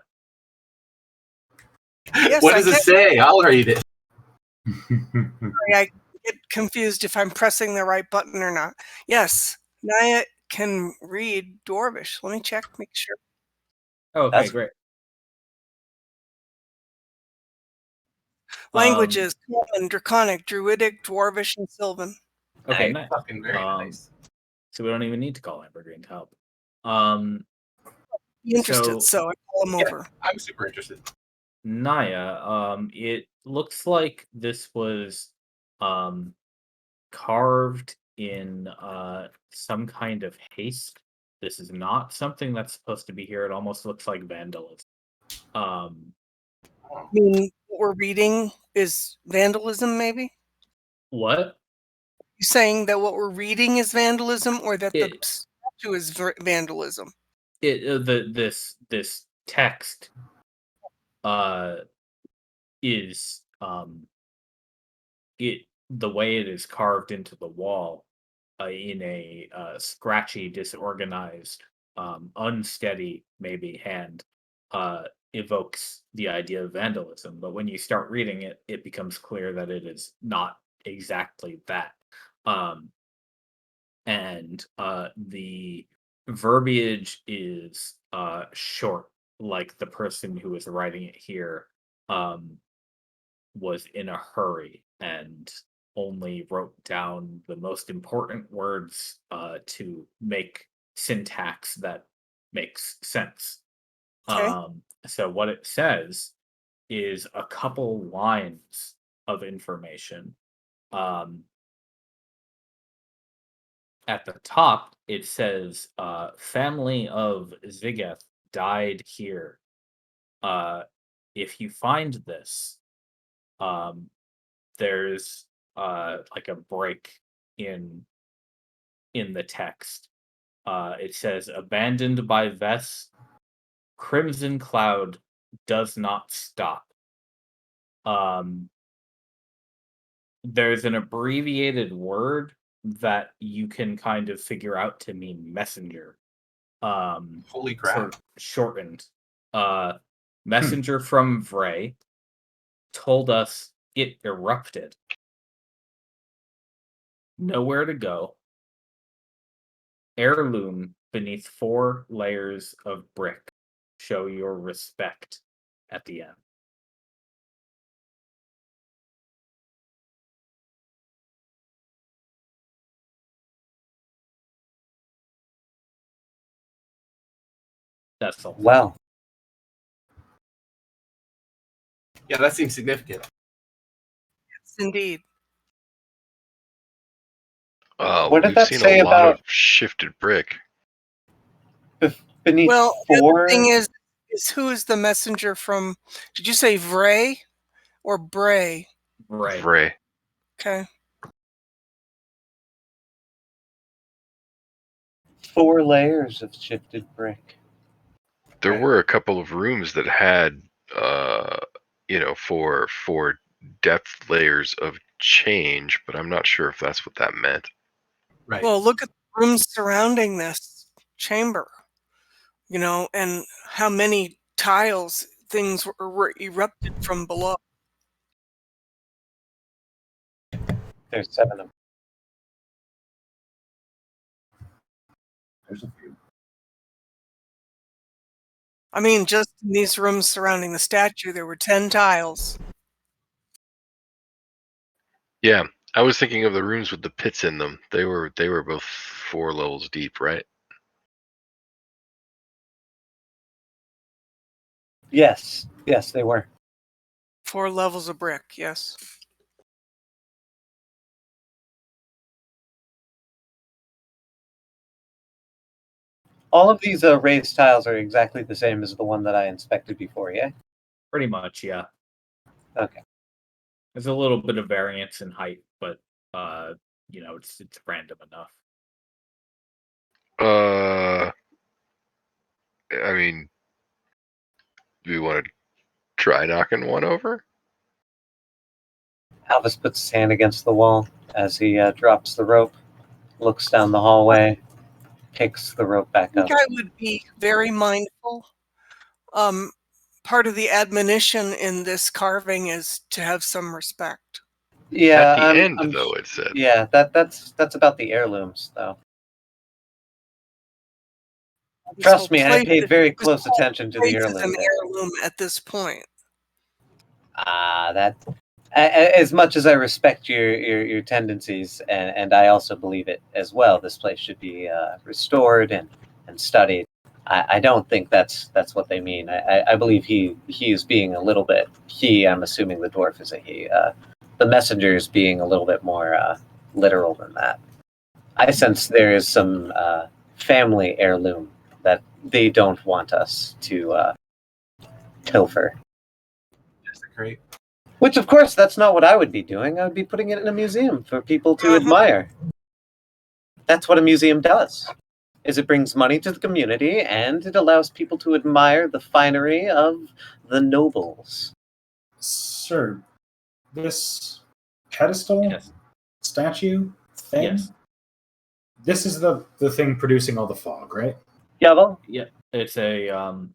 Speaker 5: Yes,
Speaker 2: What
Speaker 5: I
Speaker 2: does it
Speaker 5: can.
Speaker 2: say? I'll read it.
Speaker 5: Sorry, I get confused if I'm pressing the right button or not. Yes, Naya can read Dwarvish. Let me check, make sure.
Speaker 1: Okay,
Speaker 6: That's-
Speaker 1: great.
Speaker 5: Languages: Common, Draconic, Druidic, Dwarvish, and Sylvan.
Speaker 1: Okay,
Speaker 6: Nice.
Speaker 1: nice.
Speaker 2: Fucking very nice.
Speaker 1: So we don't even need to call Amber Green to help.
Speaker 5: Be interested,
Speaker 1: So-
Speaker 5: so I call him
Speaker 2: Yeah.
Speaker 5: over.
Speaker 2: I'm super interested.
Speaker 1: Naya, it looks like this was carved in some kind of haste. This is not something that's supposed to be here. It almost looks like vandalism.
Speaker 5: I mean, what we're reading is vandalism, maybe?
Speaker 1: What?
Speaker 5: You saying that what we're reading is vandalism, or that the
Speaker 1: It-
Speaker 5: statue is vandalism?
Speaker 1: This text is it the way it is carved into the wall in a scratchy, disorganized, unsteady maybe hand evokes the idea of vandalism. But when you start reading it, it becomes clear that it is not exactly that. And the verbiage is short like the person who was writing it here was in a hurry and only wrote down the most important words to make syntax that makes sense.
Speaker 5: Okay.
Speaker 1: So what it says is a couple lines of information. At the top, it says, "Family of Zigeth died here. If you find this, um, there's like a break in the text. It says, "Abandoned by Vess, Crimson Cloud does not stop." Um, there's an abbreviated word that you can kind of figure out to mean messenger.
Speaker 2: Holy crap.
Speaker 1: Shortened. Messenger from Vray told us it erupted. Nowhere to go. Heirloom beneath 4 layers of brick. Show your respect at the end. That's all.
Speaker 6: Wow.
Speaker 2: Yeah, that seems significant.
Speaker 5: Yes, indeed.
Speaker 6: What did
Speaker 3: We've
Speaker 6: that
Speaker 3: seen
Speaker 6: say
Speaker 3: a lot
Speaker 6: about
Speaker 3: of shifted brick.
Speaker 6: beneath
Speaker 5: Well, the
Speaker 6: four?
Speaker 5: other thing is who is the messenger from? Did you say Vray or Bray?
Speaker 1: Right.
Speaker 3: Vray.
Speaker 5: Okay.
Speaker 6: 4 layers of shifted brick.
Speaker 3: There
Speaker 2: Right.
Speaker 3: were a couple of rooms that had, four depth layers of change, but I'm not sure if that's what that meant.
Speaker 2: Right.
Speaker 5: Well, look at the rooms surrounding this chamber, and how many tiles things were erupted from below.
Speaker 6: There's 7 of them.
Speaker 4: There's a few.
Speaker 5: I mean, just in these rooms surrounding the statue, there were 10 tiles.
Speaker 3: Yeah, I was thinking of the rooms with the pits in them. They were both 4 levels deep, right?
Speaker 6: Yes, they were.
Speaker 5: 4 levels of brick, yes.
Speaker 6: All of these raised tiles are exactly the same as the one that I inspected before, yeah?
Speaker 1: Pretty much, yeah.
Speaker 6: Okay.
Speaker 1: There's a little bit of variance in height, but it's random enough.
Speaker 3: I mean, do we want to try knocking one over?
Speaker 6: Alvis puts his hand against the wall as he drops the rope, looks down the hallway, picks the rope back
Speaker 5: I
Speaker 6: up.
Speaker 5: think I would be very mindful. Part of the admonition in this carving is to have some respect.
Speaker 6: Yeah,
Speaker 3: At the end, though, it said.
Speaker 6: Yeah, that's about the heirlooms, though. Trust me, I paid very close attention to the
Speaker 5: This is
Speaker 6: heirloom.
Speaker 5: an heirloom at this point.
Speaker 6: That as much as I respect your tendencies, and I also believe it as well, this place should be restored and studied. I don't think that's what they mean. I believe he is being a little bit. I'm assuming the dwarf is a he. The messenger is being a little bit more literal than that. I sense there is some family heirloom that they don't want us to pilfer.
Speaker 2: That's great.
Speaker 6: Which, of course, that's not what I would be doing. I would be putting it in a museum for people to admire. That's what a museum does. Is it brings money to the community and it allows people to admire the finery of the nobles.
Speaker 4: Sir, this pedestal statue thing.
Speaker 1: Yes.
Speaker 4: This is the thing producing all the fog, right?
Speaker 6: Yeah, well,
Speaker 1: yeah. It's a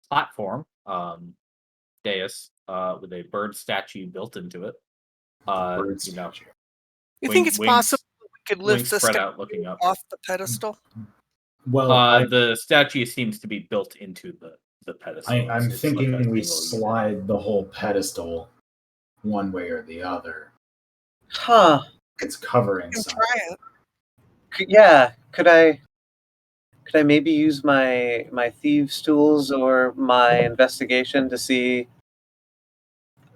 Speaker 1: platform, dais, with a bird statue built into it.
Speaker 4: Bird statue.
Speaker 5: You think it's possible we could lift the
Speaker 1: spread
Speaker 5: statue
Speaker 1: out, looking up
Speaker 5: off the pedestal?
Speaker 4: Well,
Speaker 1: The statue seems to be built into the pedestal.
Speaker 4: I'm
Speaker 1: It's like a
Speaker 4: thinking we
Speaker 1: single unit.
Speaker 4: slide the whole pedestal one way or the other.
Speaker 6: Huh.
Speaker 4: It's covering
Speaker 5: Can
Speaker 4: something.
Speaker 5: try it.
Speaker 6: Yeah. Could I maybe use my thieves' tools or my investigation to see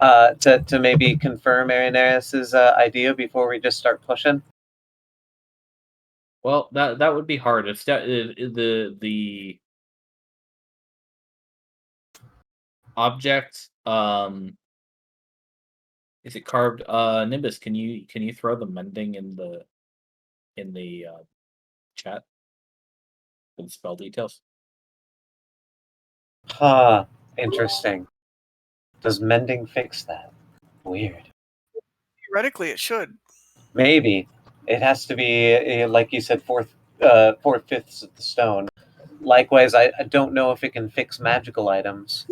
Speaker 6: to maybe confirm Arinaris's idea before we just start pushing?
Speaker 1: Well, that would be hard. It's the object. Is it carved? Nimbus, can you throw the mending in the chat with spell details?
Speaker 6: Huh. Interesting. Does mending fix that? Weird.
Speaker 5: Theoretically, it should.
Speaker 6: Maybe it has to be like you said, 4/5 of the stone. Likewise, I don't know if it can fix magical items.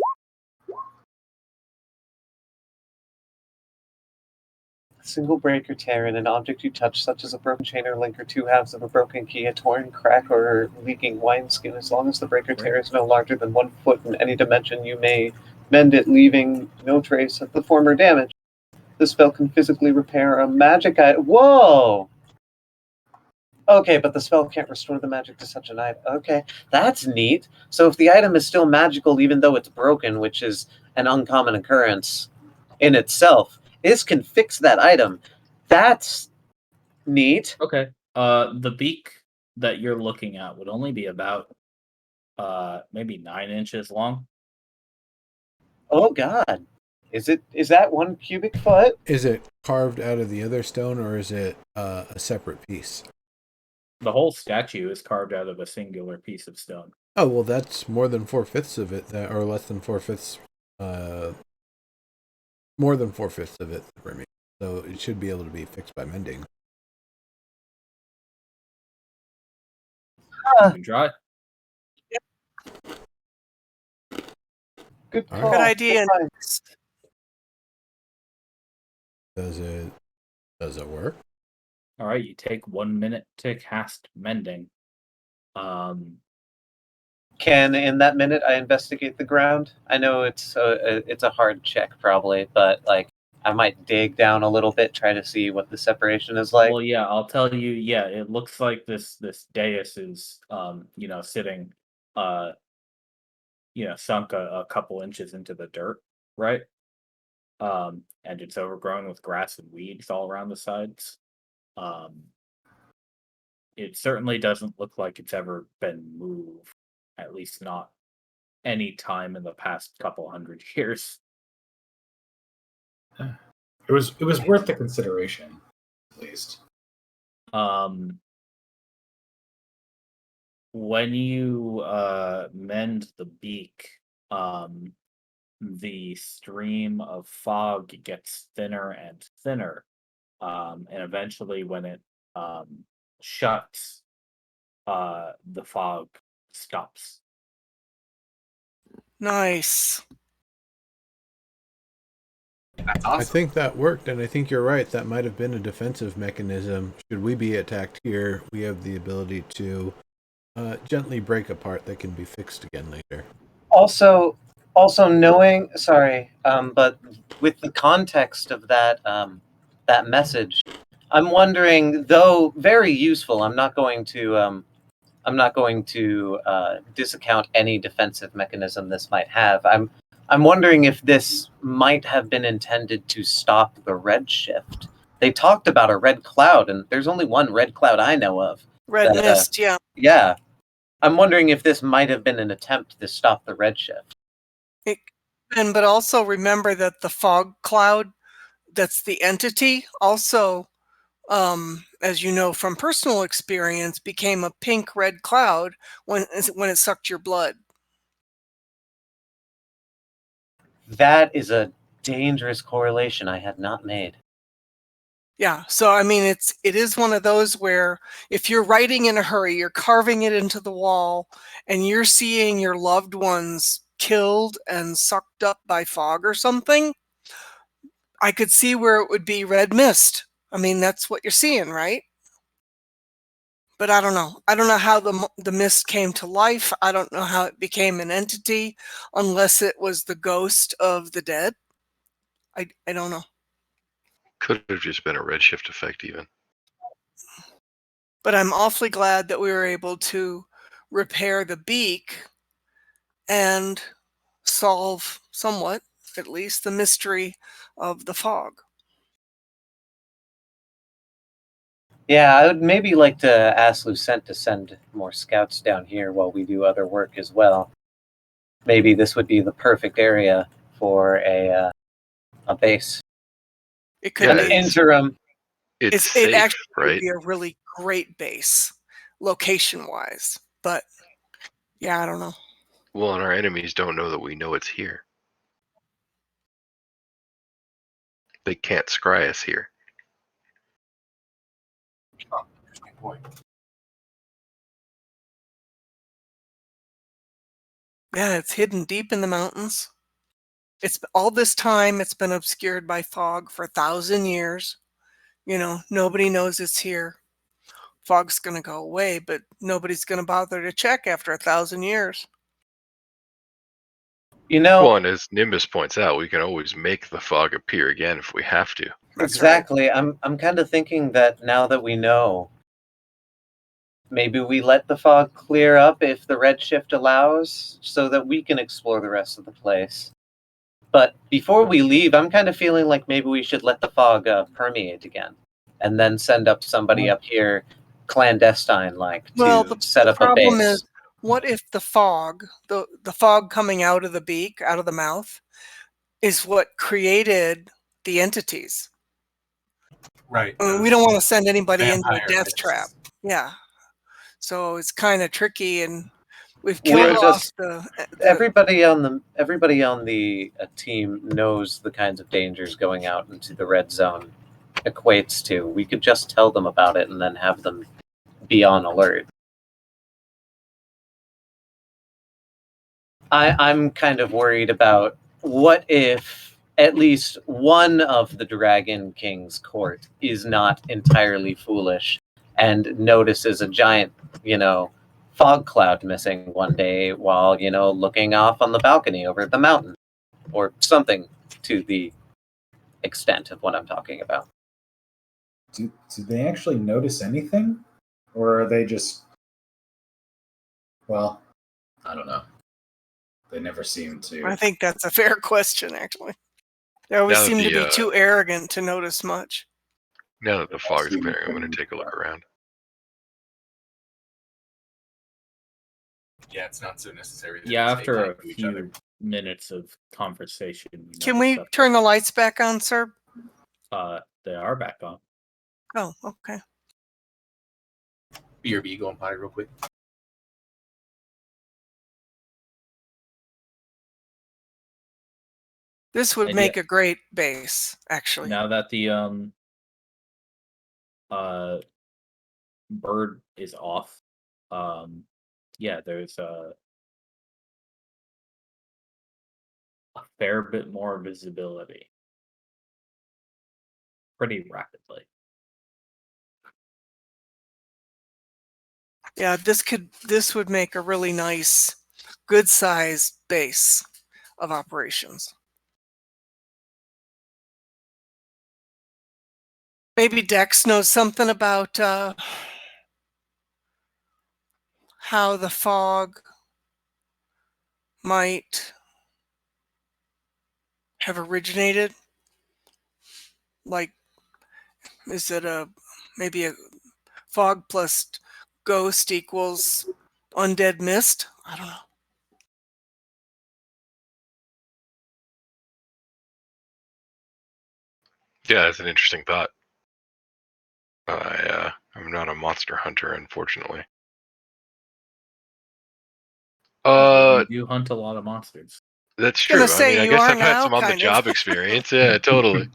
Speaker 6: A single break or tear in an object you touch, such as a broken chain or link or two halves of a broken key, a torn crack, or leaking wineskin, as long as the break or tear is no larger than 1 foot in any dimension, you may mend it, leaving no trace of the former damage. The spell can physically repair a magic item. Whoa! Okay, but the spell can't restore the magic to such an item. Okay, that's neat. So if the item is still magical even though it's broken, which is an uncommon occurrence in itself, this can fix that item. That's neat.
Speaker 1: Okay. The beak that you're looking at would only be about maybe 9 inches long.
Speaker 6: Oh god. Is that 1 cubic foot?
Speaker 7: Is it carved out of the other stone, or is it a separate piece?
Speaker 1: The whole statue is carved out of a singular piece of stone.
Speaker 7: Oh well, that's more than 4/5 of it, or less than 4/5. More than 4/5 of it remains, so it should be able to be fixed by mending.
Speaker 1: You can try.
Speaker 6: Good
Speaker 7: All
Speaker 6: call.
Speaker 5: Good idea.
Speaker 6: Fine.
Speaker 7: Does it work?
Speaker 1: All right, you take 1 minute to cast mending.
Speaker 6: Can in that minute I investigate the ground? I know it's a hard check probably, but like I might dig down a little bit, try to see what the separation is like.
Speaker 1: Well, yeah, I'll tell you. Yeah, it looks like this dais is sitting sunk a couple inches into the dirt, right? And it's overgrown with grass and weeds all around the sides. It certainly doesn't look like it's ever been moved, at least not any time in the past couple hundred years.
Speaker 4: It was worth the consideration, at least.
Speaker 1: When you mend the beak, the stream of fog gets thinner and thinner, and eventually, when it shuts, the fog stops.
Speaker 5: Nice.
Speaker 2: That's
Speaker 7: I
Speaker 2: awesome.
Speaker 7: think that worked, and I think you're right. That might have been a defensive mechanism. Should we be attacked here, we have the ability to gently break a part that can be fixed again later.
Speaker 6: Also knowing, sorry, but with the context of that that message, I'm wondering, though very useful. I'm not going to discount any defensive mechanism this might have. I'm wondering if this might have been intended to stop the redshift. They talked about a red cloud, and there's only one red cloud I know of.
Speaker 5: Red
Speaker 6: That,
Speaker 5: mist, yeah.
Speaker 6: Yeah. I'm wondering if this might have been an attempt to stop the redshift.
Speaker 5: But also remember that the fog cloud, that's the entity, also, as you know from personal experience, became a pink-red cloud when it sucked your blood.
Speaker 6: That is a dangerous correlation I had not made.
Speaker 5: Yeah, so I mean, it is one of those where if you're writing in a hurry, you're carving it into the wall, and you're seeing your loved ones killed and sucked up by fog or something, I could see where it would be red mist. I mean, that's what you're seeing, right? But I don't know. I don't know how the mist came to life. I don't know how it became an entity, unless it was the ghost of the dead. I don't know.
Speaker 3: Could have just been a redshift effect, even.
Speaker 5: But I'm awfully glad that we were able to repair the beak and solve somewhat, at least, the mystery of the fog.
Speaker 6: Yeah, I would maybe like to ask Lucent to send more scouts down here while we do other work as well. Maybe this would be the perfect area for a base.
Speaker 5: It could
Speaker 3: Yeah,
Speaker 6: An
Speaker 5: be.
Speaker 6: interim.
Speaker 3: It's
Speaker 5: It
Speaker 3: safe,
Speaker 5: actually would
Speaker 3: right?
Speaker 5: be a really great base, location-wise. But yeah, I don't know.
Speaker 3: Well, and our enemies don't know that we know it's here. They can't scry us here.
Speaker 2: Oh, interesting point.
Speaker 5: Yeah, it's hidden deep in the mountains. It's all this time it's been obscured by fog for 1,000 years. You know, nobody knows it's here. Fog's going to go away, but nobody's going to bother to check after 1,000 years.
Speaker 6: You know,
Speaker 3: Well, and as Nimbus points out, we can always make the fog appear again if we have to.
Speaker 5: That's right.
Speaker 6: exactly. I'm kind of thinking that now that we know, maybe we let the fog clear up if the redshift allows, so that we can explore the rest of the place. But before we leave, I'm kind of feeling like maybe we should let the fog permeate again, and then send up somebody up here, clandestine like,
Speaker 5: Well,
Speaker 6: to set
Speaker 5: the
Speaker 6: up a
Speaker 5: problem
Speaker 6: base.
Speaker 5: is, what if the fog, the fog coming out of the beak, out of the mouth, is what created the entities?
Speaker 2: Right.
Speaker 5: I mean, we don't want to send anybody into a
Speaker 2: vampire
Speaker 5: death
Speaker 2: mists.
Speaker 5: trap. Yeah. So it's kind of tricky, and we've
Speaker 6: We
Speaker 5: killed
Speaker 3: Right.
Speaker 5: off
Speaker 6: just
Speaker 5: the
Speaker 6: everybody on the team knows the kinds of dangers going out into the red zone equates to. We could just tell them about it and then have them be on alert. I'm kind of worried about what if at least one of the Dragon King's court is not entirely foolish and notices a giant, fog cloud missing one day while, looking off on the balcony over the mountain or something to the extent of what I'm talking about.
Speaker 4: Do they actually notice anything? Or are they just. Well, I don't know. They never seem to.
Speaker 5: I think that's a fair question, actually. They always
Speaker 3: Now that
Speaker 5: seem to
Speaker 3: the
Speaker 5: be too arrogant to notice much.
Speaker 3: now that the fog is clearing, I'm going to take a look around.
Speaker 2: Yeah, it's not so necessary. that
Speaker 1: Yeah,
Speaker 2: we stay
Speaker 1: after
Speaker 2: tight
Speaker 1: a
Speaker 2: to each other.
Speaker 1: few minutes of conversation, you
Speaker 5: Can
Speaker 1: notice
Speaker 5: we
Speaker 1: that
Speaker 5: turn the lights back on, sir?
Speaker 1: they are back on.
Speaker 5: Oh, okay.
Speaker 2: BRB going potty real quick.
Speaker 5: This would
Speaker 1: And
Speaker 5: make a great base, actually.
Speaker 1: Now that the bird is off, yeah, there's a fair bit more visibility pretty rapidly.
Speaker 5: Yeah, this would make a really nice, good-sized base of operations. Maybe Dex knows something about how the fog might have originated. Like, is it maybe a fog plus ghost equals undead mist? I don't know.
Speaker 3: Yeah, that's an interesting thought. I'm not a monster hunter, unfortunately.
Speaker 1: You do hunt a lot of monsters.
Speaker 3: That's
Speaker 5: Gonna
Speaker 3: true. I
Speaker 5: say
Speaker 3: mean, I
Speaker 5: you
Speaker 3: guess
Speaker 5: are
Speaker 3: I've had
Speaker 5: now,
Speaker 3: some on the
Speaker 5: kind of.
Speaker 3: job experience. Yeah, totally.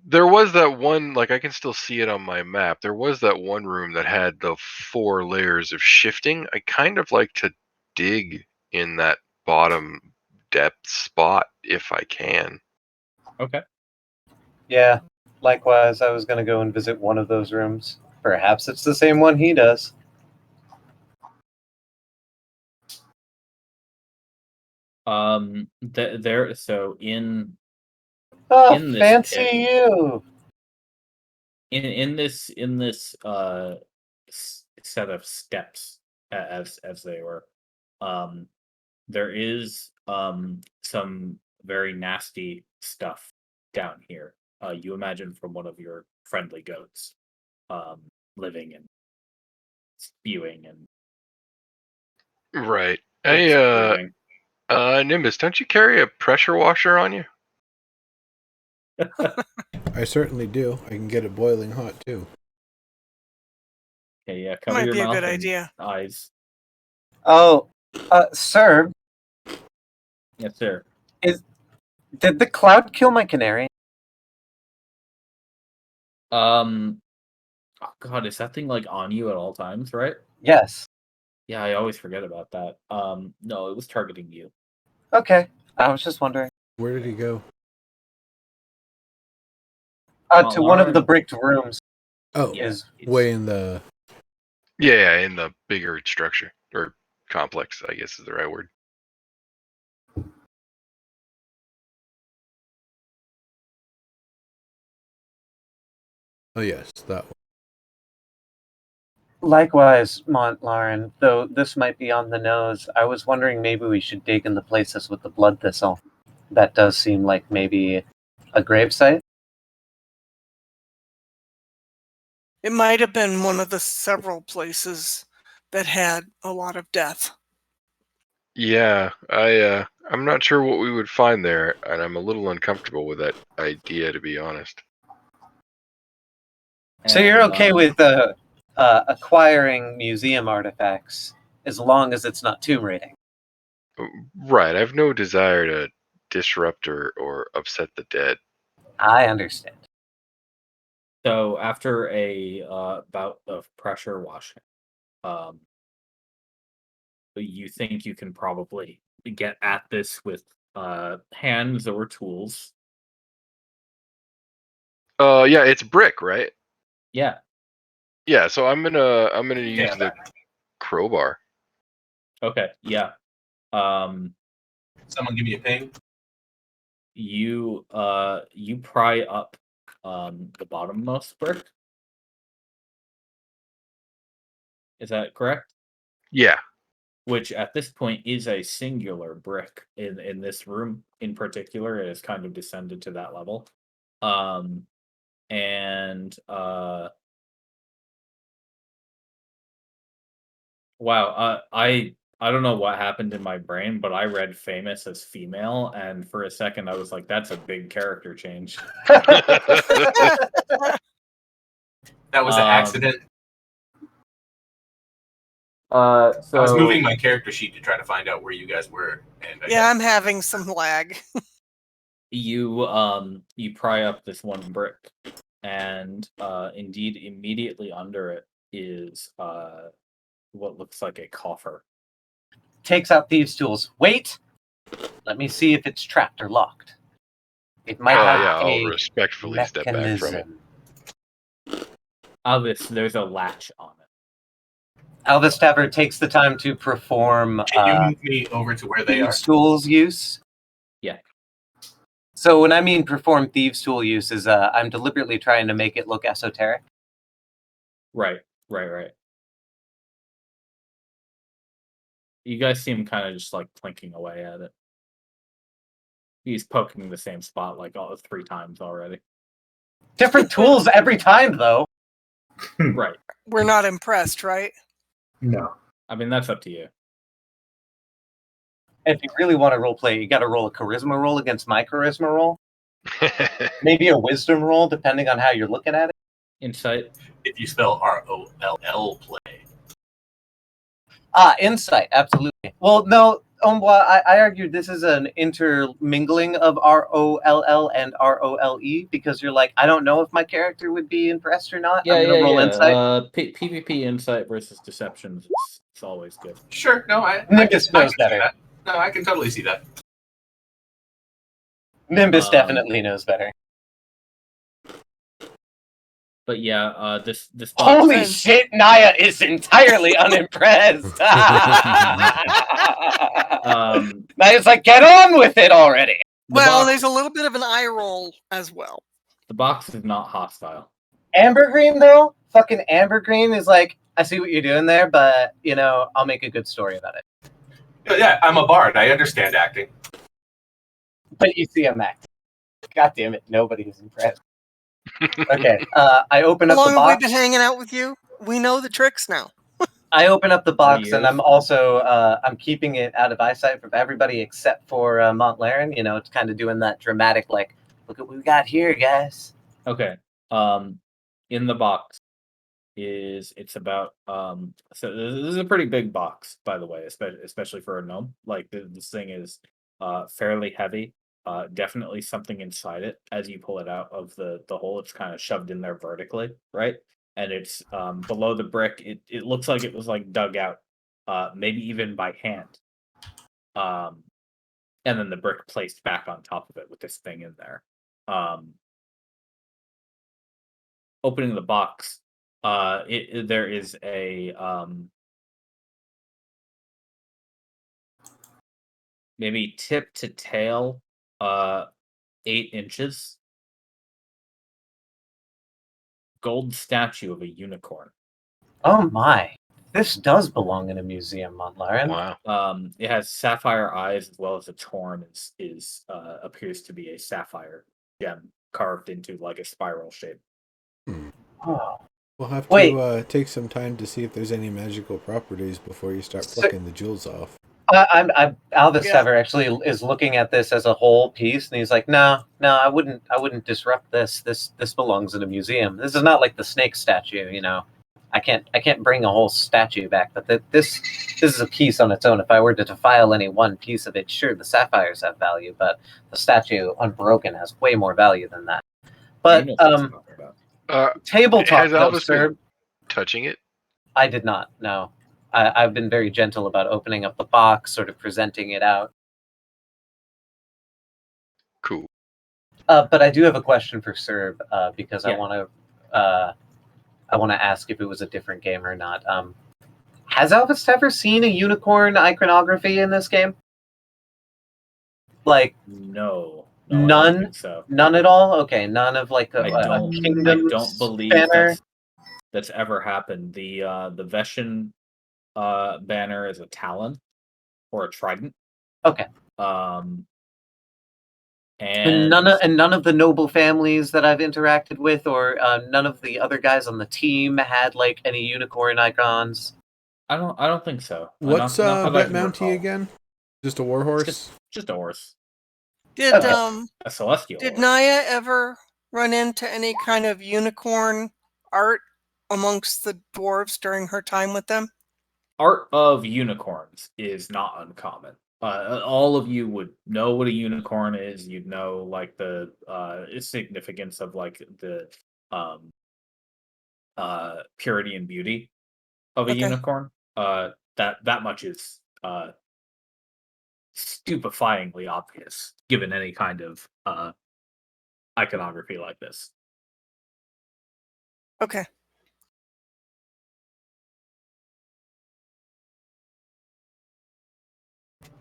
Speaker 3: There was that one, like I can still see it on my map. There was that one room that had the 4 layers of shifting. I kind of like to dig in that bottom depth spot if I can.
Speaker 1: Okay.
Speaker 6: Yeah, Likewise, I was going to go and visit one of those rooms. Perhaps it's the same one he does.
Speaker 1: There. So
Speaker 6: Oh,
Speaker 1: in this
Speaker 6: fancy
Speaker 1: pit,
Speaker 6: you!
Speaker 1: in this set of steps, as they were, there is some very nasty stuff down here. You imagine from one of your friendly goats, living and spewing and
Speaker 3: Right. Hey,
Speaker 1: exploding.
Speaker 3: Nimbus, don't you carry a pressure washer on you?
Speaker 7: I certainly do. I can get it boiling hot too.
Speaker 1: Okay, yeah, cover
Speaker 5: Might
Speaker 1: your
Speaker 5: be a
Speaker 1: mouth
Speaker 5: good
Speaker 1: and
Speaker 5: idea.
Speaker 1: eyes.
Speaker 6: Oh, sir,
Speaker 1: Yes, sir.
Speaker 6: did the cloud kill my canary?
Speaker 1: Oh God, is that thing like on you at all times, right?
Speaker 6: Yes.
Speaker 1: Yeah, I always forget about that. No, it was targeting you.
Speaker 6: Okay, I was just wondering.
Speaker 7: Where did he go?
Speaker 6: To one of the
Speaker 1: Lauren?
Speaker 6: bricked rooms.
Speaker 7: Oh,
Speaker 1: Yeah,
Speaker 6: Is
Speaker 7: way in the.
Speaker 3: Yeah, in the bigger structure or complex, I guess is the right word.
Speaker 7: Oh yes, that one.
Speaker 6: Likewise, Montlarin, though this might be on the nose, I was wondering maybe we should dig in the places with the blood thistle. That does seem like maybe a gravesite.
Speaker 5: It might have been one of the several places that had a lot of death.
Speaker 3: Yeah, I'm not sure what we would find there, and I'm a little uncomfortable with that idea, to be honest.
Speaker 6: So you're
Speaker 1: And,
Speaker 6: okay with acquiring museum artifacts as long as it's not tomb raiding?
Speaker 3: Right, I have no desire to disrupt or upset the dead.
Speaker 6: I understand.
Speaker 1: so after a bout of pressure washing, um, you think you can probably get at this with hands or tools.
Speaker 3: Yeah, it's brick, right?
Speaker 1: Yeah.
Speaker 3: Yeah, so I'm gonna use
Speaker 2: Yeah,
Speaker 3: the crowbar.
Speaker 1: Okay. Yeah.
Speaker 2: someone give me a ping.
Speaker 1: You pry up the bottommost brick. Is that correct?
Speaker 3: Yeah.
Speaker 1: Which at this point is a singular brick in this room in particular. It has kind of descended to that level. And wow, I don't know what happened in my brain, but I read famous as female, and for a second I was like, that's a big character change.
Speaker 2: That was an accident.
Speaker 1: So
Speaker 2: I was moving my character sheet to try to find out where you guys were, and
Speaker 5: Yeah, I'm having some lag.
Speaker 1: you pry up this one brick, and indeed immediately under it is what looks like a coffer.
Speaker 6: Takes out thieves' tools. Wait! Let me see if it's trapped or locked. It might have
Speaker 3: Yeah, I'll
Speaker 6: a
Speaker 3: respectfully step back from it.
Speaker 6: mechanism.
Speaker 1: Obviously, there's a latch on it.
Speaker 6: Alvis Taver takes the time to perform
Speaker 2: can you move me over to where they are?
Speaker 6: thieves' tools use.
Speaker 1: Yeah.
Speaker 6: So when I mean perform thieves' tool use is I'm deliberately trying to make it look esoteric.
Speaker 1: Right. You guys seem kind of just like plinking away at it. He's poking the same spot like 3 times already.
Speaker 6: Different tools every time, though.
Speaker 1: Right.
Speaker 5: We're not impressed, right?
Speaker 4: No.
Speaker 1: I mean, that's up to you.
Speaker 6: If you really want to roleplay, you got to roll a charisma roll against my charisma roll. Maybe a wisdom roll, depending on how you're looking at it.
Speaker 1: Insight.
Speaker 2: If you spell ROLL play.
Speaker 6: Insight, absolutely. Well, no, I argued this is an intermingling of ROLL and ROLE because you're like, I don't know if my character would be impressed or not. I'm going to roll insight.
Speaker 1: PvP insight versus deception it's always good.
Speaker 2: Sure, no, I
Speaker 6: Nimbus
Speaker 2: can
Speaker 6: knows
Speaker 2: see
Speaker 6: better.
Speaker 2: that. No, I can totally see that.
Speaker 6: Nimbus definitely knows better.
Speaker 1: But yeah, this box.
Speaker 6: Holy
Speaker 5: Fine.
Speaker 6: shit, Naya is entirely unimpressed. Naya's like, get on with it already.
Speaker 5: Well, there's a little bit of an eye roll as well.
Speaker 1: The box is not hostile.
Speaker 6: Amber Green, though, fucking Amber Green is like, I see what you're doing there, but, I'll make a good story about it.
Speaker 2: Yeah, I'm a bard. I understand acting.
Speaker 6: But you see him acting. God damn it, nobody's impressed. Okay, I open
Speaker 5: How
Speaker 6: up the
Speaker 5: long have we
Speaker 6: box.
Speaker 5: been hanging out with you? We know the tricks now.
Speaker 6: I open up the box, and
Speaker 1: years.
Speaker 6: I'm also I'm keeping it out of eyesight from everybody except for Montlaren. It's kind of doing that dramatic, like, look at what we got here, guys.
Speaker 1: Okay. In the box it's about so this is a pretty big box, by the way, especially for a gnome. Like this thing is fairly heavy. Definitely something inside it. As you pull it out of the hole, it's kind of shoved in there vertically, right? And it's below the brick. It looks like it was like dug out, maybe even by hand. And then the brick placed back on top of it with this thing in there. Opening the box, there is a maybe tip to tail, 8 inches, gold statue of a unicorn.
Speaker 6: Oh my. This does belong in a museum, Montlaren.
Speaker 3: Wow.
Speaker 1: It has sapphire eyes as well as its horn is appears to be a sapphire gem carved into like a spiral shape.
Speaker 6: Oh.
Speaker 7: We'll have
Speaker 6: Wait.
Speaker 7: to take some time to see if there's any magical properties before you start plucking the jewels off.
Speaker 6: Alvis
Speaker 5: Yeah.
Speaker 6: Sever actually is looking at this as a whole piece, and he's like, "No, I wouldn't disrupt this. This belongs in a museum. This is not like the snake statue, I can't bring a whole statue back, but this is a piece on its own. If I were to defile any one piece of it, sure, the sapphires have value, but the statue unbroken has way more value than that. But
Speaker 1: You know what I'm talking about.
Speaker 6: tabletop,
Speaker 3: Has
Speaker 6: though,
Speaker 3: Alvis
Speaker 6: sir.
Speaker 3: been touching it?
Speaker 6: I did not. No, I've been very gentle about opening up the box, sort of presenting it out.
Speaker 3: Cool.
Speaker 6: But I do have a question for Serb, because
Speaker 1: Yeah.
Speaker 6: I want to ask if it was a different game or not. Has Elvis ever seen a unicorn iconography in this game? Like,
Speaker 1: No, I
Speaker 6: none?
Speaker 1: don't think so.
Speaker 6: None at all? Okay, none of like
Speaker 1: I
Speaker 6: a
Speaker 1: don't
Speaker 6: kingdom
Speaker 1: believe
Speaker 6: banner?
Speaker 1: that's ever happened. The Veshan banner is a talon or a trident.
Speaker 6: Okay.
Speaker 1: And
Speaker 6: none of the noble families that I've interacted with, or none of the other guys on the team had like any unicorn icons.
Speaker 1: I don't think so.
Speaker 7: What's
Speaker 1: not that I
Speaker 7: Vet
Speaker 1: can
Speaker 7: Mountie
Speaker 1: recall.
Speaker 7: again? Just a warhorse?
Speaker 1: Just a horse.
Speaker 5: Did
Speaker 6: Okay.
Speaker 1: A celestial
Speaker 5: did
Speaker 1: horse.
Speaker 5: Naya ever run into any kind of unicorn art amongst the dwarves during her time with them?
Speaker 1: Art of unicorns is not uncommon. All of you would know what a unicorn is. You'd know like the significance of like the purity and beauty of a
Speaker 5: Okay.
Speaker 1: unicorn. That much is stupefyingly obvious given any kind of iconography like this.
Speaker 5: Okay.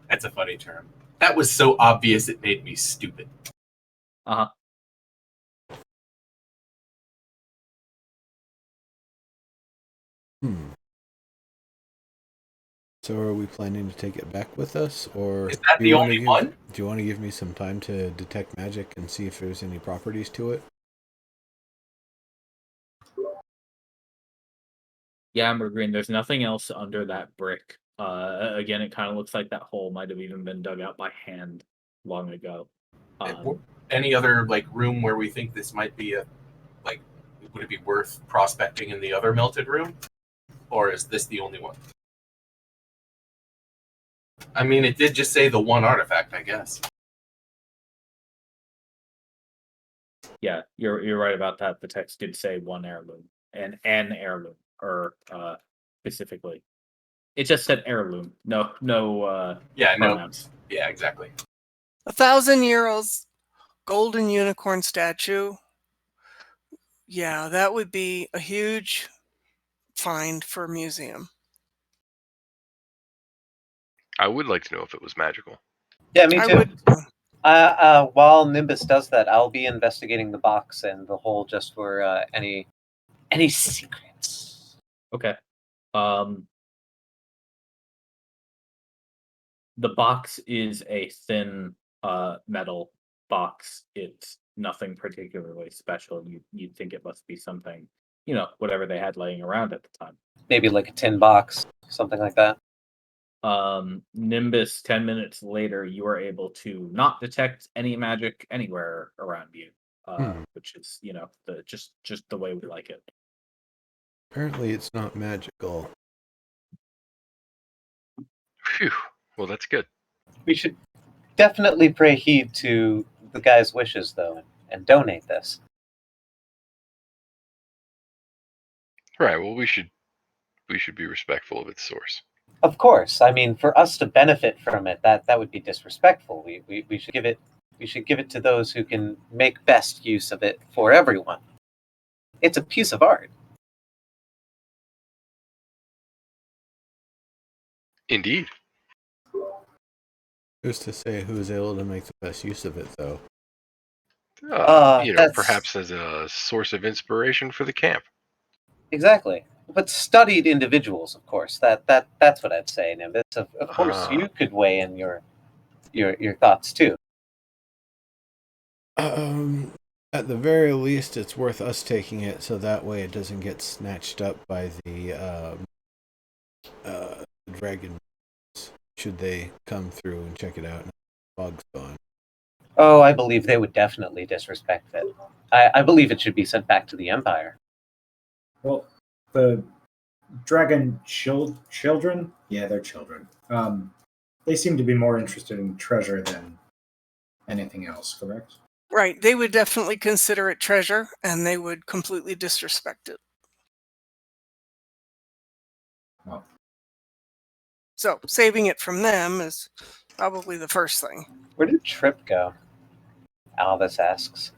Speaker 2: That's a funny term. That was so obvious it made me stupid.
Speaker 1: Uh-huh.
Speaker 7: So are we planning to take it back with us, or
Speaker 2: Is that
Speaker 7: do
Speaker 2: the
Speaker 7: you wanna
Speaker 2: only
Speaker 7: give-
Speaker 2: one?
Speaker 7: Do you want to give me some time to detect magic and see if there's any properties to it?
Speaker 1: Yeah, Amber Green, there's nothing else under that brick. Again, it kind of looks like that hole might have even been dug out by hand long ago.
Speaker 2: Any other like room where we think this might be would it be worth prospecting in the other melted room, or is this the only one? I mean, it did just say the one artifact, I guess.
Speaker 1: Yeah, you're right about that. The text did say one heirloom and an heirloom, or specifically, it just said heirloom. No,
Speaker 2: Yeah, no,
Speaker 1: pronouns.
Speaker 2: yeah, exactly.
Speaker 5: 1,000 euros, golden unicorn statue. Yeah, that would be a huge find for a museum.
Speaker 3: I would like to know if it was magical.
Speaker 6: Yeah, me
Speaker 5: I
Speaker 6: too.
Speaker 5: would.
Speaker 6: While Nimbus does that, I'll be investigating the box and the hole just for any secrets.
Speaker 1: Okay. The box is a thin metal box. It's nothing particularly special. You'd think it must be something, whatever they had laying around at the time.
Speaker 6: Maybe like a tin box, something like that.
Speaker 1: Nimbus, 10 minutes later, you are able to not detect any magic anywhere around you, which is, just the way we like it.
Speaker 7: Apparently, it's not magical.
Speaker 3: Phew. Well, that's good.
Speaker 6: We should definitely pay heed to the guy's wishes, though, and donate this.
Speaker 3: Right. Well, we should be respectful of its source.
Speaker 6: Of course, I mean, for us to benefit from it, that would be disrespectful. We should give it to those who can make best use of it for everyone. It's a piece of art.
Speaker 3: Indeed.
Speaker 7: Who's to say who's able to make the best use of it, though?
Speaker 6: That's
Speaker 3: Perhaps as a source of inspiration for the camp.
Speaker 6: exactly. But studied individuals, of course. That's what I'd say, Nimbus. Of course, you could weigh in your thoughts too.
Speaker 7: At the very least, it's worth us taking it, so that way it doesn't get snatched up by the dragon. Should they come through and check it out and the fog's gone.
Speaker 6: Oh, I believe they would definitely disrespect it. I believe it should be sent back to the Empire.
Speaker 4: Well, the dragon children? Yeah, they're children. They seem to be more interested in treasure than anything else, correct?
Speaker 5: Right. They would definitely consider it treasure, and they would completely disrespect it.
Speaker 4: Well,
Speaker 5: So saving it from them is probably the first thing.
Speaker 6: Where did Trip go? Albus asks.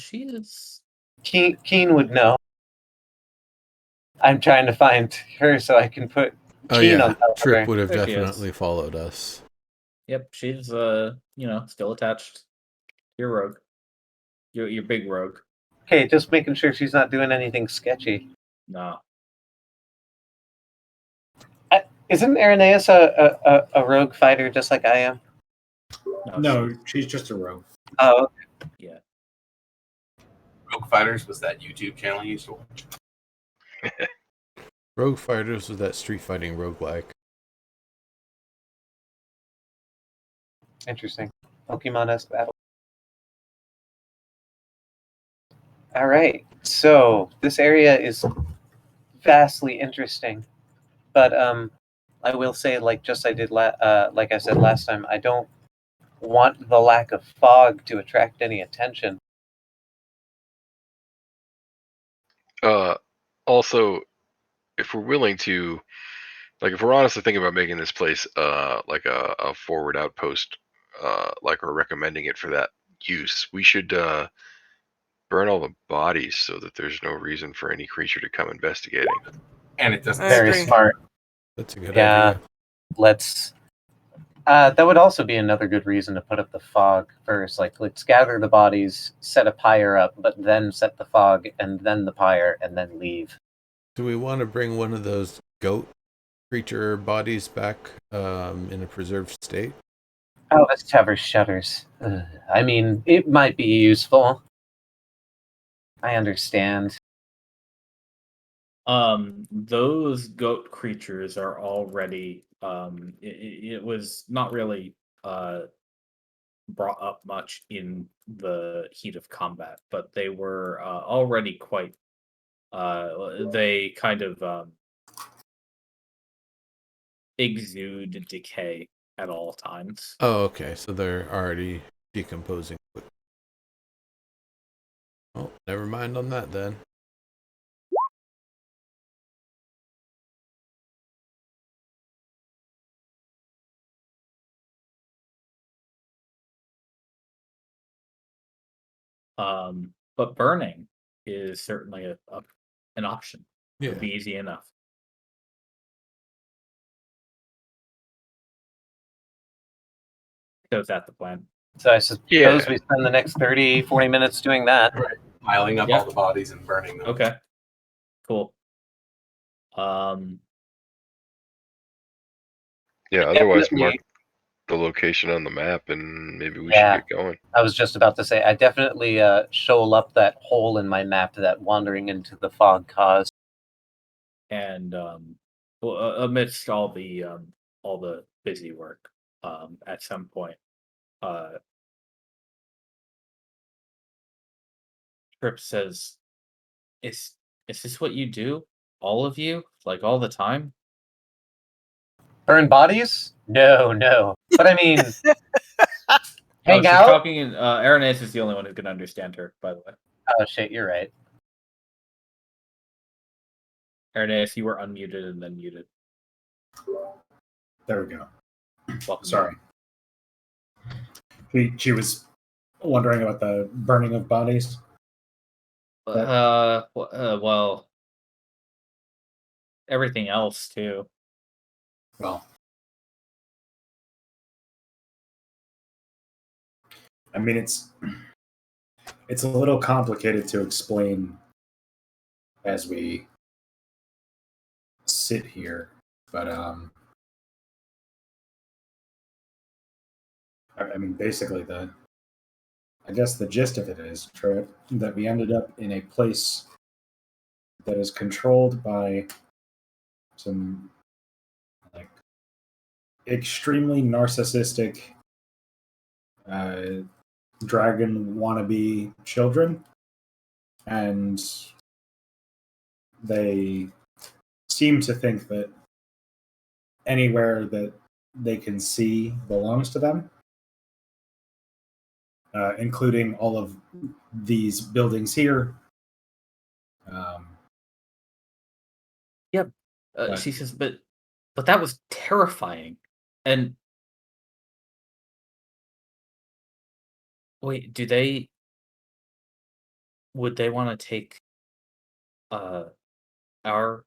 Speaker 1: She is.
Speaker 6: Keen would know. I'm trying to find her so I can put Keen on top of
Speaker 7: Trip
Speaker 6: her.
Speaker 7: would have
Speaker 1: There she is.
Speaker 7: definitely followed us.
Speaker 1: Yep, she's still attached to your rogue. Your big rogue.
Speaker 6: Okay, just making sure she's not doing anything sketchy.
Speaker 1: No.
Speaker 6: Isn't Irenaeus a rogue fighter just like I am?
Speaker 4: No, she's just a rogue.
Speaker 6: Oh,
Speaker 1: Yeah.
Speaker 2: Rogue Fighters was that YouTube channel you used to watch?
Speaker 7: Rogue Fighters was that street fighting roguelike.
Speaker 6: interesting. Pokemon-esque battle. All right, so this area is vastly interesting, but I will say, like I said last time, I don't want the lack of fog to attract any attention.
Speaker 3: Also, if we're willing to, if we're honestly thinking about making this place like a forward outpost, or recommending it for that use, we should burn all the bodies so that there's no reason for any creature to come investigating.
Speaker 2: And it doesn't.
Speaker 5: I agree.
Speaker 6: Very smart.
Speaker 7: That's a good
Speaker 6: Yeah.
Speaker 7: idea.
Speaker 6: Let's. That would also be another good reason to put up the fog first. Like, let's gather the bodies, set a pyre up, but then set the fog, and then the pyre, and then leave.
Speaker 7: Do we want to bring one of those goat creature bodies back in a preserved state?
Speaker 6: Oh, this tower shudders. I mean, it might be useful. I understand.
Speaker 1: Those goat creatures are already. It was not really brought up much in the heat of combat, but they were already quite. They kind of exude decay at all times.
Speaker 7: Oh, okay. So they're already decomposing. Oh, never mind on that then.
Speaker 1: But burning is certainly an option. It
Speaker 7: Yeah.
Speaker 1: would be easy enough. So is that the plan?
Speaker 6: So I suppose
Speaker 3: Yeah.
Speaker 6: we spend the next 30, 40 minutes doing that.
Speaker 2: Right. Piling up
Speaker 1: Yeah.
Speaker 2: all the bodies and burning them.
Speaker 1: Okay. Cool.
Speaker 3: Yeah, otherwise
Speaker 6: Definitely-
Speaker 3: mark the location on the map and maybe we
Speaker 6: Yeah.
Speaker 3: should get going.
Speaker 6: I was just about to say, I definitely shoal up that hole in my map that wandering into the fog caused.
Speaker 1: And amidst all the busy work, at some point, Trip says, "Is this what you do, all of you, like all the time?"
Speaker 6: Burn bodies? No. But I mean, hang
Speaker 1: she's
Speaker 6: out?
Speaker 1: talking in Aranais is the only one who can understand her, by the way.
Speaker 6: Oh, shit, you're right.
Speaker 1: Aranais, you were unmuted and then muted.
Speaker 4: There we go.
Speaker 1: Welcome.
Speaker 4: Sorry. She was wondering about the burning of bodies.
Speaker 1: Well, everything else too.
Speaker 4: Well, I mean, it's a little complicated to explain as we sit here, but I mean, basically I guess the gist of it is, Trip, that we ended up in a place that is controlled by some like extremely narcissistic dragon wannabe children, and they seem to think that anywhere that they can see belongs to them, including all of these buildings here.
Speaker 1: Yep.
Speaker 4: But-
Speaker 1: She says, but that was terrifying. And wait, would they want to take our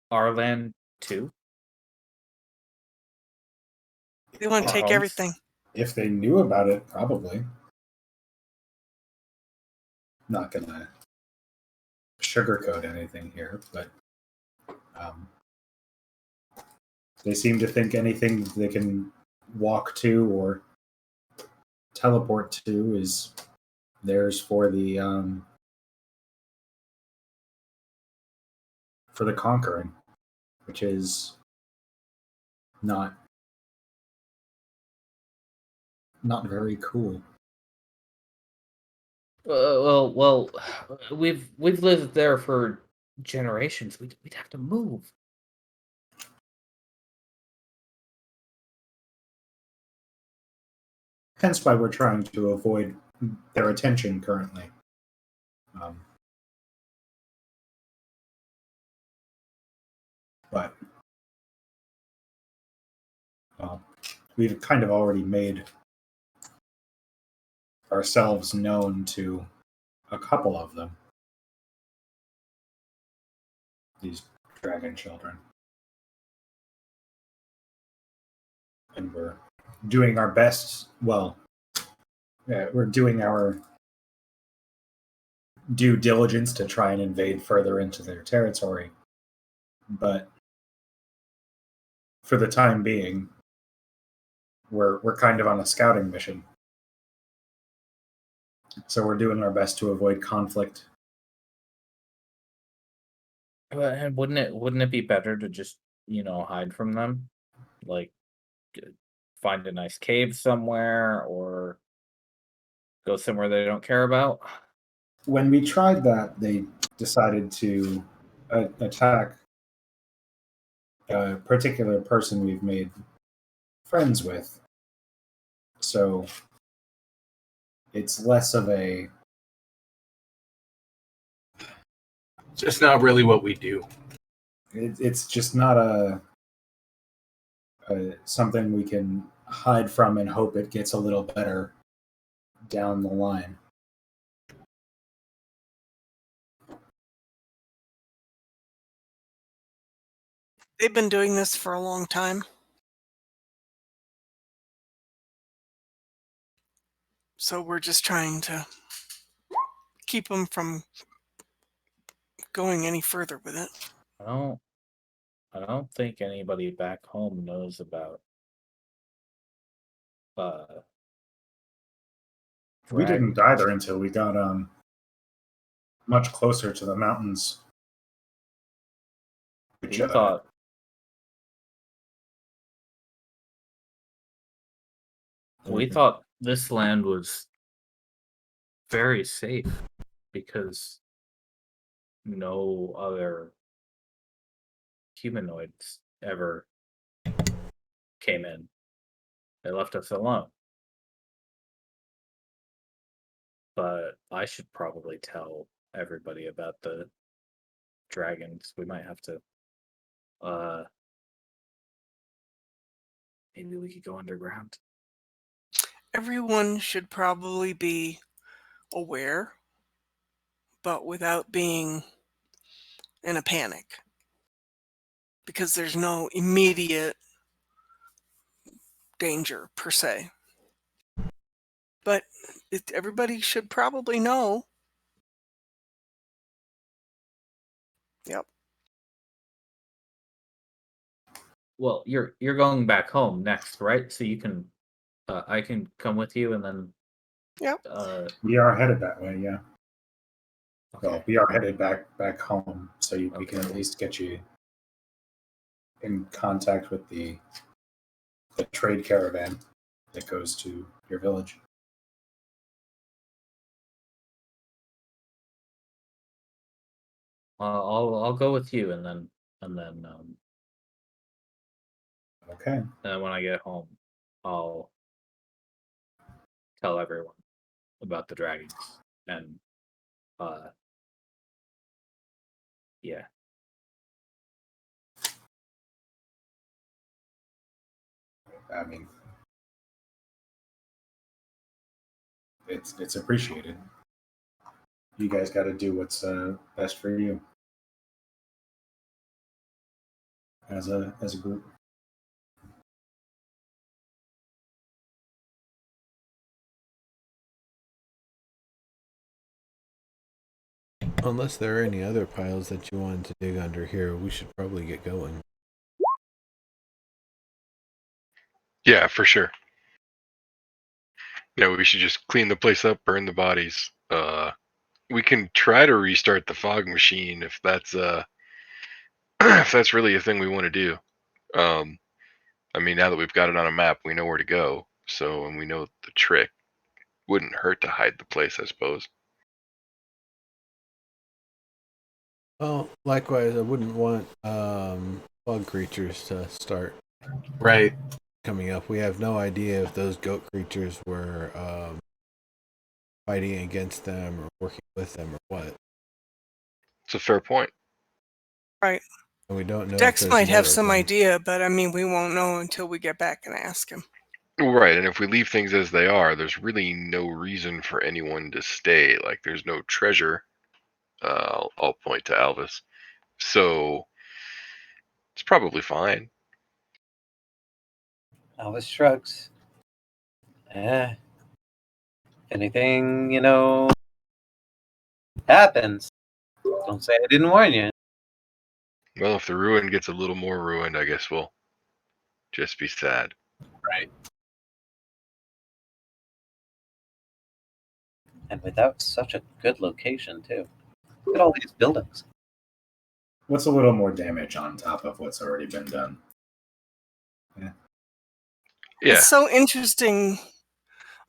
Speaker 1: land too?
Speaker 5: They want to take
Speaker 1: homes?
Speaker 5: everything.
Speaker 4: If they knew about it, probably. Not gonna sugarcoat anything here, but they seem to think anything they can walk to or teleport to is theirs for the conquering, which is not very cool.
Speaker 1: Well, we've lived there for generations. We'd have to move.
Speaker 4: Hence why we're trying to avoid their attention currently. But we've kind of already made ourselves known to a couple of them, these dragon children. And we're doing our best. Well, we're doing our due diligence to try and invade further into their territory. But for the time being, we're kind of on a scouting mission. So we're doing our best to avoid conflict.
Speaker 1: And wouldn't it be better to just hide from them, like find a nice cave somewhere or go somewhere they don't care about?
Speaker 4: When we tried that, they decided to attack a particular person we've made friends with. So it's less of a...
Speaker 2: Just not really what we do.
Speaker 4: It's just not a something we can hide from and hope it gets a little better down the line.
Speaker 5: They've been doing this for a long time. So we're just trying to keep them from going any further with it.
Speaker 1: I don't think anybody back home knows about
Speaker 4: We didn't
Speaker 1: dragons.
Speaker 4: either until we got much closer to the mountains. Which,
Speaker 1: We thought this land was very safe because no other humanoids ever came in. They left us alone. But I should probably tell everybody about the dragons. We might have to maybe we could go underground.
Speaker 5: Everyone should probably be aware, but without being in a panic. Because there's no immediate danger per se. But everybody should probably know. Yep.
Speaker 1: Well, you're going back home next, right? So you can I can come with you and then
Speaker 5: Yep.
Speaker 4: we are headed that way, yeah.
Speaker 1: okay.
Speaker 4: Well, we are headed back home, so we can
Speaker 1: Okay.
Speaker 4: at least get you in contact with the trade caravan that goes to your village.
Speaker 1: I'll go with you and then
Speaker 4: Okay.
Speaker 1: when I get home, I'll tell everyone about the dragons and yeah.
Speaker 4: I mean, it's appreciated. You guys got to do what's best for you as a group.
Speaker 7: Unless there are any other piles that you wanted to dig under here, we should probably get going.
Speaker 3: Yeah, for sure. Yeah, we should just clean the place up, burn the bodies. We can try to restart the fog machine if that's if that's really a thing we want to do. I mean, now that we've got it on a map, we know where to go. So, and we know the trick. Wouldn't hurt to hide the place, I suppose.
Speaker 7: Well, likewise, I wouldn't want fog creatures to start
Speaker 2: Right.
Speaker 7: coming up. We have no idea if those goat creatures were fighting against them or working with them or what.
Speaker 3: It's a fair point.
Speaker 5: Right.
Speaker 7: And we don't know.
Speaker 5: Dex might have some
Speaker 7: them.
Speaker 5: idea, but I mean, we won't know until we get back and ask him.
Speaker 3: Right, and if we leave things as they are, there's really no reason for anyone to stay. Like, there's no treasure. I'll point to Alvis. So, it's probably fine.
Speaker 6: Alvis shrugs. If anything, happens, don't say I didn't warn you.
Speaker 3: Well, if the ruin gets a little more ruined, I guess we'll just be sad.
Speaker 2: Right.
Speaker 6: And without such a good location, too. Look at all these buildings.
Speaker 4: What's a little more damage on top of what's already been done?
Speaker 3: Yeah.
Speaker 5: It's so interesting.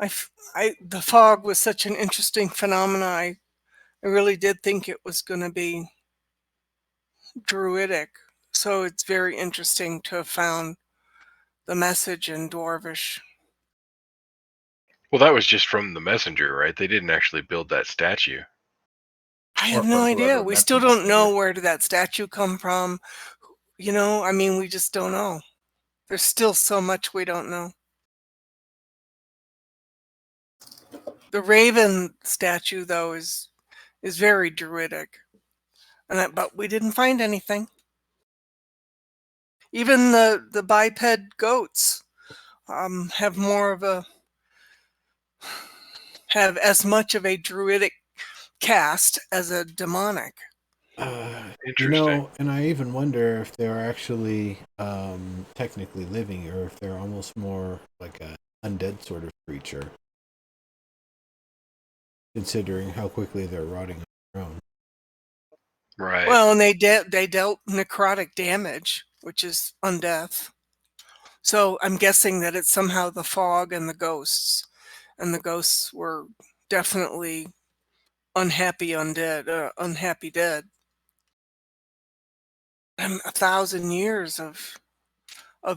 Speaker 5: The fog was such an interesting phenomena. I really did think it was going to be druidic. So it's very interesting to have found the message in Dwarvish.
Speaker 3: Well, that was just from the messenger, right? They didn't actually build that statue.
Speaker 5: I have no idea. We still don't know where did that statue come from. I mean, we just don't know. There's still so much we don't know. The raven statue, though, is very druidic, but we didn't find anything. Even the biped goats have have as much of a druidic cast as a demonic.
Speaker 3: Interesting.
Speaker 7: And I even wonder if they're actually technically living, or if they're almost more like a undead sort of creature, considering how quickly they're rotting on their own.
Speaker 3: Right.
Speaker 5: Well, and they dealt necrotic damage, which is undeath. So I'm guessing that it's somehow the fog and the ghosts were definitely unhappy undead, unhappy dead. And 1,000 years of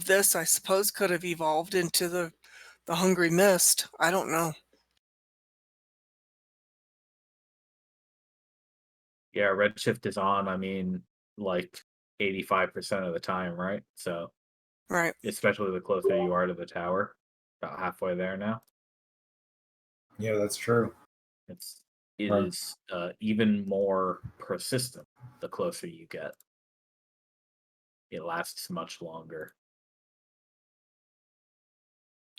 Speaker 5: this, I suppose, could have evolved into the hungry mist. I don't know.
Speaker 1: Yeah, Redshift is on, I mean, like 85% of the time, right? So,
Speaker 5: Right.
Speaker 1: especially the closer you are to the tower, about halfway there now.
Speaker 4: Yeah, that's true.
Speaker 1: It
Speaker 4: Right.
Speaker 1: is even more persistent the closer you get. It lasts much longer.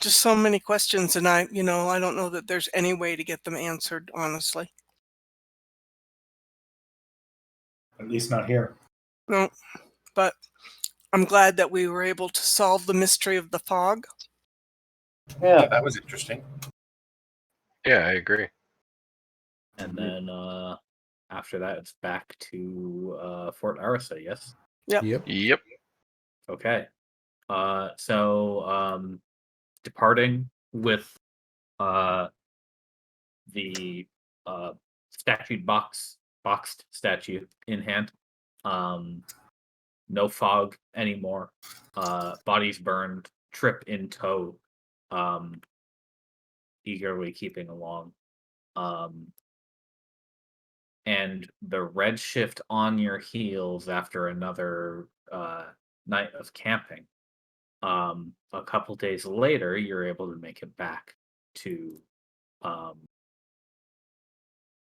Speaker 5: Just so many questions, and I don't know that there's any way to get them answered, honestly.
Speaker 4: At least not here.
Speaker 5: No, but I'm glad that we were able to solve the mystery of the fog.
Speaker 2: Yeah, that was interesting.
Speaker 3: Yeah, I agree.
Speaker 1: And then after that, it's back to Fort Arisa, yes?
Speaker 7: Yep.
Speaker 3: Yep.
Speaker 1: Okay. So departing with the boxed statue in hand. No fog anymore. Bodies burned. Trip in tow. Eagerly keeping along. And the Redshift on your heels after another night of camping. A couple days later, you're able to make it back to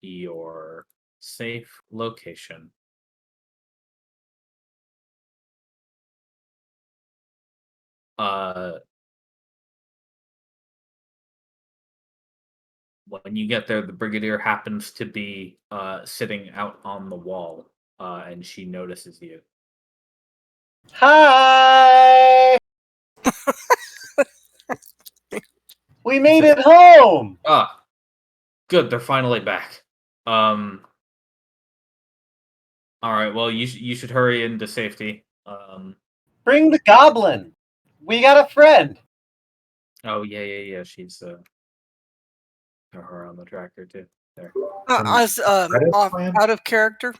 Speaker 1: your safe location. When you get there, the Brigadier happens to be sitting out on the wall, and she notices you.
Speaker 6: Hi! We made it home!
Speaker 1: Ah, good. They're finally back. All right. Well, you should hurry into safety.
Speaker 6: Bring the goblin! We got a friend!
Speaker 1: Oh yeah. She's her on the tractor too. There.
Speaker 5: As out of character,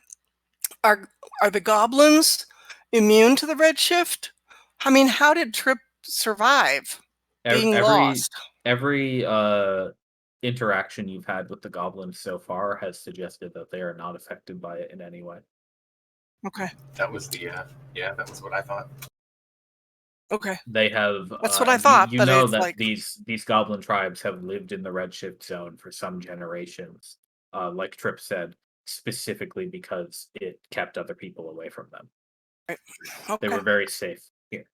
Speaker 5: are the goblins immune to the redshift? I mean, how did Trip survive being lost?
Speaker 1: Every interaction you've had with the goblins so far has suggested that they are not affected by it in any way.
Speaker 5: Okay.
Speaker 2: That was that was what I thought.
Speaker 5: Okay.
Speaker 1: They have.
Speaker 5: That's what I thought.
Speaker 1: You know
Speaker 5: it's
Speaker 1: that
Speaker 5: like
Speaker 1: these goblin tribes have lived in the redshift zone for some generations. Like Trip said, specifically because it kept other people away from them.
Speaker 5: okay.
Speaker 1: They were very safe here.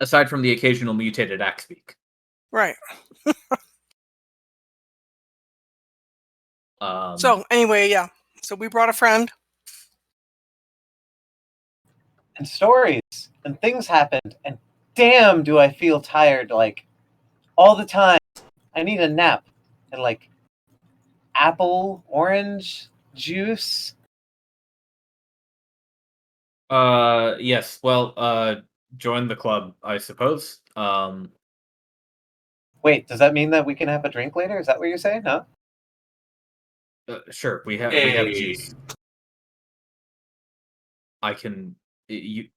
Speaker 1: Aside from the occasional mutated Axbeak.
Speaker 5: Right. So anyway, yeah. So we brought a friend.
Speaker 6: And stories and things happened, and damn do I feel tired, like, all the time. I need a nap and, like, apple, orange juice.
Speaker 1: Yes. Well, join the club, I suppose.
Speaker 6: Wait, does that mean that we can have a drink later? Is that what you're saying? No?
Speaker 1: Sure. We have juice. I can. You've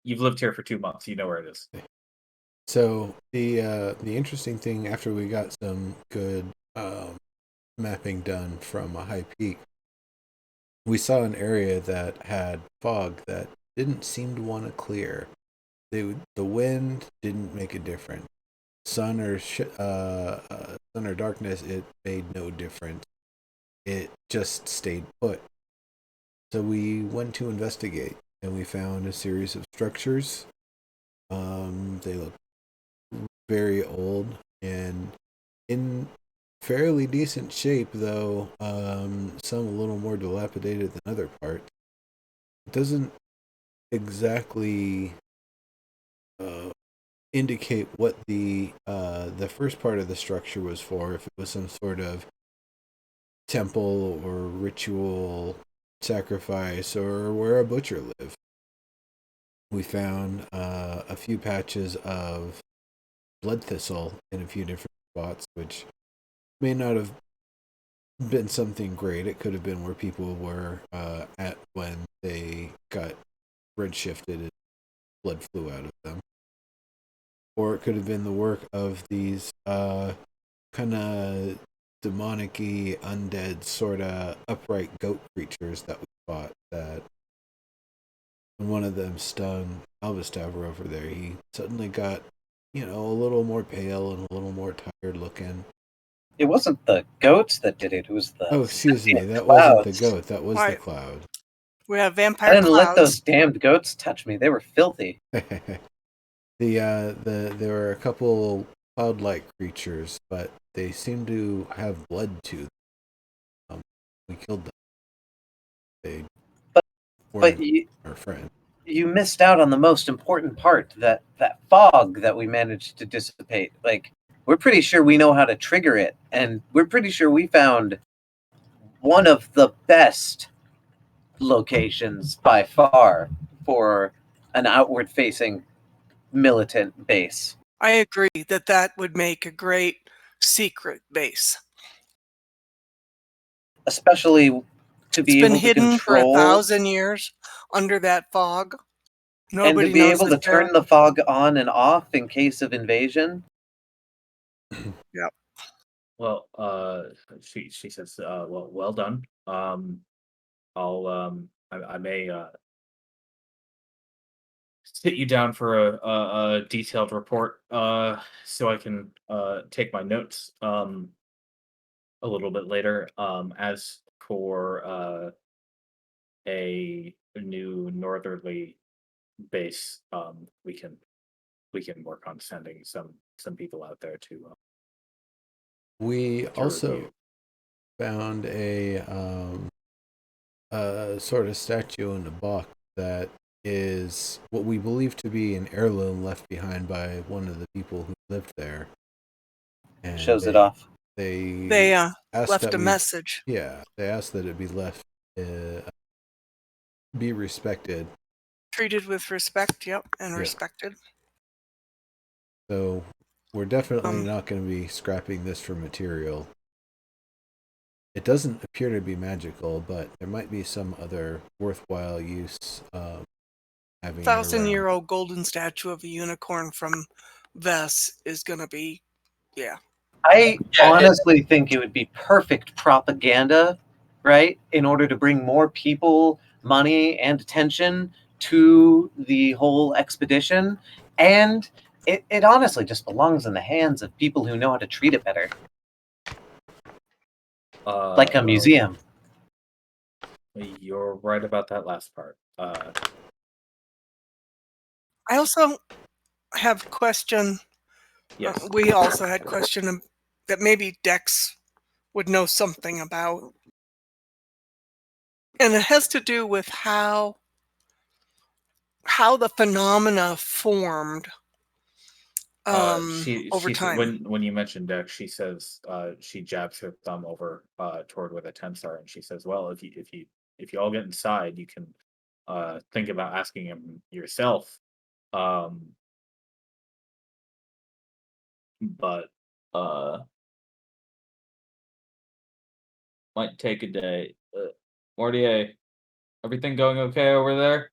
Speaker 1: lived here for 2 months. You know where it is.
Speaker 7: So the interesting thing, after we got some good mapping done from a high peak, we saw an area that had fog that didn't seem to want to clear. The wind didn't make a difference. sun or sun or darkness, it made no difference. It just stayed put. So we went to investigate, and we found a series of structures. They look very old and in fairly decent shape, though some a little more dilapidated than other parts. It doesn't exactly indicate what the first part of the structure was for. If it was some sort of temple or ritual sacrifice, or where a butcher lived. We found a few patches of blood thistle in a few different spots, which may not have been something great. It could have been where people were at when they got redshifted and blood flew out of them. Or it could have been the work of these kind of demonic-y, undead, sort of upright goat creatures that we fought. That when one of them stung Alvastaver over there, he suddenly got, a little more pale and a little more tired looking.
Speaker 6: It wasn't the goats that did it. It was the
Speaker 7: Oh, excuse me. That
Speaker 6: clouds.
Speaker 7: wasn't the goat. That was the
Speaker 5: Right.
Speaker 7: cloud.
Speaker 5: We have
Speaker 6: I
Speaker 5: vampire
Speaker 6: didn't let those
Speaker 5: clouds.
Speaker 6: damned goats touch me. They were filthy.
Speaker 7: There were a couple cloud-like creatures, but they seem to have blood to them. We killed them. They
Speaker 6: But
Speaker 7: weren't
Speaker 6: you,
Speaker 7: our friend.
Speaker 6: you missed out on the most important part, that fog that we managed to dissipate. Like, we're pretty sure we know how to trigger it, and we're pretty sure we found one of the best locations by far for an outward-facing militant base.
Speaker 5: I agree that would make a great secret base.
Speaker 6: Especially to be
Speaker 5: It's been
Speaker 6: able to
Speaker 5: hidden for
Speaker 6: control
Speaker 5: 1,000 years under that fog.
Speaker 6: and
Speaker 5: Nobody
Speaker 6: to be
Speaker 5: knows
Speaker 6: able to
Speaker 5: it's there.
Speaker 6: turn the fog on and off in case of invasion.
Speaker 5: Yep.
Speaker 1: Well, she says, well done. I may sit you down for a detailed report, so I can take my notes a little bit later. As for a new northerly base, we can work on sending some people out there to
Speaker 7: We also
Speaker 1: review.
Speaker 7: found a sort of statue in a box that is what we believe to be an heirloom left behind by one of the people who lived there. And
Speaker 6: Shows it off.
Speaker 5: They
Speaker 7: asked
Speaker 5: left
Speaker 7: that
Speaker 5: a
Speaker 7: we,
Speaker 5: message.
Speaker 7: Yeah, they asked that it be left, be respected.
Speaker 5: Treated with respect, yep, and
Speaker 7: Yeah.
Speaker 5: respected.
Speaker 7: So we're definitely not going to be scrapping this for material. It doesn't appear to be magical, but there might be some other worthwhile use having
Speaker 5: 1,000-year-old golden statue of a unicorn from Vess is going to be, yeah.
Speaker 6: I honestly think it would be perfect propaganda, right? In order to bring more people, money, and attention to the whole expedition. And it honestly just belongs in the hands of people who know how to treat it better. Like a
Speaker 1: Well,
Speaker 6: museum.
Speaker 1: you're right about that last part.
Speaker 5: I also have question.
Speaker 1: Yes.
Speaker 5: We also had question that maybe Dex would know something about. And it has to do with how the phenomena formed
Speaker 1: She
Speaker 5: over
Speaker 1: said
Speaker 5: time.
Speaker 1: when you mentioned Dex, she says she jabs her thumb over toward where the temps are, and she says, "Well, if you all get inside, you can think about asking him yourself." Um, but might take a day. Mortier, everything going okay over there?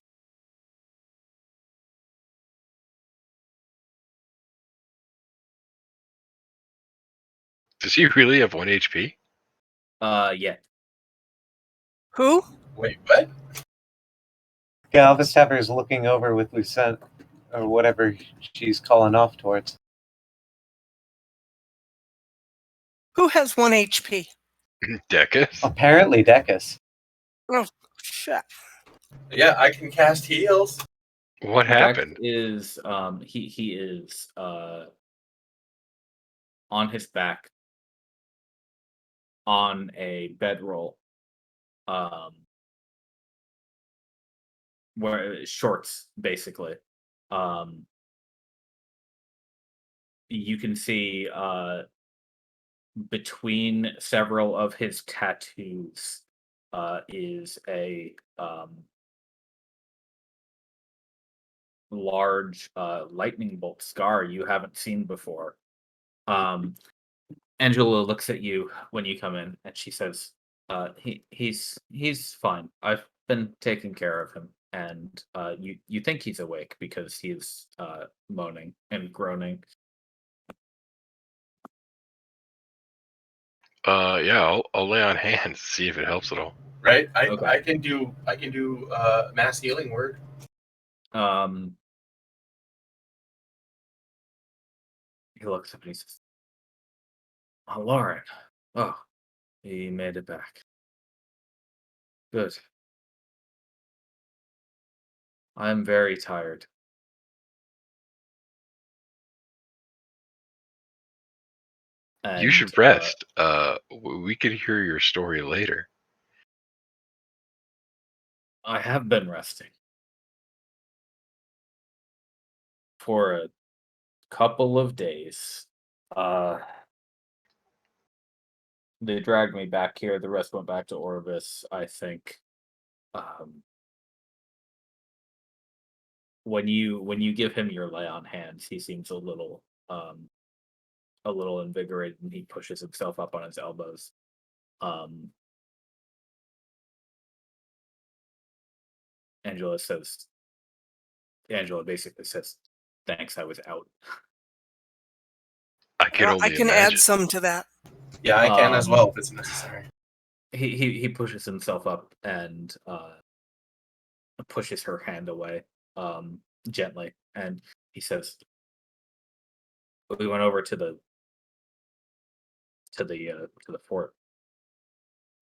Speaker 3: Does he really have 1 HP?
Speaker 1: Yeah.
Speaker 5: Who?
Speaker 2: Wait, what?
Speaker 6: Galvis Tepper is looking over with Lucette, or whatever she's calling off towards.
Speaker 5: Who has 1 HP?
Speaker 3: Decus?
Speaker 6: Apparently, Decus.
Speaker 5: Oh, shit.
Speaker 2: Yeah, I can cast heals.
Speaker 3: What
Speaker 1: Dex
Speaker 3: happened?
Speaker 1: is he is on his back on a bedroll, where shorts basically. You can see between several of his tattoos is a large lightning bolt scar you haven't seen before. Angela looks at you when you come in, and she says, he's fine. I've been taking care of him, and you think he's awake because he's moaning and groaning."
Speaker 3: Yeah, I'll lay on hands to see if it helps at all.
Speaker 2: Right?
Speaker 1: Okay.
Speaker 2: I can do mass healing word.
Speaker 1: He looks up and he says, "Oh, Lauren. Oh, he made it back. Good. I'm very tired."
Speaker 3: You
Speaker 1: And
Speaker 3: should rest. We could hear your story later.
Speaker 1: I have been resting for a couple of days. They dragged me back here. The rest went back to Orvis, I think. When you give him your lay on hands, he seems a little invigorated, and he pushes himself up on his elbows. Angela says, Angela basically says, "Thanks, I was out."
Speaker 3: I can
Speaker 5: I
Speaker 3: only
Speaker 5: can
Speaker 3: imagine.
Speaker 5: add some to that.
Speaker 2: Yeah, I can as well if it's necessary.
Speaker 1: He pushes himself up and pushes her hand away gently, and he says, "We went over to the fort.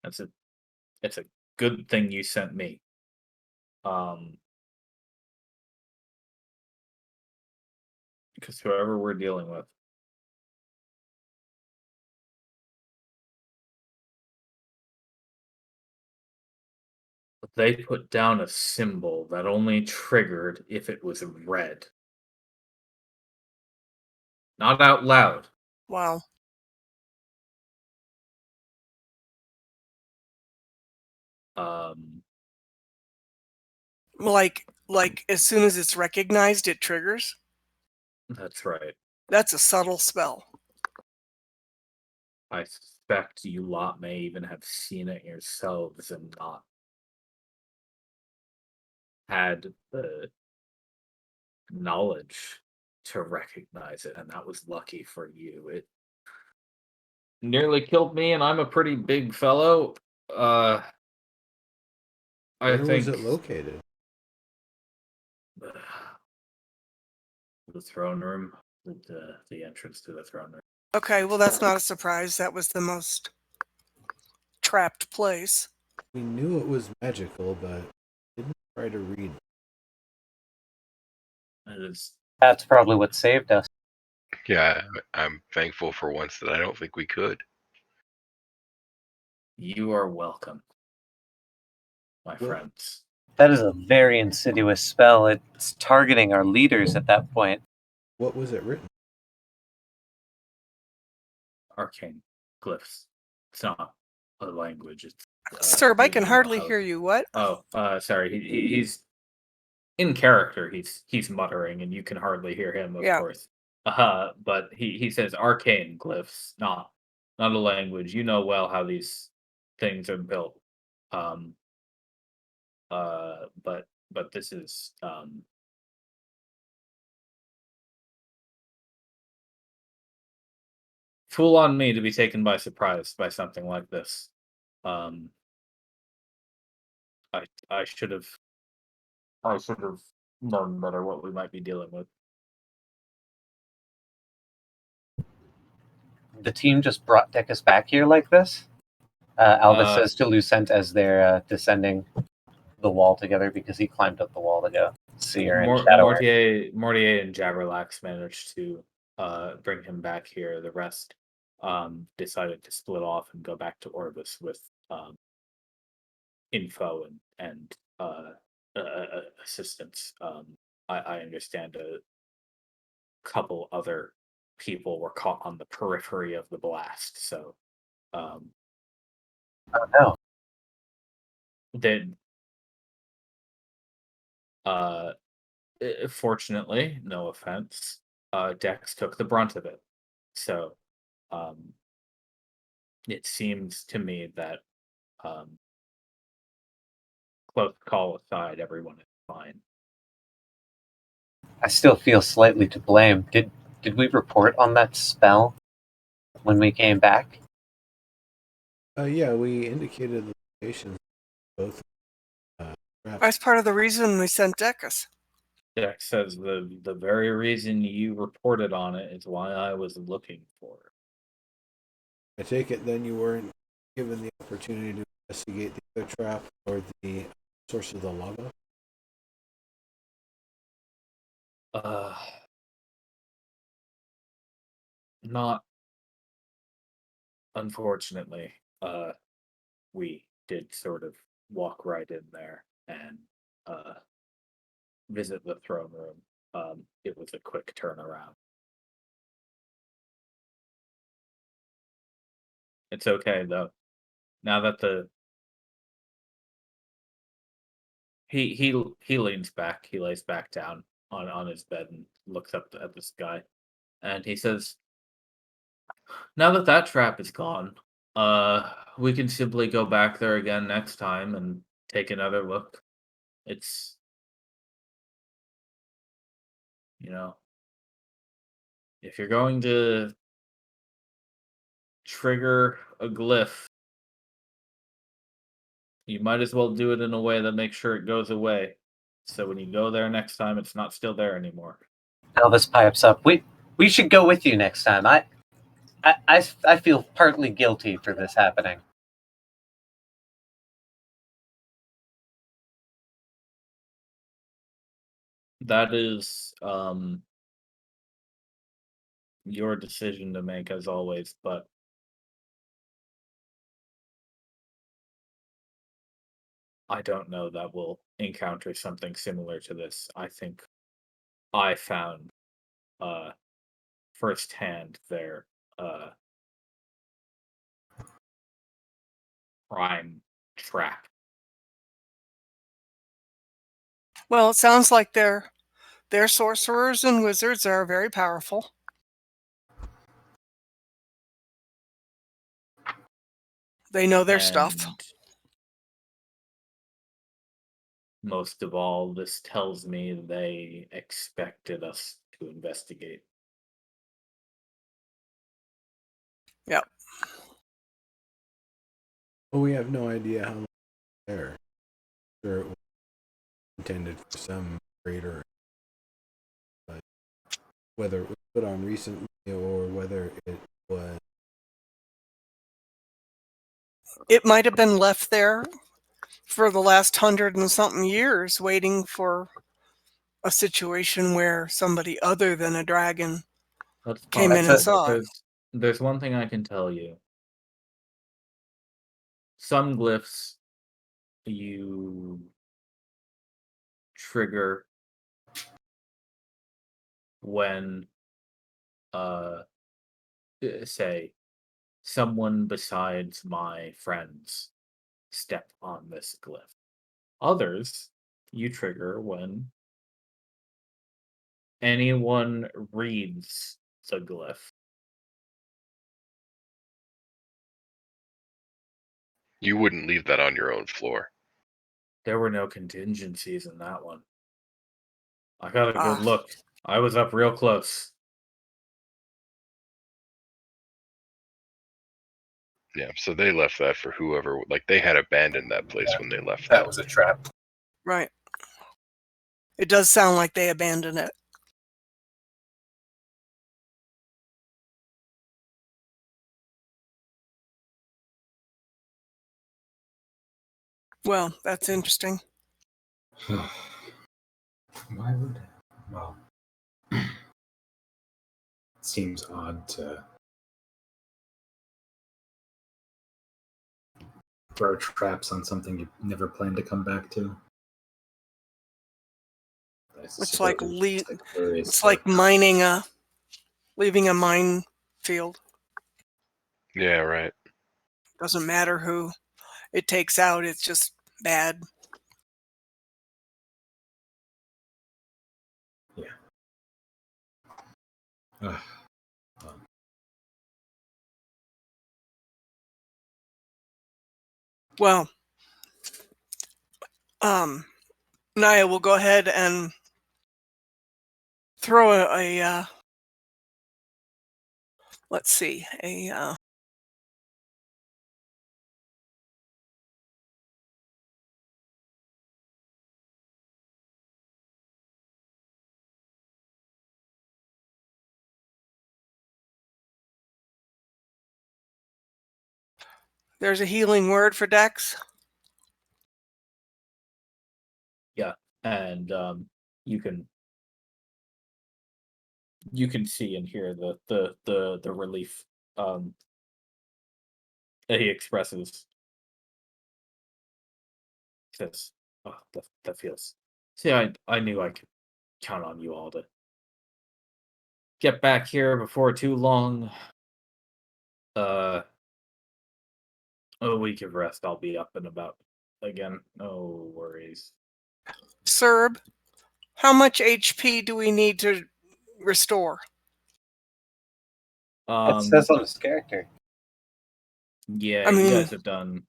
Speaker 1: It's a good thing you sent me. Because whoever we're dealing with, they put down a symbol that only triggered if it was red. Not out loud.
Speaker 5: Wow.
Speaker 1: Um,
Speaker 5: Like as soon as it's recognized, it triggers.
Speaker 1: that's right.
Speaker 5: That's a subtle spell.
Speaker 1: I suspect you lot may even have seen it yourselves and not had the knowledge to recognize it, and that was lucky for you. It nearly killed me, and I'm a pretty big fellow. I
Speaker 7: Where was
Speaker 1: think
Speaker 7: it located?
Speaker 1: the throne room, the entrance to the throne room.
Speaker 5: Okay, well, that's not a surprise. That was the most trapped place.
Speaker 7: We knew it was magical, but didn't try to read.
Speaker 1: It is.
Speaker 6: That's probably what saved us.
Speaker 3: Yeah, I'm thankful for once that I don't think we could.
Speaker 1: You are welcome, my
Speaker 7: Well-
Speaker 1: friends.
Speaker 6: That is a very insidious spell. It's targeting our leaders at that point.
Speaker 7: What was it written?
Speaker 1: Arcane glyphs. It's not a language. It's
Speaker 5: Sir, I
Speaker 1: you
Speaker 5: can
Speaker 1: know
Speaker 5: hardly
Speaker 1: how-
Speaker 5: hear you. What?
Speaker 1: Oh, sorry. He's in character. He's muttering, and you can hardly hear him, of
Speaker 5: Yeah.
Speaker 1: course. But he says arcane glyphs, not a language. You know well how these things are built. But this is fool on me to be taken by surprise by something like this. I should have known better what we might be dealing with.
Speaker 6: the team just brought Decus back here like this? Alvis says to Lucent as they're descending the wall together because he climbed up the wall to go see her in Shadow.
Speaker 1: Mortier and Jabberlax managed to bring him back here. The rest decided to split off and go back to Orbis with info and assistance. I understand a couple other people were caught on the periphery of the blast, so
Speaker 6: Oh no.
Speaker 1: then fortunately, no offense, Dex took the brunt of it. So it seems to me that close call aside, everyone is fine.
Speaker 6: I still feel slightly to blame. Did we report on that spell when we came back?
Speaker 7: Yeah, we indicated the locations of both.
Speaker 5: That's part of the reason we sent Decus.
Speaker 1: Dex says the very reason you reported on it is why I was looking for it.
Speaker 7: I take it then you weren't given the opportunity to investigate the other trap or the source of the lava?
Speaker 1: Not unfortunately. We did sort of walk right in there and visit the throne room. It was a quick turnaround. It's okay though. Now that he leans back, he lays back down on his bed and looks up at the sky, and he says, "Now that that trap is gone, we can simply go back there again next time and take another look. It's, you know, if you're going to trigger a glyph, you might as well do it in a way that makes sure it goes away. So when you go there next time, it's not still there anymore."
Speaker 6: Elvis pipes up. We should go with you next time. I feel partly guilty for this happening.
Speaker 1: That is your decision to make as always, but I don't know that we'll encounter something similar to this. I think I found firsthand their prime trap.
Speaker 5: Well, it sounds like their sorcerers and wizards are very powerful. They know their stuff.
Speaker 1: And most of all, this tells me they expected us to investigate.
Speaker 5: Yep.
Speaker 7: Well, we have no idea how long there. Sure, it was intended for some greater, but whether it was put on recently or whether it was.
Speaker 5: It might have been left there for the last 100 and something years, waiting for a situation where somebody other than a dragon came in and saw it.
Speaker 1: There's one thing I can tell you. Some glyphs you trigger when say someone besides my friends step on this glyph. Others you trigger when anyone reads the glyph.
Speaker 3: You wouldn't leave that on your own floor.
Speaker 1: There were no contingencies in that one. I got a good look. I was up real close.
Speaker 3: Yeah, so they left that for whoever, like they had abandoned that place when they left
Speaker 2: That was a trap.
Speaker 5: Right. It does sound like they abandoned it. Well, that's interesting.
Speaker 4: Why would? Well, it seems odd to throw traps on something you never plan to come back to. I
Speaker 5: It's like
Speaker 4: suppose it's glorious
Speaker 5: it's like
Speaker 4: work.
Speaker 5: leaving a minefield.
Speaker 3: Yeah, right.
Speaker 5: Doesn't matter who it takes out. It's just bad.
Speaker 4: Yeah. Ugh.
Speaker 5: Well, Naya will go ahead and throw a let's see, there's a healing word for Dex.
Speaker 1: Yeah, and you can see and hear the relief that he expresses. He says, "Oh, that feels." See, I knew I could count on you all to get back here before too long. A week of rest, I'll be up and about again. No worries.
Speaker 5: Serb, how much HP do we need to restore?
Speaker 6: It says on his character.
Speaker 1: Yeah,
Speaker 5: I
Speaker 1: you
Speaker 5: mean,
Speaker 1: guys have done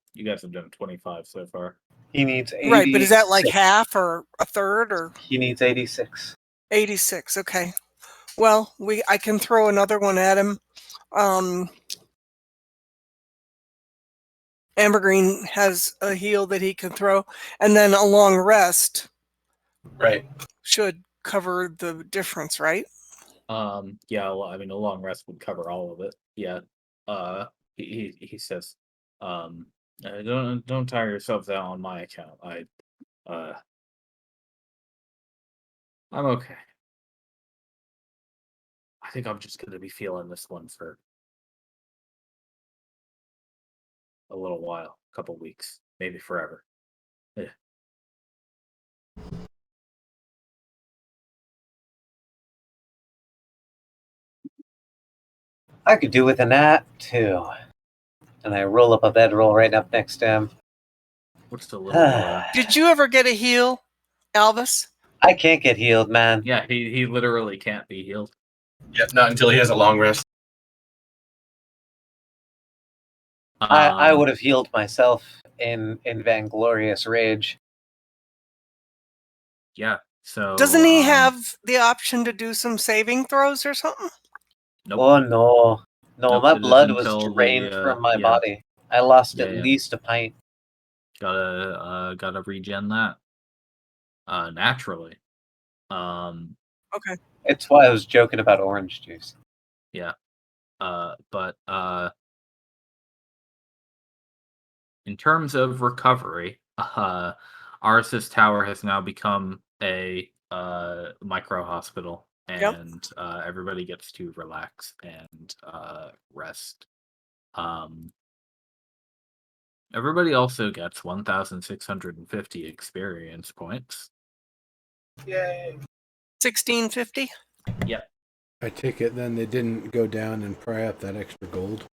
Speaker 1: 25 so far.
Speaker 6: He needs 86.
Speaker 5: right, but is that like half or a third or
Speaker 6: He needs 86.
Speaker 5: 86? Okay. Well, I can throw another one at him. Ambergreen has a heal that he can throw, and then a long rest
Speaker 2: Right.
Speaker 5: should cover the difference, right?
Speaker 1: Yeah, well, I mean, a long rest would cover all of it. Yeah. He says, don't tire yourselves out on my account. I'm okay. I think I'm just gonna be feeling this one for a little while, a couple weeks, maybe forever. Yeah.
Speaker 6: I could do with a nap too. And I roll up a bedroll right up next to him.
Speaker 1: What's the little?
Speaker 5: Did you ever get a heal, Alvis?
Speaker 6: I can't get healed, man.
Speaker 1: Yeah, he literally can't be healed.
Speaker 2: Yep, not until he has a long rest.
Speaker 6: I would have healed myself in Vainglorious Rage.
Speaker 1: Yeah. So
Speaker 5: Doesn't he have the option to do some saving throws or something?
Speaker 1: Nope.
Speaker 6: Oh no. No,
Speaker 1: Nope,
Speaker 6: my
Speaker 1: it is
Speaker 6: blood was
Speaker 1: until
Speaker 6: drained from my
Speaker 1: yeah.
Speaker 6: body. I lost at
Speaker 1: Yeah.
Speaker 6: least a pint.
Speaker 1: Gotta regen that. Naturally.
Speaker 5: Okay.
Speaker 6: It's why I was joking about orange juice.
Speaker 1: Yeah. But in terms of recovery, Arsis Tower has now become a micro hospital,
Speaker 5: Yep.
Speaker 1: and everybody gets to relax and rest. Everybody also gets 1,650 experience points.
Speaker 2: Yay.
Speaker 5: 1650?
Speaker 1: Yep.
Speaker 7: I take it then they didn't go down and pry up that extra gold.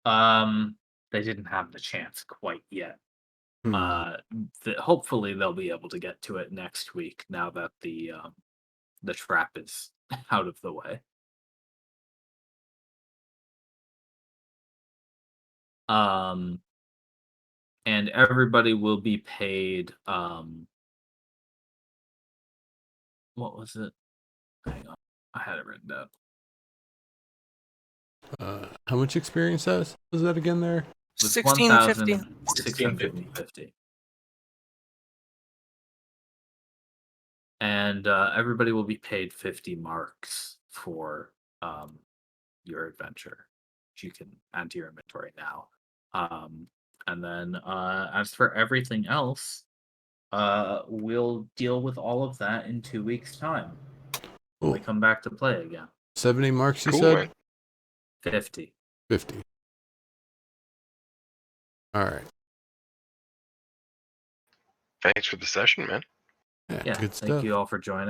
Speaker 1: They didn't have the chance quite yet.
Speaker 7: Hmm.
Speaker 1: Hopefully they'll be able to get to it next week now that the trap is out of the way. And everybody will be paid. What was it? Hang on, I had it written down.
Speaker 7: How much experience was that again there?
Speaker 5: 1650.
Speaker 1: 1,650. And everybody will be paid 50 marks for your adventure, which you can add to your inventory now. And then as for everything else, we'll deal with all of that in 2 weeks' time when we
Speaker 7: Cool.
Speaker 1: come back to play again.
Speaker 7: 70 marks, you
Speaker 3: Cool,
Speaker 7: said?
Speaker 3: man.
Speaker 1: 50.
Speaker 7: 50. All right.
Speaker 3: Thanks for the session, man.
Speaker 7: Yeah,
Speaker 1: Yeah,
Speaker 7: good
Speaker 1: thank
Speaker 7: stuff.
Speaker 1: you all for joining.